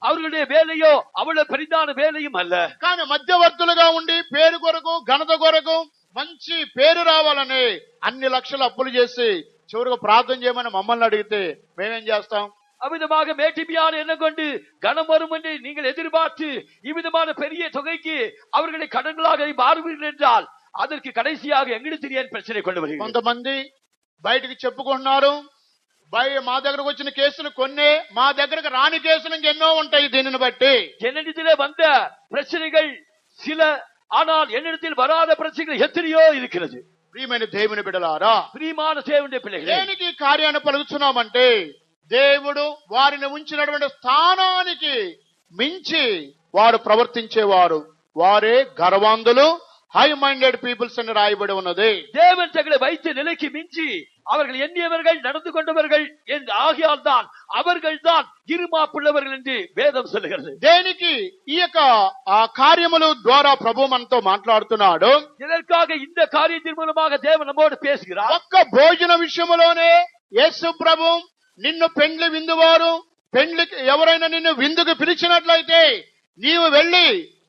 அவர்களுடைய வேலையோ அவ்வளவு பெரிதான வேலையும் அல்ல. కానీ మధ్యవర్తులుగా ఉండి పేరు కొరకు, ఘనత కొరకు, మంచి పేరు రావాలని అన్ని లక్షలు అప్పులు చేసి చివరికి ప్రార్థన చేయమని మమ్మల్ని అడిగితే మేమేం చేస్తాం? அவ்விதமாக மேட்டிமையான எண்ணம் கொண்டு கனம் வரும் என்று நீங்கள் எதிர்பார்த்து இவ்விதமான பெரிய தொகைக்கு அவர்களை கடன்களாக மாறுவீர்கள் என்றால் அதற்கு கடைசியாக எங்களுக்கு தெரியாத பிரச்சனை கொண்டு வருகிறது. కొంతమంది బయటికి చెప్పుకుంటున్నారు, మా దగ్గరకు వచ్చిన కేసులు కొన్ని, మా దగ్గరకు రాని కేసులు ఇంకెన్నో ఉంటాయి. దీనిని బట్టి என்னிடத்திலே வந்த பிரச்சனைகள் சில, ஆனால் என்னிடத்தில் வராத பிரச்சனைகள் எத்தனையோ இருக்கிறது. ప్రియమైన దేవుని బిడ్డలారా, பிரியமான தேவனுடைய பிள்ளைகளே, దేనికి కార్యాన్ని పలుకుతున్నామంటే దేవుడు వారిని ఉంచినటువంటి స్థానానికి మించి వారు ప్రవర్తించేవారు, వారే గర్వాంధులు, హై మైండెడ్ పీపుల్స్ అని రాయబడి ఉన్నది. தேவன் தங்களை வைத்த நிலைக்கு மிஞ்சி அவர்கள் எண்ணியவர்கள் நடந்து கொண்டவர்கள் ஆகியால் தான் அவர்கள் தான் இருமாப்புள்ளவர்கள் என்று வேதம் சொல்லுகிறது. దేనికి ఈ యొక్క కార్యముల ద్వారా ప్రభు మనతో మాట్లాడుతున్నాడు? இதற்காக இந்த காரியத்தின் மூலமாக தேவன் நம்மோடு பேசுகிறார். ఒక్క భోజన విషయంలోనే యేసు ప్రభు నిన్ను పెండ్లి విందువారు, పెండ్లికి ఎవరైనా నిన్ను విందుకు పిలిచినట్లయితే నీవు వెళ్లి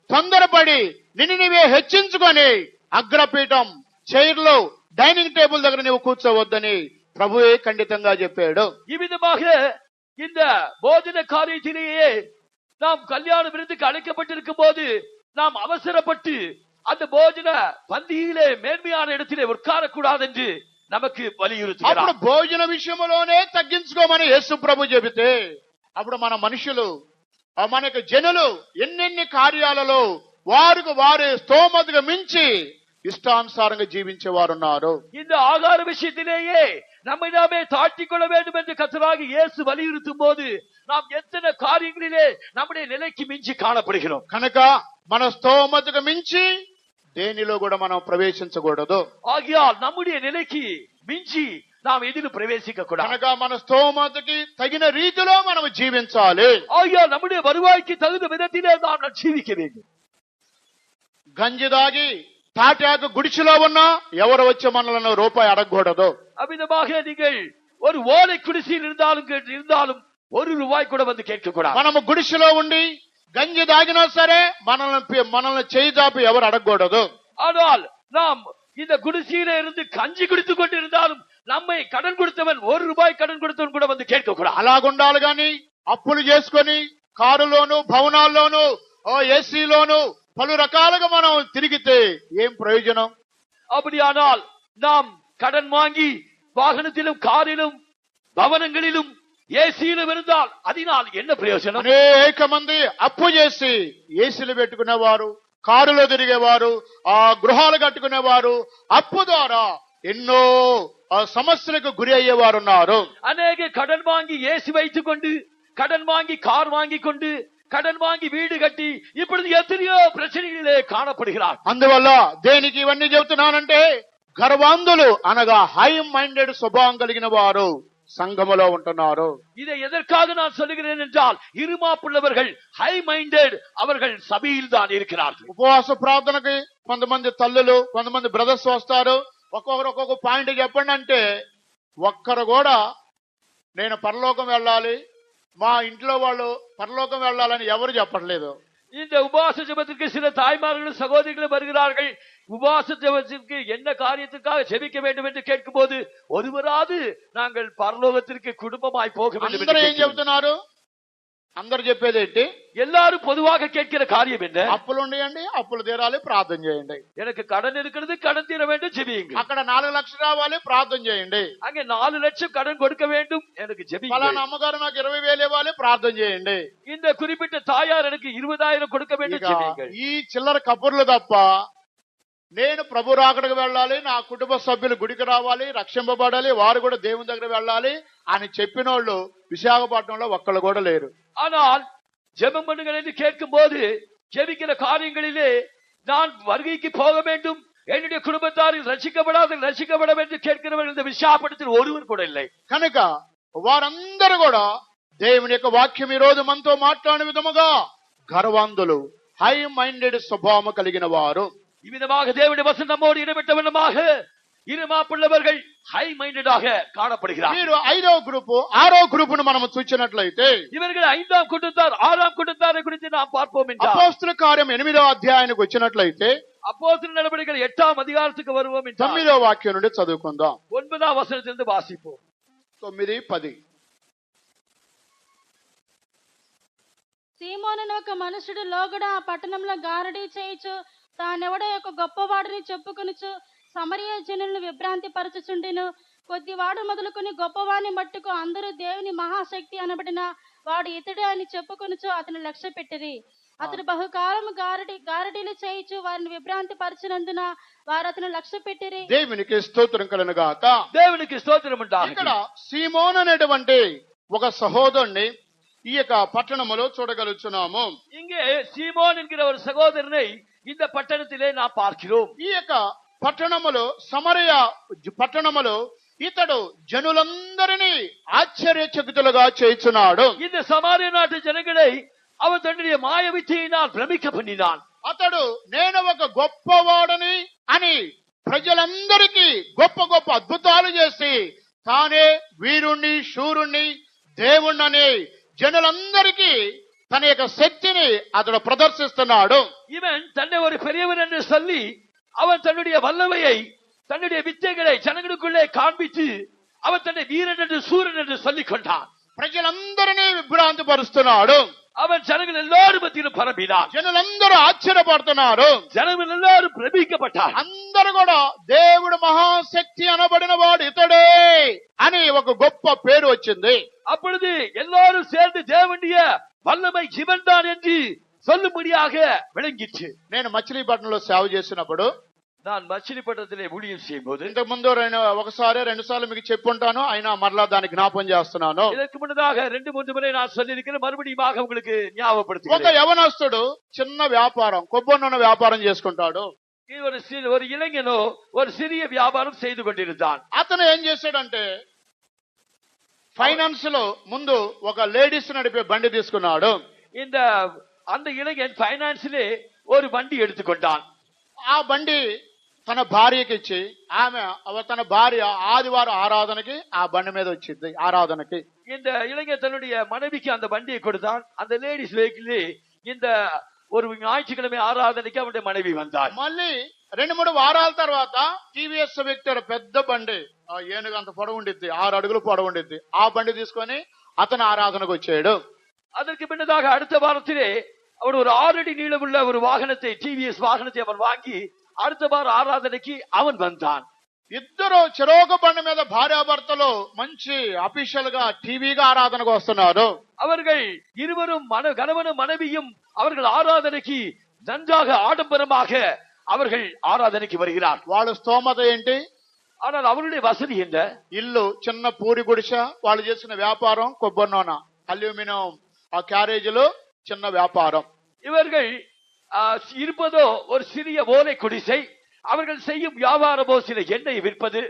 తొందరపడి నిన్ను నీవే హెచ్చించుకొని అగ్రపీఠం చైర్లో డైనింగ్ టేబుల్ దగ్గర నీవు కూర్చోవద్దని ప్రభువే ఖండితంగా చెప్పాడు. இவ்விதமாக இந்த போஜன காரியத்திலேயே நாம் கல்யாண விருந்துக்கு அழைக்கப்பட்டிருக்கும் போது நாம் அவசரப்பட்டு அந்த போஜன பந்தியிலே மேன்மையான இடத்திலே உட்காரக்கூடாது என்று நமக்கு వలియురుతున్నారు. అప్పుడు భోజన విషయంలోనే తగ్గించుకోమని యేసు ప్రభు చెబితే అప్పుడు మన మనుషులు, మనకు జనులు ఎన్నెన్ని కార్యాలలో వారి స్తోమతకు మించి ఇష్టానుసారంగా జీవించేవారు ఉన్నారు. இந்த ஆகார விஷயத்திலேயே நம்மை நாமே தாழ்த்திக் கொள்ள வேண்டும் என்று கர்த்தராகிய இயேசு வலியுறுத்தும் போது நாம் எத்தனை காரியங்களிலே நம்முடைய நிலைக்கு மிஞ்சி காணப்படுகிறோம். కనుక మన స్తోమతకు మించి దేనిలో కూడా మనం ప్రవేశించకూడదు. ஆகையால் நம்முடைய நிலைக்கு மிஞ்சி நாம் எதிலும் பிரவேசிக்க கூடாது. కనుక మన స్తోమతకి తగిన రీతిలో మనం జీవించాలి. ஆகையால் நம்முடைய வருவாய்க்கு தகுந்த விதத்திலே நாம் జీవిக்க வேண்டும். గంజి దాగి తాటాకు గుడిసెలో ఉన్నా ఎవరు వచ్చి మనలను రూపాయి అడగకూడదు. அவ்விதமாக நீங்கள் ஒரு ஓலை குடிசையில் இருந்தாலும் ஒரு ரூபாய் கூட வந்து கேட்க கூடாது. మనము గుడిసెలో ఉండి గంజి దాగినా సరే మనల్ని చేయి చాపి ఎవరు అడగకూడదు. ஆனால் நாம் இந்த குடிசையில இருந்து கஞ்சி குடித்துக் கொண்டிருந்தாலும் நம்மை கடன் கொடுத்தவன் ஒரு ரூபாய் கடன் கொடுத்தவன் கூட வந்து கேட்க கூடாது. అలాగుండాలి గాని అప్పులు చేసుకొని కారులోను, భవనాల్లోను, ఏసీలోను పలు రకాలుగా మనం తిరిగితే ఏం ప్రయోజనం? அப்படியானால் நாம் கடன் வாங்கி வாகனத்திலும் காரிலும் భవనங்களிலும் ఏసీలు இருந்தால் அதனால் என்ன ప్రయోజనం? అనేక మంది అప్పు చేసి ఏసీలు పెట్టుకునేవారు, కారులో తిరిగేవారు, ఆ గృహాలు కట్టుకునేవారు, అప్పు ద్వారా ఎన్నో సమస్యలకు గురి అయ్యేవారు ఉన్నారు. అనేక கடன் வாங்கி ஏசி வைத்துக் கொண்டு, கடன் வாங்கி கார் வாங்கி கொண்டு, கடன் வாங்கி வீடு కట్టి ఇప్పుడు ఎన్నో ప్రశ్నలే కాణపడుகிறார். అందువల్ల దేనికి ఇవన్నీ చెబుతున్నానంటే, గర్వాంధులు అనగా హై మైండెడ్ స్వభావం కలిగిన వారు సంఘములో ఉంటున్నారు. இதை எதற்காக நான் சொல்லுகிறேன் என்றால், இருமாப்புள்ளவர்கள் హై మైండెడ్ அவர்கள் సభയിൽ தான் இருக்கிறார்கள். ఉపవాస ప్రార్థనకి కొంతమంది తల్లులు, కొంతమంది బ్రదర్స్ వస్తారు. ఒక్కొక్కరు ఒక్కొక్క పాయింట్ చెప్పండి అంటే, ఒక్కరు కూడా నేను పరలోకం వెళ్ళాలి, మా ఇంట్లో వాళ్ళు పరలోకం వెళ్ళాలని ఎవరు చెప్పట్లేదు. இந்த உபவாச ஜெபத்திற்கு சில தாய்மார்களும் சகோதரிகளும் வருகிறார்கள். உபவாச ஜெபத்திற்கு என்ன காரியத்துக்காக ஜெபிக்க வேண்டும் என்று கேட்கும் போது ஒருவராது நாங்கள் பரலோகத்திற்கு குடும்பமாய் போக வேண்டும் అందరూ ఏం என்று చెబుతున్నారు? అందరు చెప్పేది ఏంటి? எல்லாரும் பொதுவாக கேட்கிற காரியம் என்ன? అప్పులు ఉండయండి, అప్పులు తీరాలి, ప్రార్థన చేయండి. எனக்கு கடன் இருக்கிறது, கடன் தீர வேண்டும், ஜெபியுங்க. అక్కడ 4 లక్షలు రావాలి, ప్రార్థన చేయండి. அங்கே 4 லட்சம் கடன் கொடுக்க வேண்டும், எனக்கு ஜெபியுங்க. పలానా అమ్మగారు నాకు 20,000 ఇవ్వాలి, ప్రార్థన చేయండి. இந்த குறிப்பிட்ட தாயார் எனக்கு 20,000 கொடுக்க வேண்டும், ఇక ஜெபியுங்க. ఈ చిల్లర కబుర్లు తప్ప, నేను ప్రభు రాకడకు వెళ్ళాలి, నా కుటుంబ సభ్యులు గుడికి రావాలి, రక్షింపబడాలి, వారు కూడా దేవుని దగ్గర వెళ్ళాలి అని చెప్పిన వాళ్ళు విశాఖపట్నంలో ఒక్కళ్ళు కూడా లేరు. ஆனால் ஜெபம் பண்ணுங்கள் என்று கேட்கும் போது ஜெபிக்கிற காரியங்களிலே நான் வருகைக்கு போக வேண்டும், என்னுடைய குடும்பத்தாரில் ரட்சிக்கப்பட வேண்டும் கேட்கிறவர்கள் இந்த విశాఖపట్నத்தில் ஒருவர் கூட இல்லை. కనుక వారందరూ కూడా దేవుని యొక్క వాక్యం ఈ రోజు మనతో మాట్లాడిన విధముగా గర్వాంధులు, హై మైండెడ్ స్వభావం కలిగిన వారు. இவ்விதமாக தேவனுடைய வசனம் நம்மோடு இடம்பெற்ற வண்ணமாக இருமாப்புள்ளவர்கள் హై మైండెడ్ காணப்படுகிறார். మీరు 5వ గ్రూపు 6వ గ్రూపును మనం చూసినట్లయితే, இவர்கள் 5ஆம் கூட்டத்தார் 6ஆம் கூட்டத்தாரை குறித்து நாம் பார்ப்போம் என்றால், అపోస్తల కార్యం 8వ అధ్యాయానికి వచ్చినట్లయితే அப்போஸ்தலர் நடவடிக்கைகள் 8ஆம் அதிகாரத்துக்கு வருவோம் என்றால் 9వ వాక్యం నుండి చదువుకుందాం. 9ஆம் வசனத்திலிருந்து வாசிப்போம். 9, 10. సీమోను ఒక మనుషుడు లోగడ ఆ పట్టణంలో గారడీ చేయుచు తానెవడో ఒక గొప్పవాడిని చెప్పుకొనుచు సమరయ జనులను విభ్రాంతి పరచుచుండెను. కొద్దివాడు మొదలుకొని గొప్పవాని మట్టుకు అందరూ దేవుని మహాశక్తి అనబడిన వాడు ఇతడే అని చెప్పుకొనుచు అతను లక్ష్య పెట్టిరి. అతడు బహుకాలము గారడీలు చేయుచు వారిని విభ్రాంతి పరిచినందున వారు అతను లక్ష్య పెట్టిరి. దేవునికి స్తోత్రం కలుగును గాక. దేవునికి స్తోత్రం ఉండాలి. ఇక్కడ సీమోన్ అనేటువంటి ఒక సహోదరుని ఈ యొక్క పట్టణములో చూడగలుగుతున్నాము. இங்கே சீமோன் என்கிற ஒரு சகோதரனை இந்த பட்டணத்திலே நாம் பார்க்கிறோம். ఈ యొక్క పట్టణములో, సమరయ పట్టణములో ఇతడు జనులందరినీ ఆశ్చర్యచకితులుగా చేయుచున్నాడు. இந்த சமாரிய நாட்டு ஜனங்களை அவன் தன்னுடைய மாய வித்தையினால் பிரமிக்க பண்ணினான். అతడు నేను ఒక గొప్పవాడని అని ప్రజలందరికీ గొప్ప గొప్ప అద్భుతాలు చేసి తానే వీరుణ్ణి, శూరుణ్ణి, దేవుణ్ణని జనులందరికీ తన యొక్క శక్తిని అతడు ప్రదర్శిస్తున్నాడు. இவன் தன்னை ஒரு பெரியவன் என்று சொல்லி அவன் தன்னுடைய வல்லமையை, தன்னுடைய வித்தைகளை ஜனங்களுக்குள்ளே காண்பித்து அவன் தன்னை வீரன் என்று, சூரன் என்று சொல்லிக் கொண்டான். ప్రజలందరినీ విభ్రాంతి పరుస్తున్నాడు. அவன் ஜனங்கள் எல்லாரும் மத்தியிலும் பரப்பினான். జనులందరూ ఆశ్చర్యపడుతున్నారు. ஜனங்கள் எல்லாரும் பிரமிக்கப்பட்டார். అందరూ కూడా దేవుడు మహాశక్తి అనబడిన వాడు ఇతడే అని ఒక గొప్ప పేరు వచ్చింది. அப்பொழுது எல்லாரும் சேர்ந்து தேவனுடைய வல்லமை ஜீவன் தான் என்று சொல்லும்படியாக விளங்கிற்று. నేను మచిలీపట్నంలో సేవ చేసినప్పుడు, நான் மச்சிலிப்பட்டத்திலே ஊழியம் செய்யும் போது ఇంతకు ముందు ఒకసారి 2 సార్లు మీకు చెప్పుంటాను, అయినా మరలా దాన్ని జ్ఞాపం చేస్తున్నాను. இதற்கு முன்னதாக 2-3 முறை நான் சொல்லியிருக்கிறேன், மறுபடியும் உங்களுக்கு ఒక ஞாபகப்படுத்துகிறேன். యవనస్తుడు చిన్న వ్యాపారం, కొబ్బరి నూనె వ్యాపారం చేసుకుంటాడు. ஒரு இளைஞனோ ஒரு சிறிய வியாபாரம் செய்து கொண்டிருந்தான். అతను ఏం చేశాడంటే, ఫైనాన్స్ లో ముందు ఒక లేడీస్ నడిపే బండి తీసుకున్నాడు. அந்த இளைஞன் பைனான்ஸிலே ஒரு வண்டி எடுத்துக்கொண்டான். ఆ బండి తన భార్యకి ఇచ్చి, తన భార్య ఆదివారం ఆరాధనకి ఆ బండి మీద వచ్చింది ఆరాధనకి. இந்த இளைஞன் தன்னுடைய மனைவிக்கு அந்த வண்டியை கொடுத்தான். அந்த லேடிஸ் வெஹிக்கிள் இந்த ஒரு ஞாயிற்றுக்கிழமை ஆராதனைக்கு அவனுடைய மனைவி வந்தாள். మళ్ళీ 2-3 వారాల తర్వాత టీవీఎస్ విక్టర్ పెద్ద బండి, ఏనుగు అంత పొడవు ఉండిద్ది, 6 అడుగులు పొడవు ఉండిద్ది, ఆ బండి తీసుకొని అతను ఆరాధనకు వచ్చాడు. அதற்கு பின்னதாக அடுத்த வாரத்திலே அவன் ஒரு 6 அடி நீளமுள்ள ஒரு வாகனத்தை, டிவிஎஸ் வாகனத்தை அவன் வாங்கி அடுத்த வார ஆராதனைக்கு அவன் வந்தான். ఇద్దరు చెరోక బండి మీద భార్యాభర్తలు మంచి అఫీషియల్ గా టీవీగా ఆరాధనకు వస్తున్నారు. அவர்கள் இருவரும் கணவனும் மனைவியும் அவர்கள் ஆராதனைக்கு நன்றாக ஆடம்பரமாக அவர்கள் ஆராதனைக்கு வருகிறார். వాళ్ళ స్తోమత ఏంటి? ஆனால் அவருடைய வசதி என்ன? ఇల్లు చిన్న పూరి గుడిస, వాళ్ళు చేసిన వ్యాపారం కొబ్బరి నూనె, అల్యూమినియం ఆ క్యారేజీలు, చిన్న వ్యాపారం. இவர்கள் இருப்பதோ ஒரு சிறிய ஓலை குடிசை. அவர்கள் செய்யும் வியாபாரமோ சில எண்ணெய் விற்பது.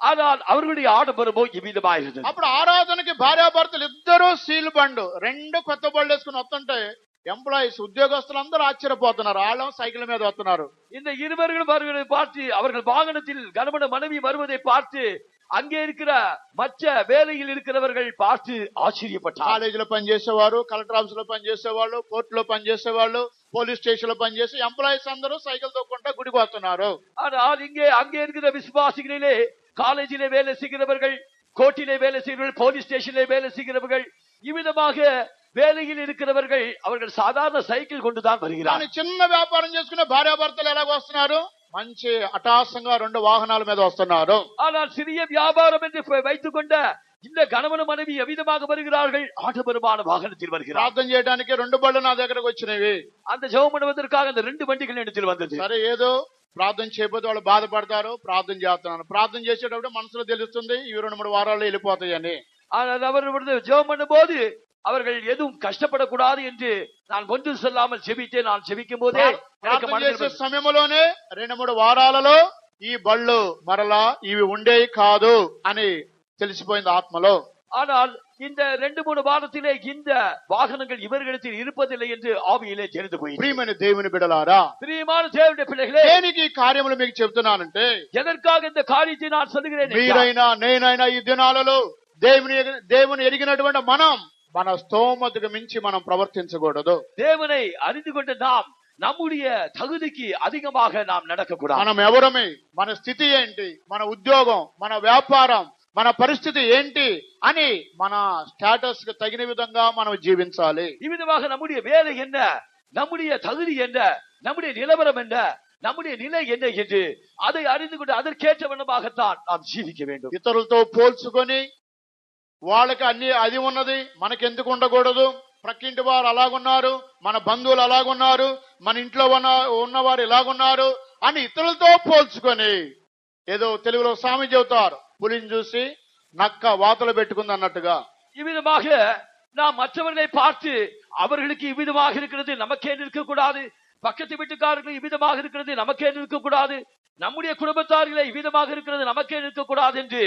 ஆனால் அவர்களுடைய ఆడంబరమో ఇవిధమైనది. అప్పుడు ఆరాధనకి భార్యాభర్తలు ఇద్దరు సీల్ బండు, రెండు కొత్త బళ్ళు వేసుకుని వస్తుంటే ఎంప్లాయీస్ ఉద్యోగస్తులు అందరూ ఆశ్చర్యపోతున్నారు. వాళ్ళం సైకిల్ మీద వస్తున్నారు. இந்த இருவர்களும் வருவதை பார்த்து, அவர்கள் வாகனத்தில் கணவன் மனைவி வருவதை பார்த்து அங்கே இருக்கிற மற்ற வேலையில் இருக்கிறவர்கள் பார்த்து ஆச்சரியப்பட்டார். కాలేజీలో పనిచేసేవారు, కలెక్టర్ ఆఫీస్ లో పనిచేసేవాళ్ళు, కోర్టులో పనిచేసేవాళ్ళు, పోలీస్ స్టేషన్ లో పనిచేసే ఎంప్లాయీస్ అందరూ సైకిల్ తొక్కుంటా గుడికి వస్తున్నారు. ஆனால் அங்கே இருக்கிற விசுவாசிகளிலே காலேஜிலே வேலை செய்கிறவர்கள், கோர்ட்டிலே வேலை செய்கிறவர்கள், போலீஸ் ஸ்டேஷனிலே வேலை செய்கிறவர்கள், இவ்விதமாக வேலையில் இருக்கிறவர்கள் அவர்கள் சாதாரண சைக்கிள் கொண்டுதான் வருகிறார். చిన్న వ్యాపారం చేసుకునే భార్యాభర్తలు ఎలాగ వస్తున్నారు? మంచి అటాసంగా రెండు వాహనాల మీద వస్తున్నారు. ஆனால் சிறிய வியாபாரம் என்று வைத்துக் கொண்ட இந்த கணவன் மனைவி எவ்விதமாக வருகிறார்கள்? ஆடம்பரமான வாகனத்தில் வருகிறார். ప్రార్థన చేయడానికి రెండు బళ్ళు నా దగ్గరకు వచ్చినవి. அந்த ஜெபம் பண்ணுவதற்காக அந்த ரெண்டு வண்டிகள் இடத்தில் வந்தது. సరే, ఏదో ప్రార్థన చేయకపోతే వాళ్ళు బాధపడతారు, ప్రార్థన చేస్తున్నాను. ప్రార్థన చేసేటప్పుడు మనసులో తెలుస్తుంది ఇవి 2-3 వారాల్లో వెళ్ళిపోతాయని. ஆனால் அவர் ஜெபம் பண்ணும் போது அவர்கள் எதுவும் கஷ்டப்படக்கூடாது என்று நான் ஒன்று சொல்லாமல் செபித்தேன். நான் செபிக்கும் போதே సమయంలోనే 2-3 వారాలలో ఈ బళ్ళు మరలా ఇవి ఉండేవి కాదు అని తెలిసిపోయింది ఆత్మలో. ஆனால் இந்த 2-3 வாரத்திலே இந்த வாகனங்கள் இவர்களிடத்தில் இருப்பதில்லை என்று ఆవిயிலே தெரிந்து పోయింది. ప్రియమైన దేవుని బిడ్డలారా, ప్రియమైన దేవుని పిల్లలే, దేనికి ఈ కార్యములు మీకు చెప్తున్నానంటే, ఎదర్కాగ இந்த காரியத்தை நான் சொல்கிறேன். మీరైనా నేనైనా ఈ దినాలలో దేవుని ఎరిగినటువంటి మనం మన స్తోమతకు మించి మనం ప్రవర్తించకూడదు. தேவனை அறிந்து கொண்ட நாம் நம்முடைய தகுதிக்கு அதிகமாக நாம் நடக்கக்கூடாது. మనం ఎవరమే, మన స్థితి ఏంటి, మన ఉద్యోగం, మన వ్యాపారం, మన పరిస్థితి ఏంటి అని మన స్టేటస్ కు తగిన విధంగా మనం జీవించాలి. ఈ విధంగా நம்முடைய வேலை என்ன, நம்முடைய தகுதி என்ன, நம்முடைய நிலவரம் என்ன, நம்முடைய நிலை என்ன என்று அதை அறிந்து கொண்டு அதற்கேற்ற வண்ணமாகத்தான் நாம் ஜீவிக்க வேண்டும். ఇతరులతో పోల్చుకొని వాళ్ళకి అన్ని అది ఉన్నది మనకెందుకు ఉండకూడదు, ప్రక్కింటి వారు అలాగున్నారు, మన బంధువులు అలాగున్నారు, మన ఇంట్లో ఉన్నవారు ఇలాగున్నారు అని ఇతరులతో పోల్చుకొని, ఏదో తెలుగులో సామె చెబుతారు, పులిని చూసి నక్క వాతలు పెట్టుకుంది అన్నట్టుగా, ఈ విధமாக நாம் மற்றவர்களை பார்த்து அவர்களுக்கு இவ்விதமாக இருக்கிறது நமக்கே இருக்கக்கூடாது, பக்கத்து வீட்டுக்காரர்கள் இவ்விதமாக இருக்கிறது நமக்கே இருக்கக்கூடாது, நம்முடைய குடும்பத்தார்களே இவ்விதமாக இருக்கிறது நமக்கே இருக்கக்கூடாது என்று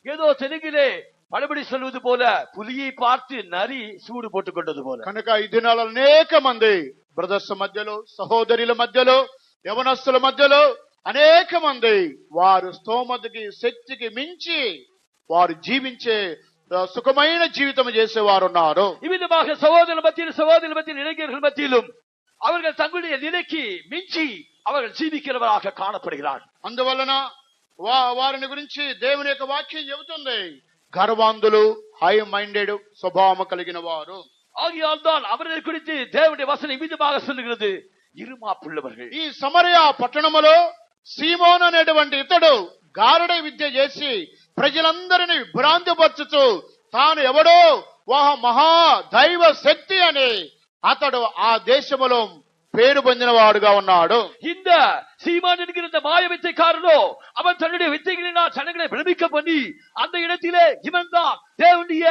ஏதோ தெலுங்கிலே పడబడి சொல்வது போல పులిயை பார்த்து నరి సూడు పోట్టుకొంటది పోల. కనుక ఈ దినాలలో అనేక మంది బ్రదర్స్ మధ్యలో, సహోదరుల మధ్యలో, యవనస్తుల మధ్యలో అనేక మంది వారు స్తోమతకి శక్తికి మించి వారు జీవించే సుఖమైన జీవితం చేసేవారు ఉన్నారు. ఈ విధంగా సహోదరుల మధ్య ఇளைஞர்கள் మధ్యலும் அவர்கள் தங்களுடைய நிலைக்கு மிஞ்சி அவர்கள் ஜீவிக்கிறவராக காணப்படுகிறார். అందువలన వారిని గురించి దేవుని యొక్క వాక్యం చెబుతుంది, గర్వాంధులు, హై మైండెడ్ స్వభావం కలిగిన వారు. ஆகையால் தான் அவர்களை குறித்து தேவனுடைய வசனம் விதமாக சொல்லுகிறது, இருமாப்புள்ளவர்கள். ఈ సమరయ పట్టణములో సీమోను అనేటువంటి ఇతడు గారడ విద్య చేసి ప్రజలందరినీ విభ్రాంతిపరచుతూ తాను ఎవడో మహా దైవ శక్తి అని అతడు ఆ దేశములో పేరు పొందిన వాడుగా ఉన్నాడు. இந்த சீமான் என்கிற இந்த மாய வித்தைக்காரனோ அவன் தன்னுடைய வித்தைகளினால் ஜனங்களை பிரமிக்க பண்ணி அந்த இடத்திலே இவன் தான் தேவனுடைய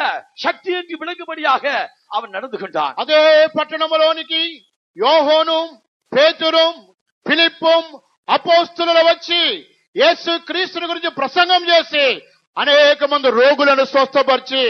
சக்தி என்று விளங்கும்படியாக அவன் நடந்து கொண்டான். అదే పట్టణములోనికి యోహోను, పేతురు, ఫిలిప్పు అపోస్తలులు వచ్చి యేసు క్రీస్తుని గురించి ప్రసంగం చేసి అనేక మంది రోగులను స్వస్థపరిచి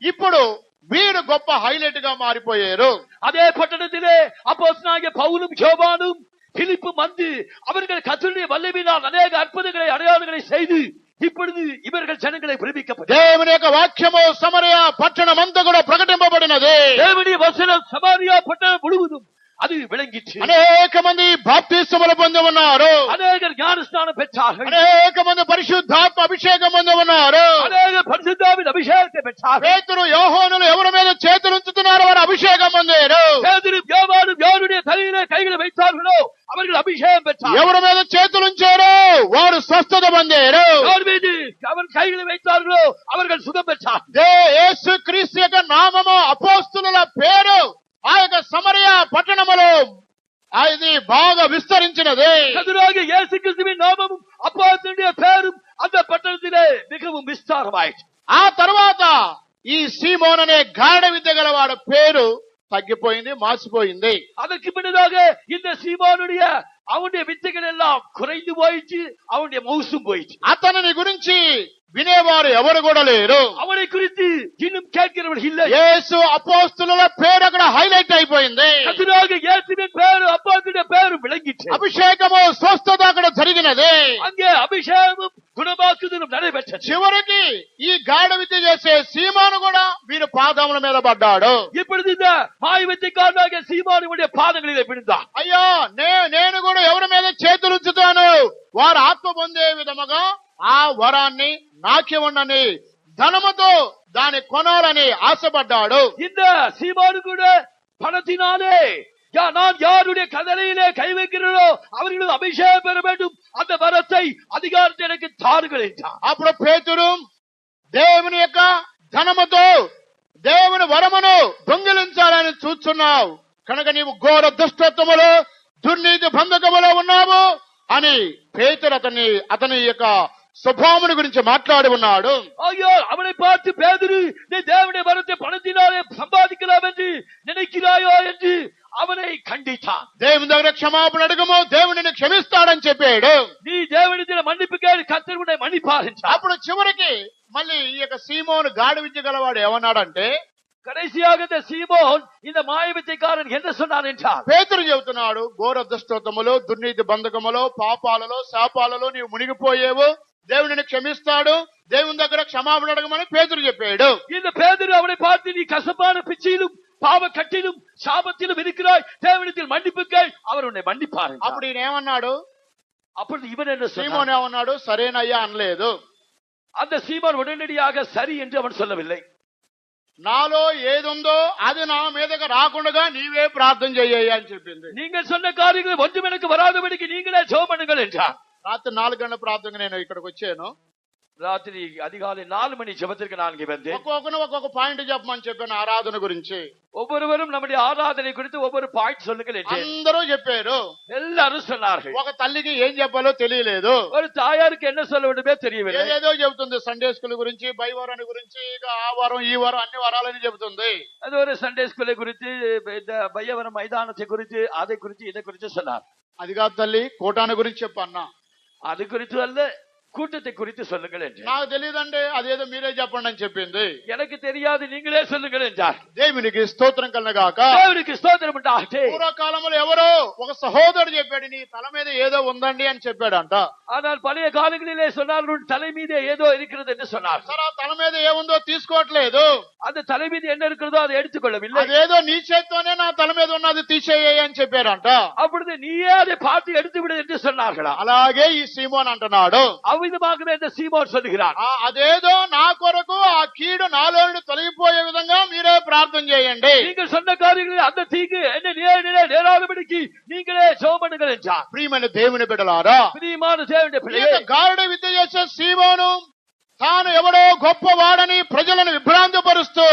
ఇప్పుడు వీరు గొప్ప హైలైట్ గా మారిపోయారు. அதே பட்டணத்திலே அப்போஸ்தலனாகிய பவுலும் யோவானும் பிலிப்பும் வந்து அவர்கள் கர்த்தருடைய வல்லமையினால் அநேக அற்புதங்களை அடையாளங்களை செய்து இப்பொழுது இவர்கள் ஜனங்களை பிரமிக்கப்பட்டது. దేవుని యొక్క వాక్యము సమరయ పట్టణమంతా కూడా ప్రకటింపబడినది. தேவனுடைய வசனம் சமாரியா பட்டணம் முழுவதும் அது விளங்கிற்று. అనేక మంది బాప్తిస్మములు పొంది ఉన్నారు, அநேகர் ஞானஸ்நானம் பெற்றார்கள், అనేక మంది పరిశుద్ధాత్మ అభిషేకం పొంది ఉన్నారు, அநேகர் பரிசுத்தாவின் அபிஷேகத்தை பெற்றார்கள். పేతురు, యోహానులు ఎవరి మీద చేతులు ఉంచుతున్నారో వారు అభిషేకం పొందారు. பேதுரும் யோவானும் யாருடைய தலையிலே கைகளை வைத்தார்களோ அவர்கள் அபிஷேகம் பெற்றார்கள். ఎవరి మీద చేతులు ఉంచారో వారు స్వస్థత పొందారు. யார் மீது அவன் கைகளை வைத்தார்களோ அவர்கள் சுகம் பெற்றார். యేసు క్రీస్తు యొక్క నామము అపోస్తుల పేరు ఆ యొక్క సమరయ పట్టణములో అది బాగా విస్తరించినది. கர்த்தராகிய இயேசு கிறிஸ்துவின் நாமமும் அப்போஸ்தலனுடைய பேரும் அந்த பட்டணத்திலே மிகவும் விஸ்தாரமாயிற்று. ఆ తర్వాత ఈ సీమోన్ అనే గాఢ విద్య గలవాడు పేరు తగ్గిపోయింది, మార్చిపోయింది. அதற்கு பின்னதாக இந்த சீமோனுடைய அவனுடைய வித்தைகள் எல்லாம் குறைந்து போயிடுச்சு, அவனுடைய மவுசும் போயிடுச்சு. అతనిని గురించి వినేవారు ఎవరు కూడా లేరు. அவனை குறித்து இன்னும் கேட்கிறவர்கள் இல்லை. యేసు అపోస్తుల పేరు అక్కడ హైలైట్ అయిపోయింది. கர்த்தராகிய இயேசுவின் பேரு அப்போஸ்தலனுடைய பேரு விளங்கிற்று. అభిషేకము స్వస్థత అక్కడ జరిగినది. அங்கே அபிஷேகமும் குணமாக்குதலும் நடைபெற்றது. చివరికి ఈ గాఢ విద్య చేసే సీమోను కూడా వీరి పాదముల మీద పడ్డాడు. இப்பொழுது இந்த மாய வித்தைக்காரனாகிய சீமோனுடைய பாதங்களிலே விழுந்தான். అయ్యా నేను కూడా ఎవరి మీద చేతులు ఉంచుతాను, వారు ఆత్మ పొందే విధముగా ఆ వరాన్ని నాకివ్వండి, ధనముతో దాన్ని కొనాలని ఆశపడ్డాడు. இந்த சீமோனு கூட பணத்தினாலே நான் யாருடைய கதலையிலே கை வைக்கிறோ அவர்களும் அபிஷேகம் பெற வேண்டும், அந்த வரத்தை அதிகாரத்தை எனக்கு தாருங்கள் என்றார். అప్పుడు పేతురు దేవుని యొక్క ధనముతో దేవుని వరమును దొంగిలించాలని చూస్తున్నావు కనుక నీవు ఘోర దుష్టత్వములో దుర్నీతి బంధకములో ఉన్నావు అని పేతురు అతని యొక్క స్వభావముని గురించి మాట్లాడి ఉన్నాడు. ஐயோ, அவனை பார்த்து பேதுரு, நீ தேவனுடைய வரத்தை பணத்தினாலே சம்பாதிக்கலாம் என்று நினைக்கிறாயோ என்று அவனை கண்டித்தான். దేవుని దగ్గర క్షమాపణ అడుగుము, దేవుడిని క్షమిస్తాడని చెప్పాడు. நீ தேவனிடத்தில் மன்னிப்பு கேளு, கர்த்தர் உன்னை மன்னிப்பார் என்றார். అప్పుడు చివరికి మళ్ళీ ఈ యొక్క సీమోను గాఢ విద్య గలవాడు ఏమన్నాడంటే, கடைசியாக இந்த சீமோன் இந்த மாய வித்தைக்காரன் என்ன சொன்னான் என்றார். పేతురు చెబుతున్నాడు, ఘోర దుష్టత్వములో దుర్నీతి బంధకములో పాపాలలో శాపాలలో నీవు మునిగిపోయేవు, దేవుడిని క్షమిస్తాడు, దేవుని దగ్గర క్షమాపణ అడగమని పేతురు చెప్పాడు. இந்த பேதுரு அவனை பார்த்து, நீ கசப்பான பிச்சையிலும் பாவ கட்டிலும் சாபத்திலும் இருக்கிறாய், தேவனிடத்தில் மன்னிப்பு கேள், அவர் உன்னை மன்னிப்பார். అప్పుడు ఈయన ఏమన్నాడు, அப்பொழுது இவன் என்ன సీమోన్ சொன்னான்? ఏమన్నాడు, సరేనయ్యా అనలేదు. அந்த சீமோன் உடனடியாக சரி என்று அவன் சொல்லவில்லை. నాలో ఏదుందో అది నా మీదకి రాకుండా నీవే ప్రార్థన చెయ్యయ్యా అని చెప్పింది. நீங்கள் சொன்ன காரியங்கள் ஒன்றும் எனக்கு வராதபடிக்கு நீங்களே ஜெபம் பண்ணுங்கள் என்றார். రాత్రి 4 గంటల ప్రార్థనగా నేను ఇక్కడికి వచ్చాను. ராத்திரி அதிகாலை 4 மணி ஜெபத்திற்கு நான் இங்கே வந்தேன். ఒక్కొక్క పాయింట్ చెప్పమని చెప్పాను ఆరాధన గురించి. ஒவ்வொருவரும் நம்முடைய ஆராதனை குறித்து ஒவ்வொரு பாயிண்ட் சொல்லுங்கள் என்று అందరూ చెప్పారు. எல்லாரும் சொன்னார்கள். ఒక తల్లికి ఏం చెప్పాలో తెలియలేదు. ஒரு தாயாருக்கு என்ன சொல்ல வேண்டுமே தெரியவில்லை. ఏదేదో చెబుతుంది, సండే స్కూల్ గురించి, బైవారాన్ని గురించి, ఇక ఆ వారం ఈ వారం అన్ని వరాలని చెబుతుంది. அது ஒரு சண்டே ஸ்கூலை குறித்து, இந்த பையவரம் மைதானத்தை குறித்து, அதை குறித்து இதை குறித்து சொன்னார். అది కాదు తల్లి, కోటాను గురించి చెప్పన్నా. அது குறித்து அல்ல, கூட்டத்தை குறித்து சொல்லுங்கள் என்று. నాకు తెలియదండి, అదేదో మీరే చెప్పండి అని చెప్పింది. எனக்கு தெரியாது, நீங்களே சொல்லுங்கள் என்றார். దేవునికి స్తోత్రం కలగాక. தேவனுக்கு ஸ்தோத்திரம் உண்டாகட்ടെ. పూర్వకాలంలో ఎవరో ఒక సహోదరుడు చెప్పాడు, నీ తల మీద ఏదో ఉందండి అని చెప్పాడంట. ஆனால் பழைய காலங்களிலே சொன்னார், உன் தலை மீது ஏதோ இருக்கிறது என்று சொன்னார். సరే, ఆ తల మీద ఏముందో తీసుకోవట్లేదు, அந்த தலை மீது என்ன இருக்கிறதோ அதை எடுத்துக்கொள்ளவில்லை. అదేదో నీ చేత్తోనే నా తల మీద ఉన్నది తీసేయ్యి అని చెప్పారంట. அப்பொழுது நீயே அதை பார்த்து எடுத்து விடு என்று சொன்னார்களா? అలాగే ఈ సీమోన్ అంటున్నాడు, அவ்விதமாகவே இந்த சீமோன் சொல்லுகிறார், అదేదో నా కొరకు ఆ కీడు నాలో నుండి తొలగిపోయే విధంగా మీరే ప్రార్థన చేయండి. நீங்கள் சொன்ன காரியங்களில் அந்த தீங்கு என்ன நேராதபடிக்கு நீங்களே ஜெபம் பண்ணுங்கள் என்றார். ప్రియమైన దేవుని బిడ్డలారా, பிரியமான தேவனுடைய பிள்ளையே, గారుడ విద్య చేసే సీమోను తాను ఎవడో గొప్పవాడని ప్రజలను విభ్రాంతిపరుస్తూ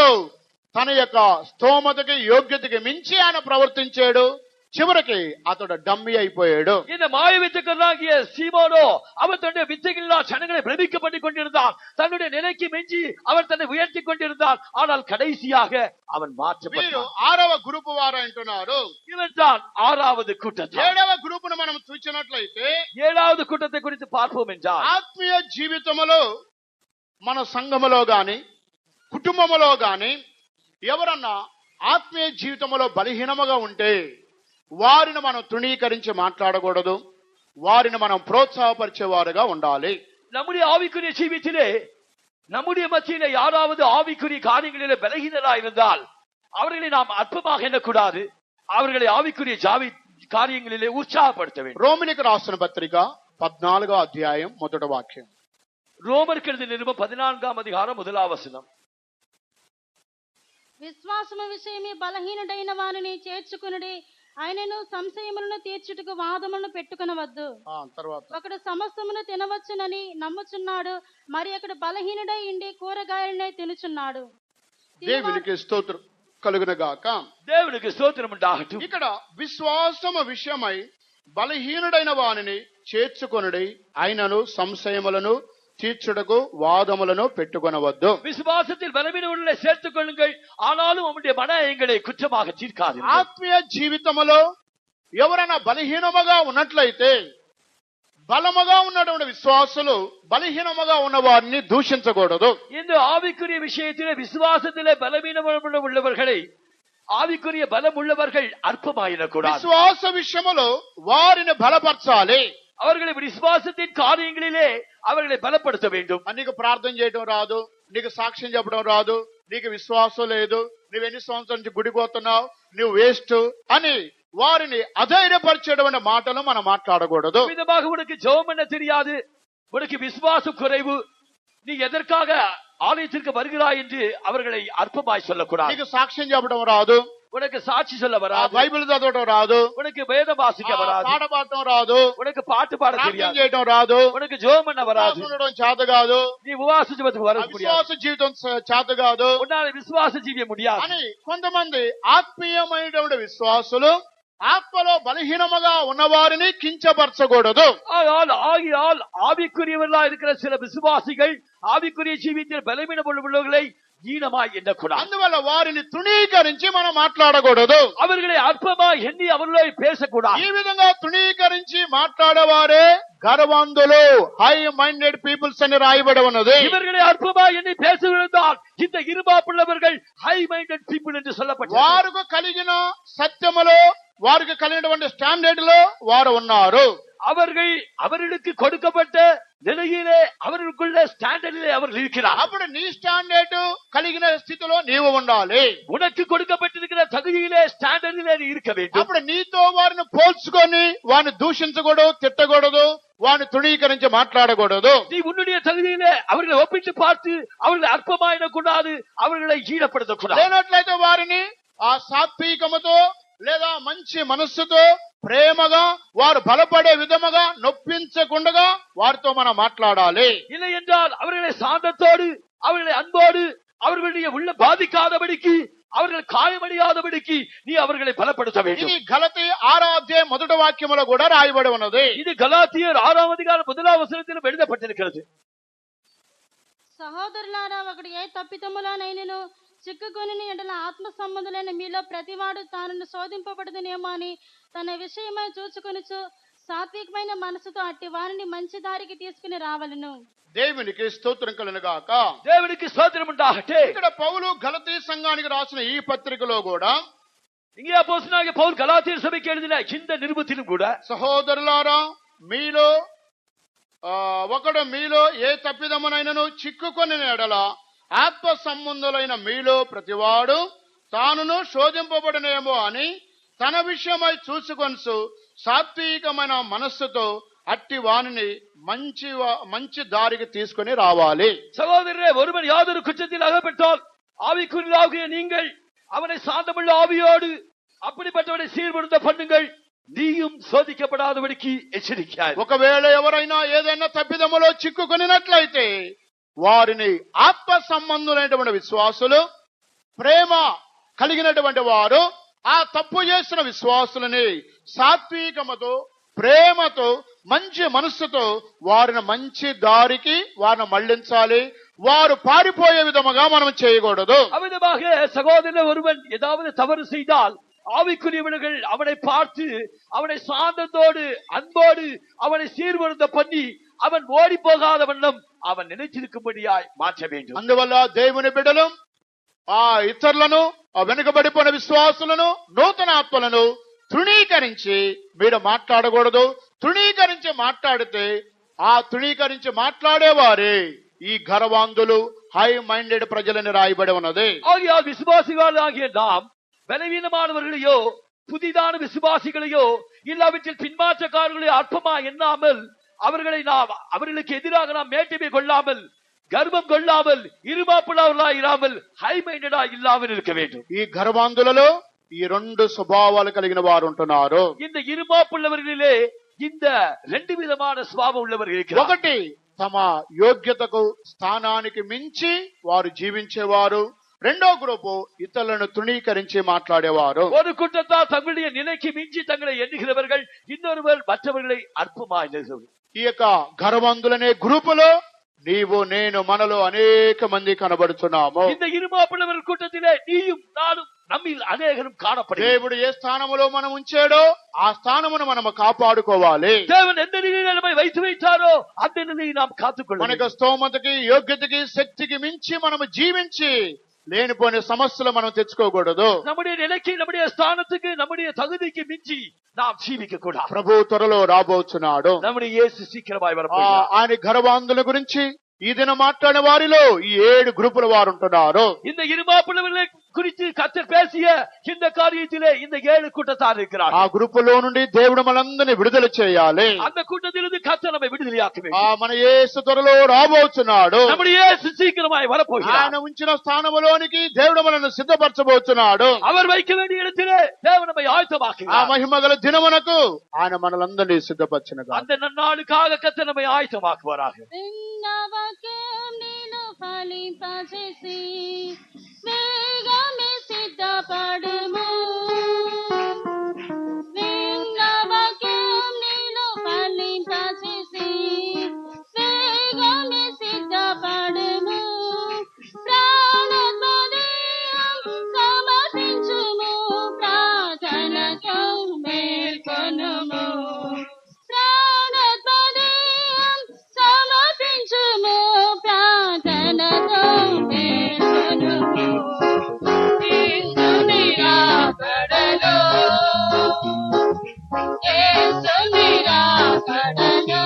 తన యొక్క స్తోమతకి యోగ్యతకి మించి ఆయన ప్రవర్తించాడు. చివరికి అతడు డమ్మి అయిపోయాడు. இந்த மாய வித்தைக்காரனாகிய சீமோனோ அவன் தன்னுடைய வித்தைகளினால் ஜனங்களை பிரமிக்க பண்ணிக் கொண்டிருந்தான். தன்னுடைய நிலைக்கு மிஞ்சி அவன் தன்னை உயர்த்தி கொண்டிருந்தான். ஆனால் கடைசியாக அவன் மாற்றப்பட்டான். 6వ గ్రూపు వారు అంటున్నారు. இவன் தான் 6வது கூட்டம். 7వ గ్రూపును మనం చూసినట్లయితే 7வது கூட்டத்தை குறித்து பார்ப்போம் என்றால், ఆత్మీయ జీవితంలో మన సంఘములో గాని కుటుంబములో గాని ఎవరన్నా ఆత్మీయ జీవితంలో బలహీనముగా ఉంటే వారిని మనం తృణీకరించి మాట్లాడకూడదు, వారిని మనం ప్రోత్సాహపరిచేవారుగా ఉండాలి. நம்முடைய ஆவிக்குரிய ஜீவித்திலே நம்முடைய மத்தியிலே யாராவது ஆவிக்குரிய காரியங்களிலே பலகீனராக இருந்தால் அவர்களை நாம் அற்பமாக எண்ணக்கூடாது. அவர்களை ஆவிக்குரிய காரியங்களிலே உற்சாகப்படுத்த வேண்டும். రోమిలికి రాసిన పత్రిక 14వ అధ్యాయం 1వ వాక్యం. ரோமருக்கு எழுதின நிருபம் 14ஆம் அதிகாரம் 1వ వచనం. విశ్వాసము విషయమే బలహీనుడైన వారిని చేర్చుకునుడి, ఆయనను సంశయములను తీర్చుటకు వాదములను పెట్టుకొనవద్దు. తర్వాత ఒకడు సమస్తమును తినవచ్చునని నమ్ముచున్నాడు, మరి ఒకడు బలహీనుడై ఉండి కూరగాయలనే తినుచున్నాడు. దేవునికి స్తోత్రం కలుగునగాక. దేవునికి స్తోత్రం ఉండాగట్టు. ఇక్కడ విశ్వాసము విషయమై బలహీనుడైన వానిని చేర్చుకొనుడి, ఆయనను సంశయములను తీర్చుటకు వాదములను పెట్టుకొనవద్దు. விசுவாசத்தில் பலவீனங்களை சேர்த்துக் கொள்ளுங்கள், ஆனாலும் உம்முடைய மன எங்களை குற்றமாக தீர்க்காது. ఆత్మీయ జీవితములో ఎవరైనా బలహీనముగా ఉన్నట్లయితే బలముగా ఉన్నటువంటి విశ్వాసులు బలహీనముగా ఉన్న వారిని దూషించకూడదు. இந்த ஆவிக்குரிய விஷயத்திலே விசுவாசத்திலே பலவீனம் உள்ளவர்களை ஆவிக்குரிய பலம் உள்ளவர்கள் அற்பமாயிடக்கூடாது. విశ్వాస విషయములో వారిని బలపరచాలి. அவர்களை விசுவாசத்தின் காரியங்களிலே அவர்களை பலப்படுத்த வேண்டும். నీకు ప్రార్థన చేయడం రాదు, నీకు సాక్ష్యం చెప్పడం రాదు, నీకు విశ్వాసం లేదు, నువ్వు ఎన్ని సంవత్సరాల నుంచి గుడిపోతున్నావు, నువ్వు వేస్ట్ అని వారిని అధైర్యపరిచేటువంటి మాటలు మనం మాట్లాడకూడదు. விதமாக உனக்கு ஜெபம் பண்ண தெரியாது, உனக்கு விசுவாசம் குறைவு, நீ எதற்காக ஆலயத்திற்கு வருகிறாய் என்று அவர்களை அற்பமாய் சொல்லக்கூடாது. నీకు సాక్ష్యం చెప్పడం రాదు, உனக்கு சாட்சி சொல்ல வராது, బైబిల్ చదవడం రాదు, உனக்கு வேதம் வாசிக்க வராது, పాట పాడటం రాదు, உனக்கு பாட்டு பாட ప్రార్థన தெரியாது, చేయడం రాదు, உனக்கு ஜெபம் பண்ண வராது, ఉండడం చేత కాదు, நீ உபவாச ஜெபத்துக்கு வர முடியாது, విశ్వాస జీవితం చేత కాదు உன்னால விசுவாச ஜீவிய முடியாது అని కొంతమంది ఆత్మీయమైనటువంటి విశ్వాసులు ఆత్మలో బలహీనముగా ఉన్నవారిని కించపరచకూడదు. ஆகியால் ஆவிக்குரியவர்களா இருக்கிற சில விசுவாசிகள் ஆவிக்குரிய ஜீவியத்தில் பலவீனம் உள்ளவர்களை ஈனமாய் எண்ணக்கூடாது. అందువల్ల వారిని తృణీకరించి మనం మాట్లాడకూడదు. அவர்களை அற்பமாய் எண்ணி அவர்களை பேசக்கூடாது. ఈ విధంగా తృణీకరించి మాట్లాడేవారే గర్వంతులు, హై మైండెడ్ పీపుల్స్ అని రాయబడి ఉన్నది. இவர்களை அற்பமாய் எண்ணி பேசுவதால் இந்த இருமாப்புள்ளவர்கள் ஹை மைண்டட் பீப்புள் என்று சொல்லப்பட்டது. వారికి కలిగిన సత్యములో వారికి కలిగినటువంటి స్టాండర్డ్ లో వారు ఉన్నారు. அவர்களுக்கு கொடுக்கப்பட்ட நிலையிலே அவர்களுக்குள்ள ஸ்டாண்டர்டிலே அவர்கள் இருக்கிறார். అప్పుడు నీ స్టాండర్డ్ కలిగిన స్థితిలో నీవు ఉండాలి. உனக்கு கொடுக்கப்பட்டிருக்கிற தகுதியிலே ஸ்டாண்டர்டிலே நீ இருக்க வேண்டும். అప్పుడు నీతో వారిని పోల్చుకొని వారిని దూషించకూడదు, తిట్టకూడదు, వారిని తృణీకరించి మాట్లాడకూడదు. நீ உன்னுடைய தகுதியிலே அவர்களை ஒப்பிட்டு பார்த்து அவர்களை அற்பமாயிடக்கூடாது, அவர்களை ஈனப்படுத்தக்கூடாது. లేనట్లయితే వారిని ఆ సాత్వికముతో లేదా మంచి మనస్సుతో ప్రేమగా వారు బలపడే విధముగా నొప్పించకుండా వారితో మనం మాట్లాడాలి. இல்லை என்றால் அவர்களை சாந்தத்தோடு அவர்களை அன்போடு அவர்களுடைய உள்ள பாதிக்காதபடிக்கு அவர்கள் காயமடையாதபடிக்கு நீ அவர்களை பலப்படுத்த வேண்டும். ఇది గలతీ 6వ అధ్యాయం మొదటి వాక్యములో కూడా రాయబడి ఉన్నది. இது கலாத்தியர் 6వ அதிகாரம் 1వ వచనத்தில் எழுதப்பட்டிருக்கிறது. సహోదరులారా, ఒకడు ఏ తప్పిదములోనైనను చిక్కుకొని ఎడల ఆత్మ సంబంధులైన మీలో ప్రతివాడు తాను శోధింపబడదునేమో అని తన విషయమై చూచుకొనుచు సాత్వికమైన మనసుతో అట్టి వారిని మంచి దారికి తీసుకుని రావలను. దేవునికి స్తోత్రం కలుగుగాక. దేవునికి స్తోత్రం ఉండాగట్టే. ఇక్కడ పౌలు గలతీ సంఘానికి రాసిన ఈ పత్రికలో కూడా இங்கே அப்போஸ்தலனாகிய பவுல் கலாத்தியர் சபைக்கு எழுதின இந்த நிருபத்திலும் கூட సహోదరులారా, మీలో ఒకడు మీలో ఏ తప్పిదమునైనను చిక్కుకొని ఎడల ఆత్మ సంబంధులైన మీలో ప్రతివాడు తానును శోధింపబడనేమో అని తన విషయమై చూసుకొనుచు సాత్వికమైన మనస్సుతో అట్టి వానిని మంచి దారికి తీసుకుని రావాలి. சகோதரரே, ஒருவன் யாதொரு குற்றத்தில் அகப்பட்டால் ஆவிக்குரியவர்களாகிய நீங்கள் அவனை சாந்தமுள்ள ஆவியோடு அப்படிப்பட்டவனை சீர்படுத்த பண்ணுங்கள், நீயும் சோதிக்கப்படாதபடிக்கு எச்சரிக்கையாய். ఒకవేళ ఎవరైనా ఏదైనా తప్పిదములో చిక్కుకొనినట్లయితే వారిని ఆత్మ సంబంధులైనటువంటి విశ్వాసులు, ప్రేమ కలిగినటువంటి వారు ఆ తప్పు చేసిన విశ్వాసులని సాత్వికముతో ప్రేమతో మంచి మనస్సుతో వారిని మంచి దారికి వారిని మళ్లించాలి. వారు పారిపోయే విధముగా మనం చేయకూడదు. அவ்விதமாக சகோதரன் ஒருவன் ஏதாவது தவறு செய்தால் ஆவிக்குரியவர்கள் அவனை பார்த்து அவனை சாந்தத்தோடு அன்போடு அவனை சீர்படுத்த பண்ணி அவன் ஓடி போகாத வண்ணம் அவன் நினைச்சிருக்கும்படியாய் மாற்ற வேண்டும். అందువల్ల దేవుని బిడ్డలు ఆ ఇతరులను, ఆ వెనుకబడిపోయిన విశ్వాసులను, నూతన ఆత్మలను తృణీకరించి మీరు మాట్లాడకూడదు. తృణీకరించి మాట్లాడితే ఆ తృణీకరించి మాట్లాడేవారే ఈ గర్వాంధులు, హై మైండెడ్ ప్రజలని రాయబడి ఉన్నది. ஆகையால் விசுவாசிகளாகிய நாம் பலவீனமானவர்களையோ புதிதான விசுவாசிகளையோ இல்லாவிட்டில் பின்மாற்றக்காரர்களையோ அற்பமா எண்ணாமல் அவர்களுக்கு எதிராக நாம் மேட்டிமை கொள்ளாமல், கர்வம் கொள்ளாமல், இருமாப்புள்ளவர்களாய் இராமல், ஹை மைண்டடா இல்லாமல் இருக்க வேண்டும். ఈ గర్వాంధులలో ఈ రెండు స్వభావాలు కలిగిన వారు ఉంటున్నారు. இந்த இருமாப்புள்ளவர்களிலே இந்த ரெண்டு விதமான சுபாவம் உள்ளவர்கள் இருக்கிறார். ఒకటి తమ యోగ్యతకు స్థానానికి మించి వారు జీవించేవారు. రెండో గ్రూపు ఇతరులను తృణీకరించి మాట్లాడేవారు. ஒரு கூட்டத்தார் தங்களுடைய நிலைக்கு மிஞ்சி தங்களை எண்ணுகிறவர்கள், இன்னொருவர் மற்றவர்களை அற்பமாய் எண்ணுகிறவர்கள். ఈ యొక్క గర్వంతులనే గ్రూపులో నీవు నేను మనలో అనేక మంది కనబడుతున్నాము. இந்த இருமாப்புள்ளவர்கள் கூட்டத்திலே நீயும் நானும் நம்மில் అనేకரும் కాణపడి, దేవుడు ఏ స్థానములో మనం ఉంచాడో ఆ స్థానమును మనం కాపాడుకోవాలి. தேவன் எந்த நிலையில் நம்மை வைத்து வைத்தாரோ அந்த நிலையை நாம் காத்துக்கொள்ள మనకు స్తోమతకి యోగ్యతకి శక్తికి మించి మనము జీవించి లేనిపోయిన సమస్యలు మనం తెచ్చుకోకూడదు. நம்முடைய நிலைக்கு, நம்முடைய ஸ்தானத்துக்கு, நம்முடைய தகுதிக்கு மிஞ்சி நாம் జీవిக்க கூடாது. ప్రభు త్వరలో రాబోతున్నాడు. நம்முடைய இயேசு சீக்கிரமாய் வரப்போகிறார். ఆయన గర్వాంధుల గురించి ఈ దిన మాట్లాడిన వారిలో ఈ 7 గ్రూపుల వారు ఉంటున్నారు. இந்த இருமாப்புள்ளவர்களை குறித்து கர்த்தர் பேசிய இந்த காரியத்திலே இந்த 7 கூட்டத்தார் இருக்கிறார். ఆ గ్రూపులో నుండి దేవుడు మనందరినీ విడుదల చేయాలి. அந்த கூட்டத்திலிருந்து கர்த்தர் நம்மை விடுதலையாக்க வேண்டும். మన యేసు త్వరలో రాబోతున్నాడు. நம்முடைய இயேசு சீக்கிரமாய் வரப்போகிறார். ఆయన ఉంచిన స్థానములోనికి దేవుడు మనల్ని సిద్ధపరచబోతున్నాడు. அவர் வைக்க வேண்டிய இடத்திலே தேவன் நம்மை ఆ ஆயத்தமாக்குகிறார். మహిమగల దినమునకు ఆయన మనలందరినీ సిద్ధపరచునుగా. அந்த நன்னாளுக்காக கர்த்தர் நம்மை ஆயத்தமாக்குவாராக. విన్నవాక్యం నీలో ఫలింపజేసి వేగమే సిద్ధపడుము. విన్నవాక్యం నీలో ఫలింపజేసి వేగమే సిద్ధపడుము. ప్రాణోత్పదం సమర్పించుము, ప్రార్థనతో మేల్కొనుము. ప్రాణోత్పదం సమర్పించుము, ప్రార్థనతో మేల్కొనుము. యేసుని రాకడలో, యేసుని రాకడలో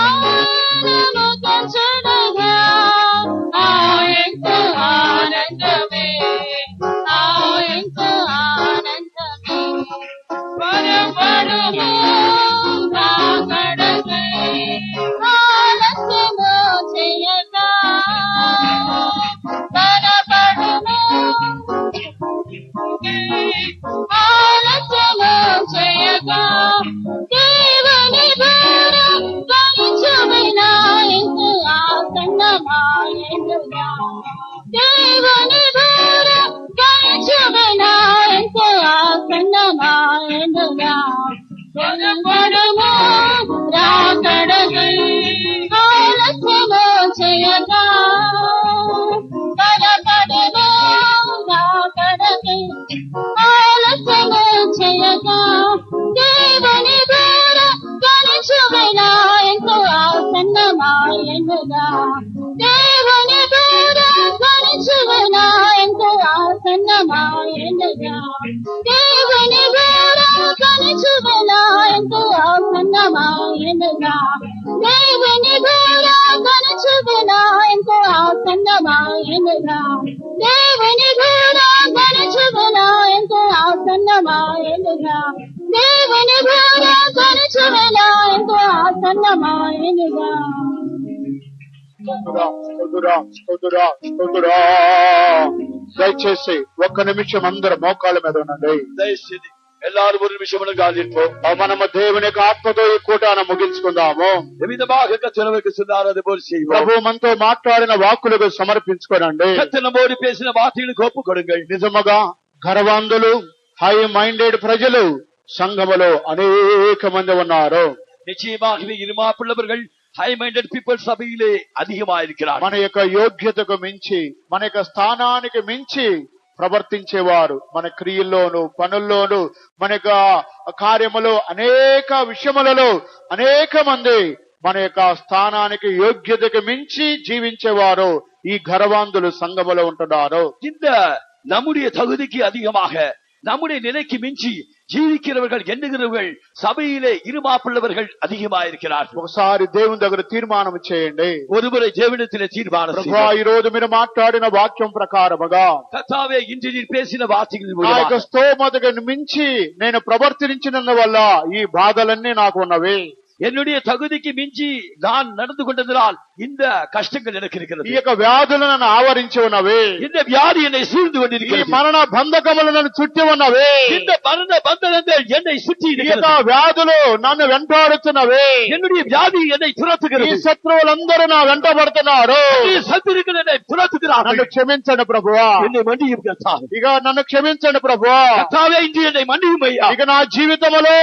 ఆనందము చూడగా ఆయనతో ఆనందమే, ఆయనతో ఆనందమే. పరపరము రాకడకై ఆలస్యము చేయగా, పరపరము ఆలస్యము చేయగా, దేవుని భారం గణించుమైనా ఎంతో ఆసన్నమాయెనుగా. దేవుని భారం గణించుమైనా ఎంతో ఆసన్నమాయెనుగా. పరపరము రాకడకై ఆలస్యము చేయగా, పరపరము రాకడకై ఆలస్యము చేయగా, దేవుని భారం గణించుమైనా ఎంతో ఆసన్నమాయెనుగా. దేవుని భారం గణించుమైనా ఎంతో ఆసన్నమాయెనుగా. దేవుని భారం గణించుమైనా ఎంతో ఆసన్నమాయెనుగా. దేవుని భారం గణించుమైనా ఎంతో ఆసన్నమాయెనుగా. దేవుని భారం గణించుమైనా ఎంతో ఆసన్నమాయెనుగా. దేవుని భారం గణించుమైనా ఎంతో ఆసన్నమాయెనుగా. దయచేసి ఒక్క నిమిషం అందరూ మోకాళ్ళ మీద ఉండండి. దయచేసి எல்லாரும் ஒரு நிமிஷம் காலிப்போம். మనము దేవుని యొక్క ఆత్మతో ఈ కూటాన్ని ముగించుకుందాము. విధமாக కర్తర్ நமக்கு சொன்னார் அது போல் செய்வோம். ప్రభు మనతో మాట్లాడిన వాక్కులకు సమర్పించుకోనండి. கர்த்தர் நம்மோடு பேசின வார்த்தைகளுக்கு ஒப்பு கொடுங்கள். నిజముగా గర్వాంధులు, హై మైండెడ్ ప్రజలు సంఘములో అనేక మంది ఉన్నారు. நிச்சயமாகவே இருமாப்புள்ளவர்கள் హై మైండెడ్ పీపుల్ సభయిలే అధికమాயிருக்கிறார். మన యొక్క యోగ్యతకు మించి, మన యొక్క స్థానానికి మించి ప్రవర్తించేవారు మన క్రియల్లోను, పనుల్లోను, మన యొక్క కార్యములో, అనేక విషయములలో అనేక మంది మన యొక్క స్థానానికి యోగ్యతకు మించి జీవించేవారు ఈ గర్వాంధులు సంఘములో ఉంటున్నారు. இந்த நம்முடைய தகுதிக்கு அதிகமாக, நம்முடைய நிலைக்கு மிஞ்சி జీవిக்கிறவர்கள் ఎన్నుகிறவர்கள் సభయిలే இருமாப்புள்ளவர்கள் அதிகமாயிருக்கிறார்கள். ఒకసారి దేవుని దగ్గర తీర్మానం చేయండి. ஒருமுறை தேவனிடத்திலே தீர்மானம் ప్రభువా, ఈ రోజు మీరు మాట్లాడిన వాక్యం ప్రకారముగా కర్తావే ఇంటి నీరు పేసిన వాక్యముల నా యొక్క స్తోమతకు మించి నేను ప్రవర్తించినందువల్ల ఈ బాధలన్నీ నాకు ఉన్నవి. என்னுடைய தகுதிக்கு மிஞ்சி நான் நடந்து கொண்டதால் இந்த கஷ்டங்கள் எனக்கு ఈ இருக்கிறது. యొక్క వ్యాధులు నన్ను ఆవరించి ఉన్నవి, இந்த வியாதி என்னை சூழ்ந்து ఈ கொண்டிருக்கிறது. మరణ బంధకములు నన్ను చుట్టి ఉన్నవి, இந்த மரண பந்தனங்கள் என்னை சுற்றி ఈ యొక్క இருக்கிறது. వ్యాధులు నన్ను వెంటాడుతున్నవి, என்னுடைய வியாதி என்னை ఈ துரத்துகிறது. శత్రువులందరూ నా వెంటబడుతున్నారు. ఈ శత్రువులు என்னை నన్ను துரத்துகிறார்கள். క్షమించండి ప్రభువా, என்னை மன்னியும் கர்த்தாவே. ఇక నన్ను క్షమించండి ప్రభువా. கர்த்தாவே, இன்று என்னை மன்னியும் ஐயா. ఇక నా జీవితంలో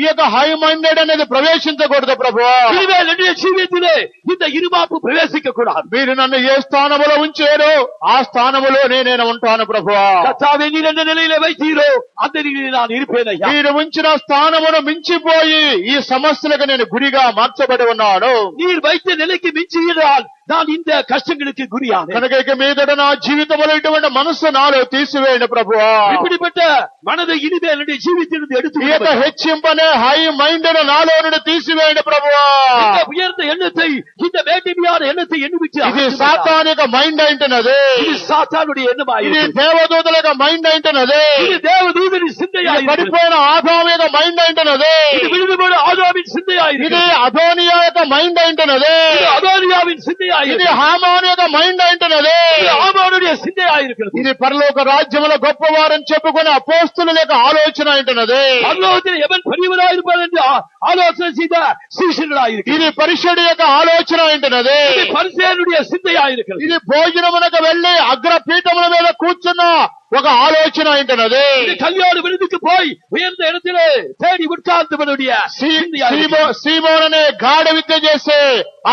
ఈ యొక్క హై మైండెడ్ అనేది ప్రవేశించకూడదు ప్రభువా. இனிமேல் என்னுடைய ஜீவியத்திலே இந்த இருமாப்பு பிரவேசிக்க கூடாது. మీరు నన్ను ఏ స్థానములో ఉంచారో ఆ స్థానములోనే నేను ఉంటాను ప్రభువా. கர்த்தாவே, நீர் எந்த நிலையில வைத்தீரோ அந்த நிலையில் நான் இருப்பேன் ஐயா. మీరు ఉంచిన స్థానమును మించిపోయి ఈ సమస్యలకు నేను గురిగా మార్చబడి ఉన్నాను. நீர் வைத்த நிலைக்கு மிஞ்சியதால் நான் இந்த கஷ்டங்களுக்கு குறியானேன். కనుక ఇక మీదట నా జీవితంలో ఇటువంటి మనస్సు నాలో తీసివేయండి ప్రభువా. இப்படிப்பட்ட మనதை இனிமேல் என்னுடைய జీవితத்திலிருந்து எடுத்து ఈ యొక్క హెచ్చింపనే హై మైండెడ్ నాలో నుండి తీసివేయండి ప్రభువా. இந்த உயர்ந்த எண்ணத்தை, இந்த வேண்டிமையான எண்ணத்தை எண்ணிவிட்டு ఇది సాతానిక మైండ్ అంటున్నది, இது சாத்தானுடைய ఇది எண்ணமாயிருக்கிறது. దేవదూతల యొక్క మైండ్ అంటున్నది, இது தேவதூதனின் சிந்தையாயிருக்கிறது. పడిపోయిన ఆదాము యొక్క మైండ్ అంటున్నది, இது விழுதுபோன ஆதாமின் ఇది சிந்தையாயிருக்கிறது. అదోనియా యొక్క మైండ్ అంటున్నది, இது அதோனியாவின் ఇది சிந்தையாயிருக்கிறது. హామాను యొక్క మైండ్ అంటున్నది, இது ஆமானுடைய சிந்தையாயிருக்கிறது. ఇది పరలోక రాజ్యముల గొప్పవారని చెప్పుకునే అపోస్తుల యొక్క ఆలోచన అంటున్నది, பரலோகத்தில் எவன் பெரியவராயிருப்பார் என்று ஆலோசனை செய்த சீஷர்களாயிருக்கிறது. ఇది పరిషడి యొక్క ఆలోచన అంటున్నది, இது பரிசேயனுடைய சிந்தையாயிருக்கிறது. ఇది భోజనమునకు వెళ్లి అగ్రపీఠముల మీద కూర్చున్న ఒక ఆలోచన అంటున్నది, இது கல்யாண விருதுக்கு போய் உயர்ந்த இடத்திலே தேடி உட்கார்ந்தவனுடைய சிந்தையாயிருக்கிறது. సీమోన్ అనే గాఢ విద్య చేసే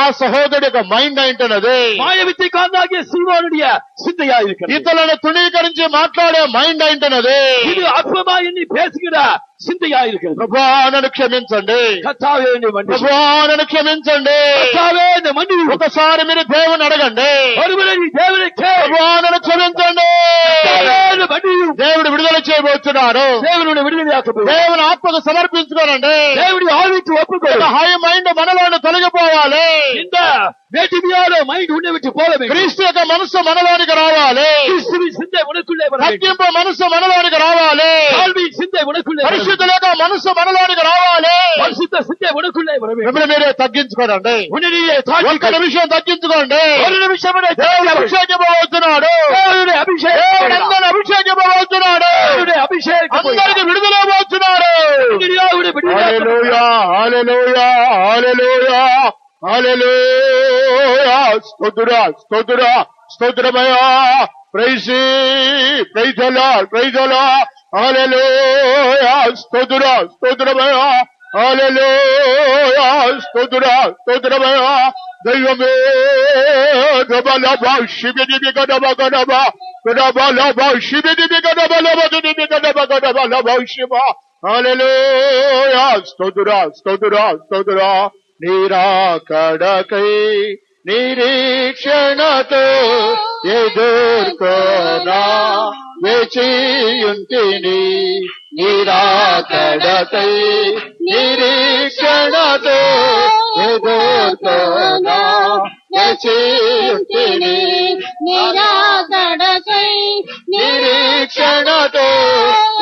ఆ సహోదరుడి యొక్క మైండ్ అంటున్నది, மாயவித்தை காந்தாகிய சீமோனுடைய சிந்தையாயிருக்கிறது. ఇతరులను తృణీకరించి మాట్లాడే మైండ్ అంటున్నది. இது அற்பமா எண்ணி பேசுகிற சிந்தையாயிருக்கிறது. ప్రభువా నన్ను క్షమించండి, கர்த்தாவே, என்னை மன்னியும். ప్రభువా నన్ను క్షమించండి. கர்த்தாவே, என்னை மன்னியும். ఒకసారి మీరు దేవుని అడగండి, ஒருவரை நீ தேவனை கேள். ప్రభువా నన్ను క్షమించండి. கர்த்தாவே, என்னை மன்னியும். దేవుడు విడుదల చేయబోతున్నారు. தேவனுடைய விடுதலையாக்க போகிறேன். దేవుని ఆత్మకు సమర్పించుకోనండి. தேவனுடைய ஆவிக்கு ஒப்புக்கொள். హై మైండ్ మనలోని తొలగిపోవాలి. இந்த வேற்றுமையான மைண்ட் உன்னை விட்டு போக வேண்டும். క్రీస్తు యొక్క మనస్సు మనలోనికి రావాలి. கிறிஸ்துவின் சிந்தை உனக்குள்ளே வர வேண்டும். తగ్గింపు మనస్సు మనలోనికి రావాలి. தாழ்மையின் சிந்தை உனக்குள்ளே வர வேண்டும். పరిశుద్ధుల యొక్క మనస్సు మనలోనికి రావాలి. பரிசுத்த சிந்தை உனக்குள்ளே வர வேண்டும். మిమ్మల్ని మీరే తగ్గించుకోనండి. உன்னை நீயே தாழ்த்தி ఒక్క నిమిషం తగ్గించుకోండి. ஒரு நிமிஷம் உன்னை దేవుడు தாழ்த்தி అభిషేకింపబోతున్నాడు. தேவனுடைய அபிஷேகம். దేవుడు అందరిని అభిషేకింపబోతున్నాడు. தேவனுடைய அபிஷேகம். అందరికి విడుదలబోతున్నాడు. தேவனுடைய விடுதலை. హల్లెలూయా, హల్లెలూయా, హల్లెలూయా, హల్లెలూయా. స్తోత్రుడా, స్తోత్రుడా, స్తోత్రమయ్యా. Praise the lord, praise the lord. Hallelujah, స్తోత్రుడా, స్తోత్రమయ్యా. హల్లెలూయా, స్తోత్రుడా, స్తోత్రమయ్యా. దైవమే గబలబా శిబిదిబి గడబగడబా గడబలబా శిబిదిబి గడబలబా దిబి గడబగడబలబా శిబ. హల్లెలూయా, స్తోత్రుడా, స్తోత్రుడా, స్తోత్రుడా. నిరాకడకై నిరీక్షణతో ఎదుర్కొనా వేచియుంటిని. నిరాకడకై నిరీక్షణతో ఎదుర్కొనా వేచియుంటిని. నిరాకడకై నిరీక్షణతో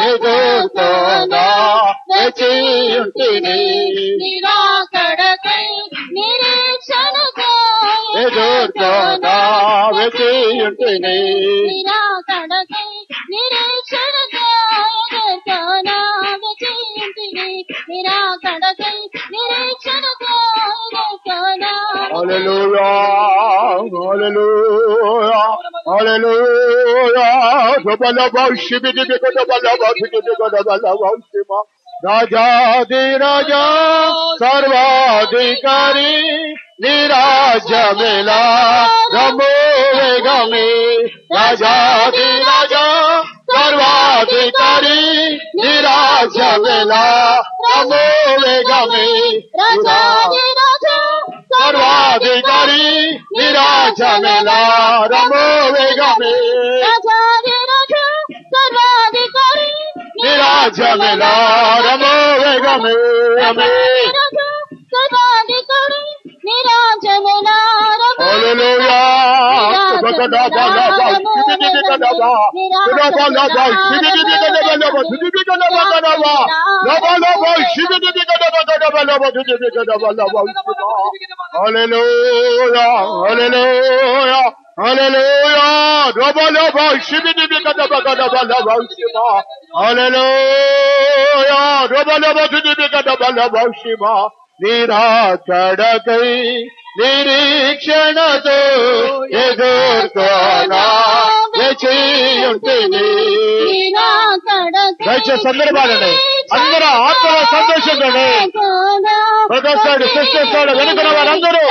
ఎదుర్కొనా వేచియుంటిని. నిరాకడకై నిరీక్షణతో ఎదుర్కొనా వేచియుంటిని. నిరాకడకై నిరీక్షణతో ఎదుర్కొనా వేచియుంటిని. నిరాకడకై నిరీక్షణతో ఎదుర్కొనా. హల్లెలూయా, హల్లెలూయా, హల్లెలూయా. గబలబా శిబిదిబి గడబలబా దిబి గడబలబా శిబ. రాజాది రాజా సర్వాధికారి నిరాజమేలా రమోవేగమే. రాజాది రాజా సర్వాధికారి నిరాజమేలా రమోవేగమే. సర్వాధికారి నిరాజమేలా రమోవేగమే. సర్వాధికారి నిరాజమేలా రమోవేగమే. సర్వాధికారి నిరాజమేలా హల్లెలూయా. గడబలబా శిబిదిబి గడబా గడబలబా శిబిదిబి గడబలబా దిబి గడబా గడబా గడబలబా శిబిదిబి గడబా గడబా Hallelujah, hallelujah, hallelujah. Robalaba shibidibikadabagadabalabalaba. Hallelujah, robalaba shibidibikadabalaba. నిరాకడకై నిరీక్షణతో ఎదుర్కొనా వేచియుంటిని. దయచేసి అందరూ పాడండి, అందరూ ఆత్మలో సంతోషించండి. బ్రదర్స్ సైడ్, సిస్టర్స్ సైడ్ వెనుకున్న వారందరూ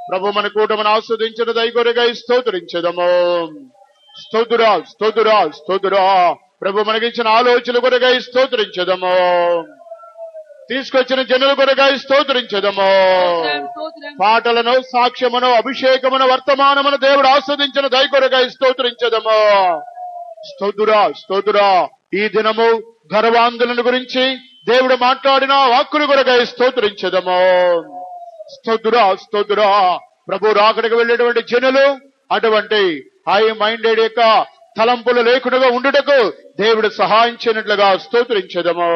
ప్రభు మన కూటమిని ఆస్వాదించిన దయగొరగా స్తోత్రించదము. స్తోత్రురా స్తోత్రురా స్తోత్రురా. ప్రభు మనకిచ్చిన ఆలోచన కొరగా స్తోత్రించదము. తీసుకొచ్చిన జనుల కొరగా స్తోత్రించదము. పాటలను, సాక్ష్యమును, అభిషేకమును, వర్తమానమును దేవుడు ఆస్వాదించిన దయకొరగా స్తోత్రించదము. స్తోత్రురా స్తోత్రురా. ఈ దినము గర్వాంధులను గురించి దేవుడు మాట్లాడిన వాక్కులు కొరగా స్తోత్రించదము. స్తోత్రురా స్తోత్రురా. ప్రభు రాకడికి వెళ్ళేటువంటి జనులు అటువంటి హై మైండెడ్ యొక్క తలంపులు లేకుండా ఉండుటకు దేవుడు సహాయం చేయనట్లుగా స్తోత్రించదము.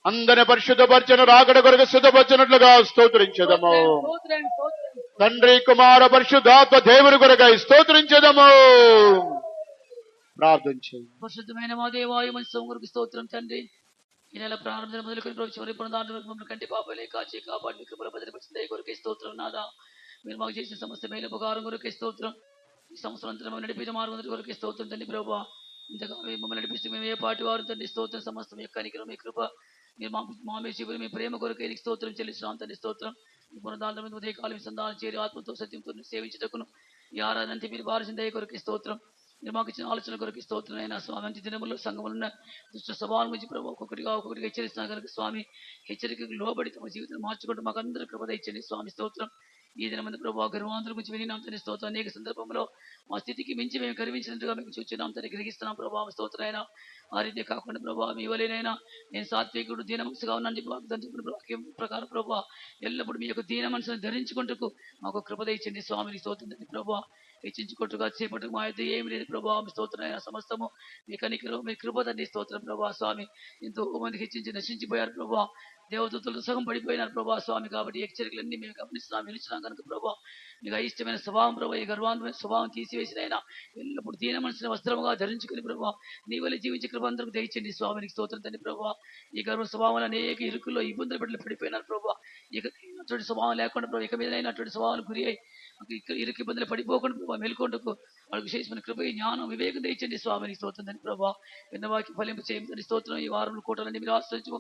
అందరిని పరిశుద్ధపరచను, రాకడ కొరకు సిద్ధపరచినట్లుగా స్తోత్రించదము. తండ్రి, కుమార, పరిశుద్ధాత్మ దేవుని కొరకై స్తోత్రించదము. ప్రార్థించు. పరిశుద్ధమైన మా దేవాయ మంచి సోమరికి స్తోత్రం తండ్రి. ఈ నెల ప్రారంభం మొదలుకొని మమ్మల్ని కంటి పాపలే కాచి కాపాడి కృపల భద్రపరిచిన దయ కొరకే స్తోత్రం. నాదా, మీరు మాకు చేసిన సమస్త మేలు ఉపకారం కొరకే స్తోత్రం. ఈ సంవత్సరం అంతా మమ్మల్ని నడిపిన మార్గం కొరకే స్తోత్రం తండ్రి. ప్రభావ ఇంతగా మమ్మల్ని నడిపిస్తూ మేము ఏ పాటి వారు తండ్రి స్తోత్రం. సమస్తం మీ కనికరం, మీ కృప, మీరు మా శిబురు, మీ ప్రేమ కొరకే స్తోత్రం చెల్లిస్తున్నాం తండ్రి. స్తోత్రం. ఈ పునరుద్ధానం మీద ఉదయకాలం సంధానం చేరి ఆత్మతో సత్యంతో సేవించటకును ఈ ఆరాధన అంతే మీరు వారిసిన దయ కొరకే స్తోత్రం. మీరు మాకు ఇచ్చిన ఆలోచన కొరకు స్తోత్రం. అయినా స్వామి, మంచి దినముల్లో సంఘములున్న దుష్ట స్వభావం గురించి ప్రభావ ఒక్కొక్కటిగా హెచ్చరిస్తున్నా కనుక స్వామి, హెచ్చరికకు లోబడి తమ జీవితం మార్చుకుంటూ మాకు అందరూ కృప ఇచ్చండి స్వామి. స్తోత్రం. ఈ దినమంది ప్రభావ గర్వాంతుల గురించి వినినాం తండ్రి. స్తోత్రం. అనేక సందర్భంలో మా స్థితికి మించి మేము గర్వించినట్టుగా మీకు చూస్తున్నాం తండ్రి, గ్రహిస్తున్నాం ప్రభావ. స్తోత్రం. అయినా ఆ రీతి కాకుండా ప్రభావ మీ వలెనైనా నేను సాత్వికుడు దీనమనసుగా ఉన్నాను చెప్పి వాగ్దానం ప్రకారం ప్రభావ ఎల్లప్పుడు మీ యొక్క దీన మనసును ధరించుకుంటూ మాకు కృప ఇచ్చండి స్వామిని. స్తోత్రం తండ్రి. ప్రభావ హెచ్చించుకుంటుగా చేపట్టుకు మా అయితే ఏమి లేదు ప్రభావ. స్తోత్రం. అయినా సమస్తము మీ కనికరం, మీ కృప తండ్రి. స్తోత్రం ప్రభావ. స్వామి, ఎంతో మంది హెచ్చించి నశించిపోయారు ప్రభావ. దేవదూతలు సగం పడిపోయినారు ప్రభావ స్వామి. కాబట్టి హెచ్చరికలన్నీ మేము గమనిస్తున్నాం, వినిస్తున్నాం కనుక ప్రభావ మీకు అయిష్టమైన స్వభావం ప్రభావ, ఈ గర్వాంతమైన స్వభావం తీసివేసిన అయినా ఎల్లప్పుడు దీన మనసుని వస్త్రముగా ధరించుకుని ప్రభావ నీ వల్ల జీవించే కృప అందరికి దయచండి స్వామినికి. స్తోత్రం తండ్రి. ప్రభావ ఈ గర్వ స్వభావం అనేక ఇరుకుల్లో ఇబ్బందులు పెట్టి పడిపోయినారు ప్రభావ. ఇక అటువంటి స్వభావం లేకుండా ప్రభావ ఇక మీద అటువంటి స్వభావాలు గురి అయి ఇరుకు ఇబ్బందులు పడిపోకుండా ప్రభావ మేల్కొండకు వాళ్ళకి విశేషమైన కృప, జ్ఞానం, వివేకం దయచండి స్వామినికి. స్తోత్రం తండ్రి. ప్రభావ విన్నవాకి ఫలింపు చేయండి. స్తోత్రం. ఈ వారంలో కోటలన్నీ మీరు ఆశ్రయించు,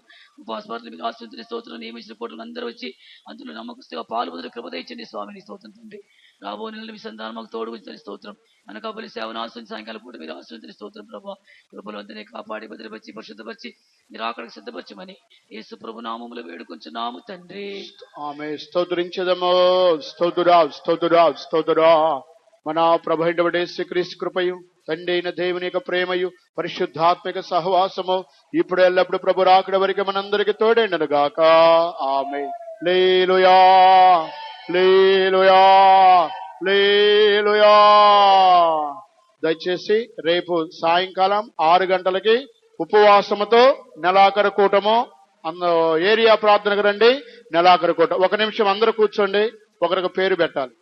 ఉపవాసాలు మీరు ఆశ్రయించిన స్తోత్రం. నియమించిన కోటలు అందరూ వచ్చి అందులో నమ్మకస్తుగా పాలు పొందిన కృప దయచండి స్వామిని. స్తోత్రం తండ్రి. రాబో నెలలు మీ సంతానం మాకు తోడు ఉంచండి. స్తోత్రం. అనకాపల్లి సేవను ఆశ్రయించి సాయంకాలం పూట మీరు ఆశ్రయించిన స్తోత్రం. ప్రభావ కృపలు అందరినీ కాపాడి భద్రపరిచి పరిశుద్ధపరిచి మీరు అక్కడికి సిద్ధపరచమని యేసు ప్రభు నామములో వేడుకొంచున్నాము తండ్రి. ఆమె స్తోత్రించదము. స్తోత్రుడా స్తోత్రుడా స్తోత్రుడా. మన ప్రభు అయినటువంటి యేసుక్రీస్తు కృపయు, తండ్రి అయిన దేవుని యొక్క ప్రేమయు, పరిశుద్ధాత్మిక సహవాసము ఇప్పుడు ఎల్లప్పుడు ప్రభు రాకడ వరకు మనందరికి తోడేండను గాక. ఆమె. హల్లెలూయా హల్లెలూయా హల్లెలూయా. దయచేసి రేపు సాయంకాలం 6 గంటలకి ఉపవాసముతో నెలాఖరు కూటము ఏరియా ప్రార్థనకు రండి. నెలాఖరు కూటం. 1 నిమిషం అందరూ కూర్చోండి, ఒకరికి పేరు పెట్టాలి.